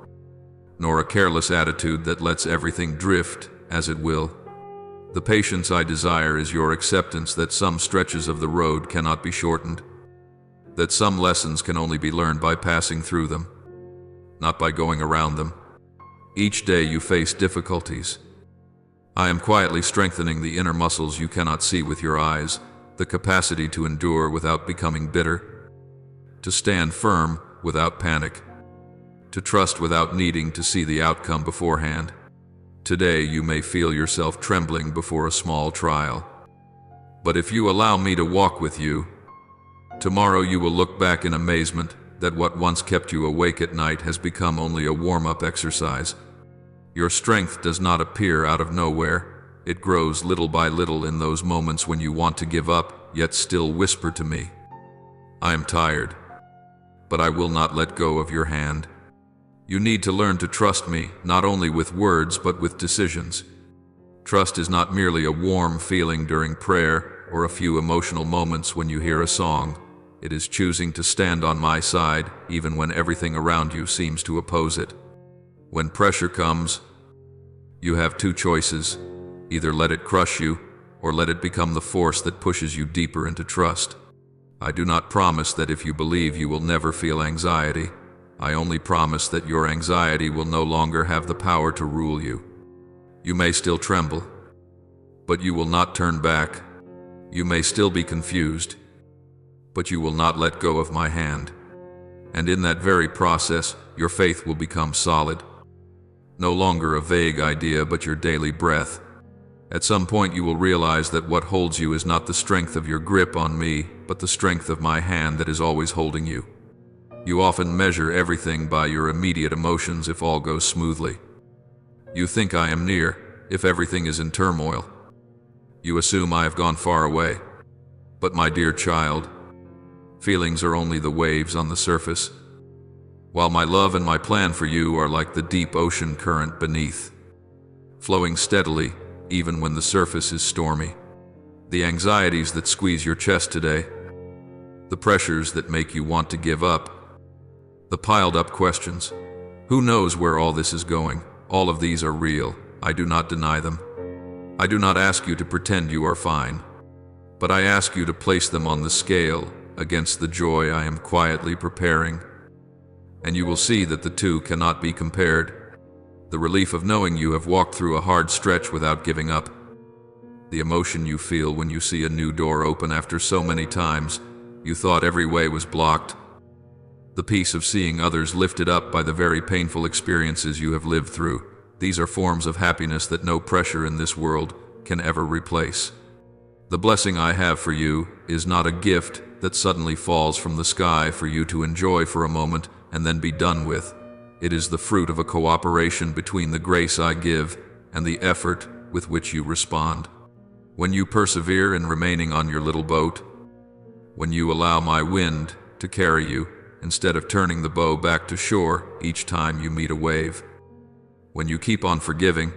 nor a careless attitude that lets everything drift as it will. The patience I desire is your acceptance that some stretches of the road cannot be shortened, that some lessons can only be learned by passing through them, not by going around them. Each day you face difficulties. I am quietly strengthening the inner muscles you cannot see with your eyes, the capacity to endure without becoming bitter, to stand firm without panic, to trust without needing to see the outcome beforehand. Today you may feel yourself trembling before a small trial, but if you allow me to walk with you, tomorrow you will look back in amazement that what once kept you awake at night has become only a warm-up exercise. Your strength does not appear out of nowhere. It grows little by little in those moments when you want to give up, yet still whisper to me, I am tired. but I will not let go of your hand. You need to learn to trust me, not only with words but with decisions. Trust is not merely a warm feeling during prayer or a few emotional moments when you hear a song. It is choosing to stand on my side even when everything around you seems to oppose it. When pressure comes, you have two choices. Either let it crush you, or let it become the force that pushes you deeper into trust. I do not promise that if you believe you will never feel anxiety. I only promise that your anxiety will no longer have the power to rule you. You may still tremble, but you will not turn back. You may still be confused, but you will not let go of my hand. And in that very process, your faith will become solid. No longer a vague idea, but your daily breath. At some point you will realize that what holds you is not the strength of your grip on me, but the strength of my hand that is always holding you. You often measure everything by your immediate emotions if all goes smoothly. You think I am near if everything is in turmoil. You assume I have gone far away. But my dear child, feelings are only the waves on the surface, while my love and my plan for you are like the deep ocean current beneath, flowing steadily even when the surface is stormy. The anxieties that squeeze your chest today, the pressures that make you want to give up, the piled up questions. Who knows where all this is going? All of these are real. I do not deny them. I do not ask you to pretend you are fine, but I ask you to place them on the scale against the joy I am quietly preparing. And you will see that the two cannot be compared. The relief of knowing you have walked through a hard stretch without giving up. The emotion you feel when you see a new door open after so many times you thought every way was blocked. The peace of seeing others lifted up by the very painful experiences you have lived through. These are forms of happiness that no pressure in this world can ever replace. The blessing I have for you is not a gift that suddenly falls from the sky for you to enjoy for a moment and then be done with. It is the fruit of a cooperation between the grace I give and the effort with which you respond. When you persevere in remaining on your little boat, when you allow my wind to carry you instead of turning the bow back to shore each time you meet a wave, when you keep on forgiving,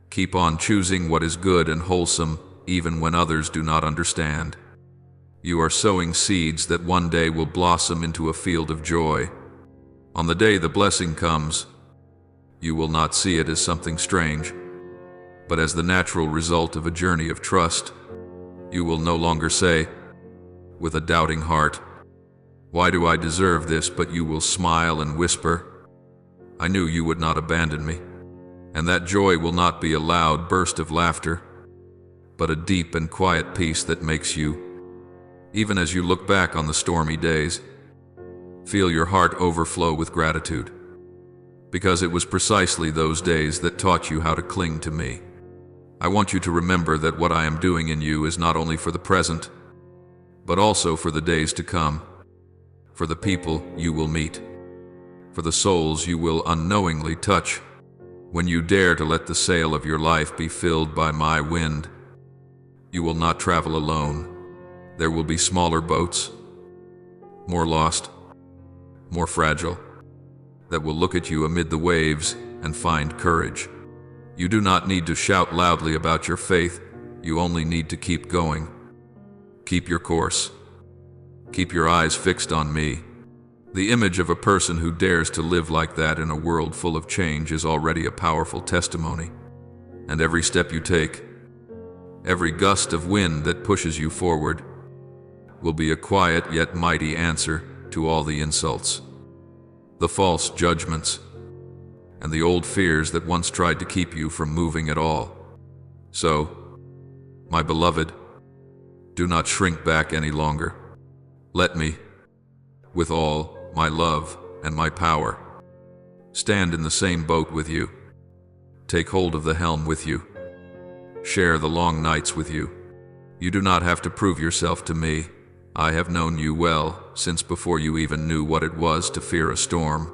keep on choosing what is good and wholesome even when others do not understand, you are sowing seeds that one day will blossom into a field of joy. On the day the blessing comes, you will not see it as something strange, but as the natural result of a journey of trust. You will no longer say, with a doubting heart, "Why do I deserve this?" But you will smile and whisper, "I knew you would not abandon me." And that joy will not be a loud burst of laughter, but a deep and quiet peace that makes you, even as you look back on the stormy days, feel your heart overflow with gratitude, because it was precisely those days that taught you how to cling to me. I want you to remember that what I am doing in you is not only for the present, but also for the days to come, for the people you will meet, for the souls you will unknowingly touch. When you dare to let the sail of your life be filled by my wind, you will not travel alone. There will be smaller boats, more lost, more fragile, that will look at you amid the waves and find courage. You do not need to shout loudly about your faith. You only need to keep going. Keep your course. Keep your eyes fixed on me. The image of a person who dares to live like that in a world full of change is already a powerful testimony. And every step you take, every gust of wind that pushes you forward, will be a quiet yet mighty answer to all the insults, the false judgments, and the old fears that once tried to keep you from moving at all. So, my beloved, do not shrink back any longer. Let me, with all my love and my power, stand in the same boat with you, take hold of the helm with you, share the long nights with you. You do not have to prove yourself to me. I have known you well since before you even knew what it was to fear a storm.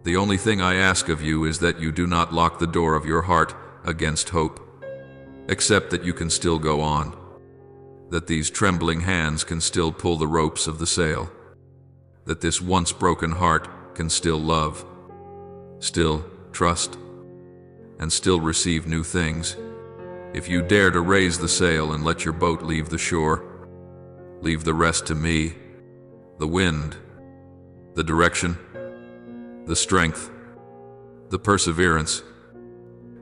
The only thing I ask of you is that you do not lock the door of your heart against hope. Accept that you can still go on, that these trembling hands can still pull the ropes of the sail, that this once broken heart can still love, still trust, and still receive new things. If you dare to raise the sail and let your boat leave the shore, leave the rest to me, the wind, the direction, the strength, the perseverance,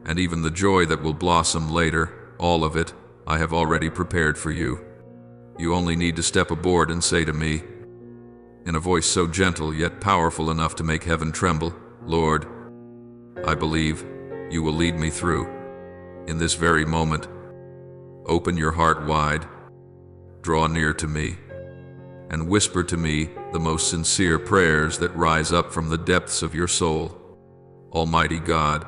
and even the joy that will blossom later. All of it I have already prepared for you. You only need to step aboard and say to me, in a voice so gentle yet powerful enough to make heaven tremble, Lord, I believe you will lead me through. In this very moment, open your heart wide, draw near to me, and whisper to me the most sincere prayers that rise up from the depths of your soul. Almighty God,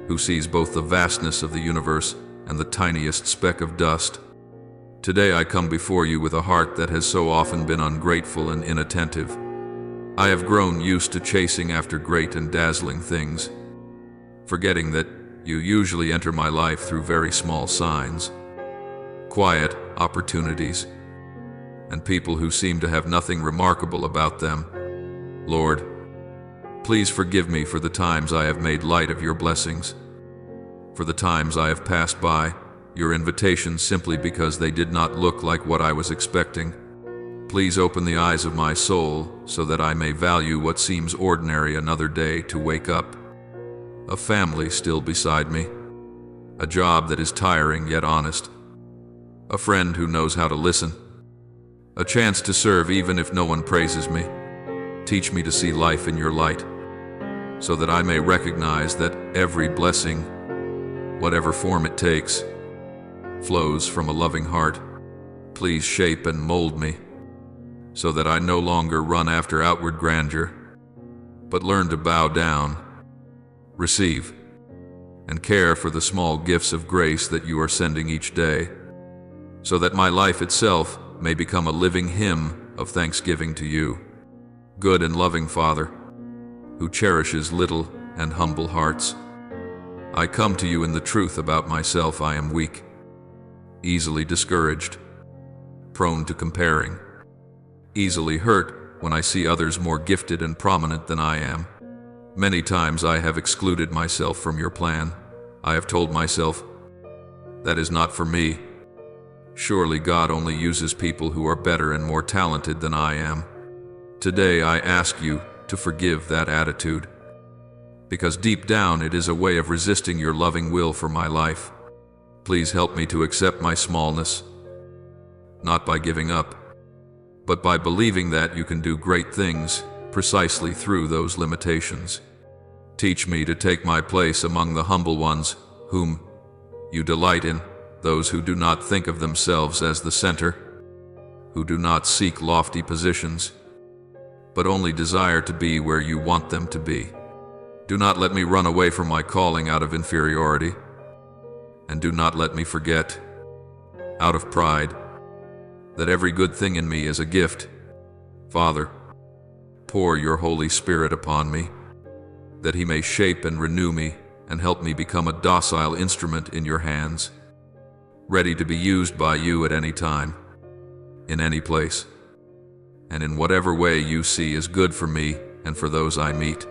who sees both the vastness of the universe and the tiniest speck of dust, today I come before you with a heart that has so often been ungrateful and inattentive. I have grown used to chasing after great and dazzling things, forgetting that you usually enter my life through very small signs, quiet opportunities, and people who seem to have nothing remarkable about them. Lord, please forgive me for the times I have made light of your blessings, for the times I have passed by your invitations simply because they did not look like what I was expecting. Please open the eyes of my soul so that I may value what seems ordinary another day to wake up. A family still beside me, a job that is tiring yet honest, a friend who knows how to listen, a chance to serve even if no one praises me. Teach me to see life in your light, so that I may recognize that every blessing, whatever form it takes, flows from a loving heart. Please shape and mold me, so that I no longer run after outward grandeur, but learn to bow down, receive, and care for the small gifts of grace that you are sending each day, so that my life itself may become a living hymn of thanksgiving to you, good and loving Father, who cherishes little and humble hearts. I come to you in the truth about myself. I am weak, easily discouraged, prone to comparing, easily hurt when I see others more gifted and prominent than I am. Many times I have excluded myself from your plan. I have told myself, that is not for me. Surely God only uses people who are better and more talented than I am. Today I ask you to forgive that attitude, because deep down it is a way of resisting your loving will for my life. Please help me to accept my smallness, not by giving up, but by believing that you can do great things precisely through those limitations. Teach me to take my place among the humble ones whom you delight in, those who do not think of themselves as the center, who do not seek lofty positions, but only desire to be where you want them to be. Do not let me run away from my calling out of inferiority, and do not let me forget, out of pride, that every good thing in me is a gift. Father, pour your Holy Spirit upon me, that he may shape and renew me and help me become a docile instrument in your hands, ready to be used by you at any time, in any place, and in whatever way you see is good for me and for those I meet.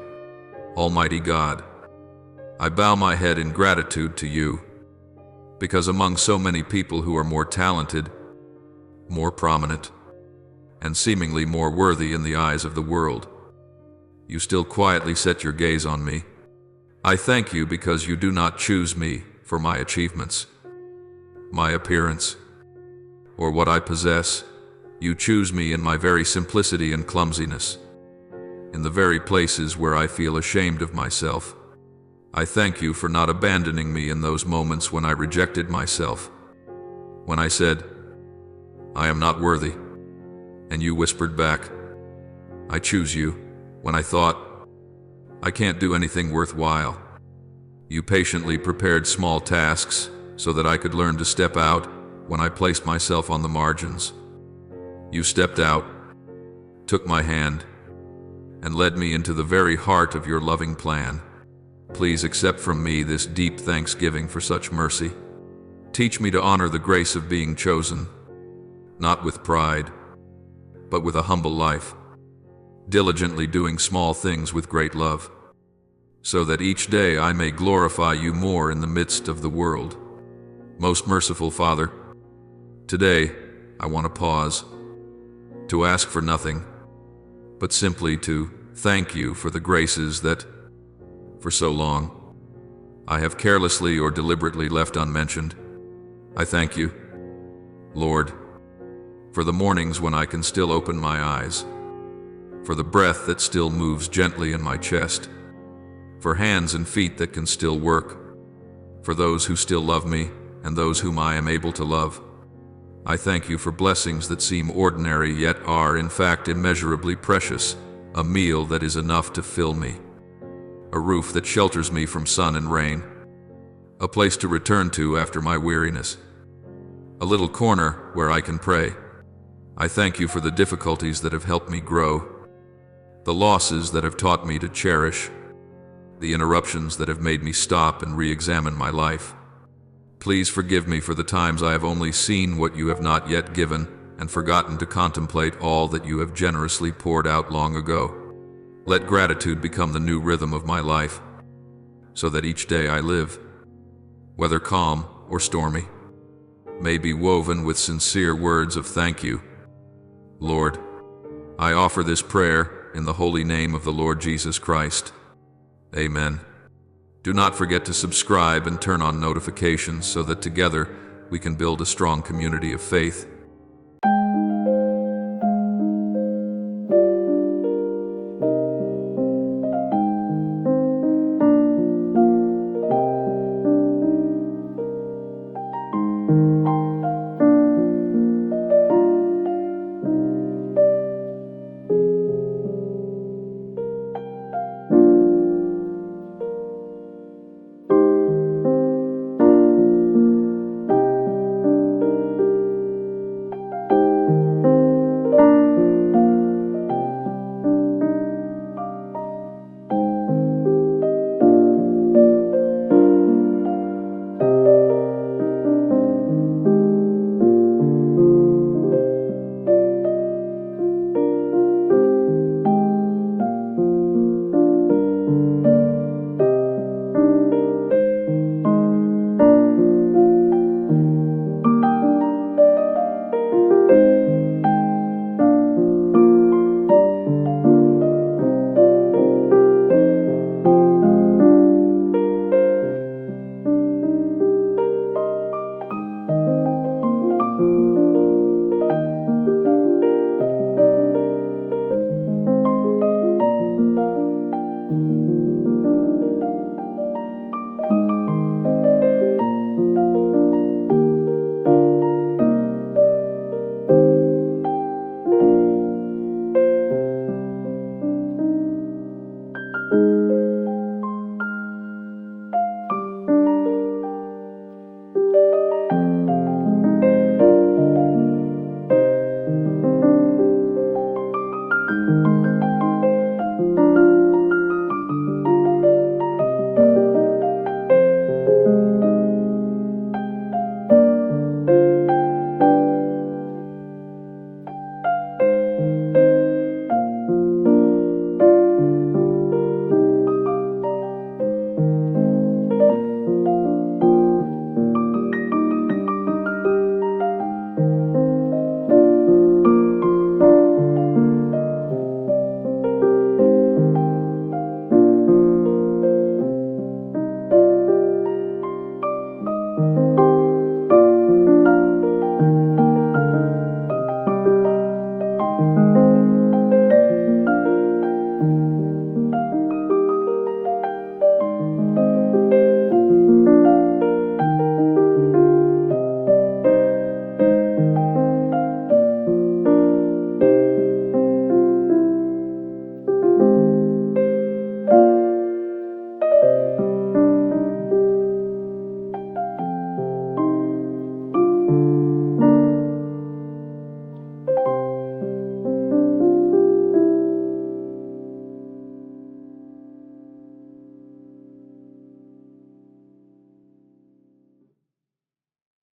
Almighty God, I bow my head in gratitude to you, because among so many people who are more talented, more prominent, and seemingly more worthy in the eyes of the world, you still quietly set your gaze on me. I thank you because you do not choose me for my achievements, my appearance, or what I possess. You choose me in my very simplicity and clumsiness, in the very places where I feel ashamed of myself. I thank you for not abandoning me in those moments when I rejected myself, when I said, I am not worthy, and you whispered back, I choose you, when I thought, I can't do anything worthwhile. You patiently prepared small tasks so that I could learn to step out when I placed myself on the margins. You stepped out, took my hand, and led me into the very heart of your loving plan. Please accept from me this deep thanksgiving for such mercy. Teach me to honor the grace of being chosen, not with pride, but with a humble life. diligently doing small things with great love, so that each day I may glorify you more in the midst of the world. Most merciful Father, today I want to pause, to ask for nothing, but simply to thank you for the graces that, for so long, I have carelessly or deliberately left unmentioned. I thank you, Lord, for the mornings when I can still open my eyes, for the breath that still moves gently in my chest, for hands and feet that can still work, for those who still love me and those whom I am able to love. I thank you for blessings that seem ordinary yet are in fact immeasurably precious, a meal that is enough to fill me, a roof that shelters me from sun and rain, a place to return to after my weariness, a little corner where I can pray. I thank you for the difficulties that have helped me grow, the losses that have taught me to cherish, the interruptions that have made me stop and re-examine my life. Please forgive me for the times I have only seen what you have not yet given and forgotten to contemplate all that you have generously poured out long ago. Let gratitude become the new rhythm of my life, so that each day I live, whether calm or stormy, may be woven with sincere words of thank you. Lord, I offer this prayer in the holy name of the Lord Jesus Christ. Amen. Do not forget to subscribe and turn on notifications so that together we can build a strong community of faith.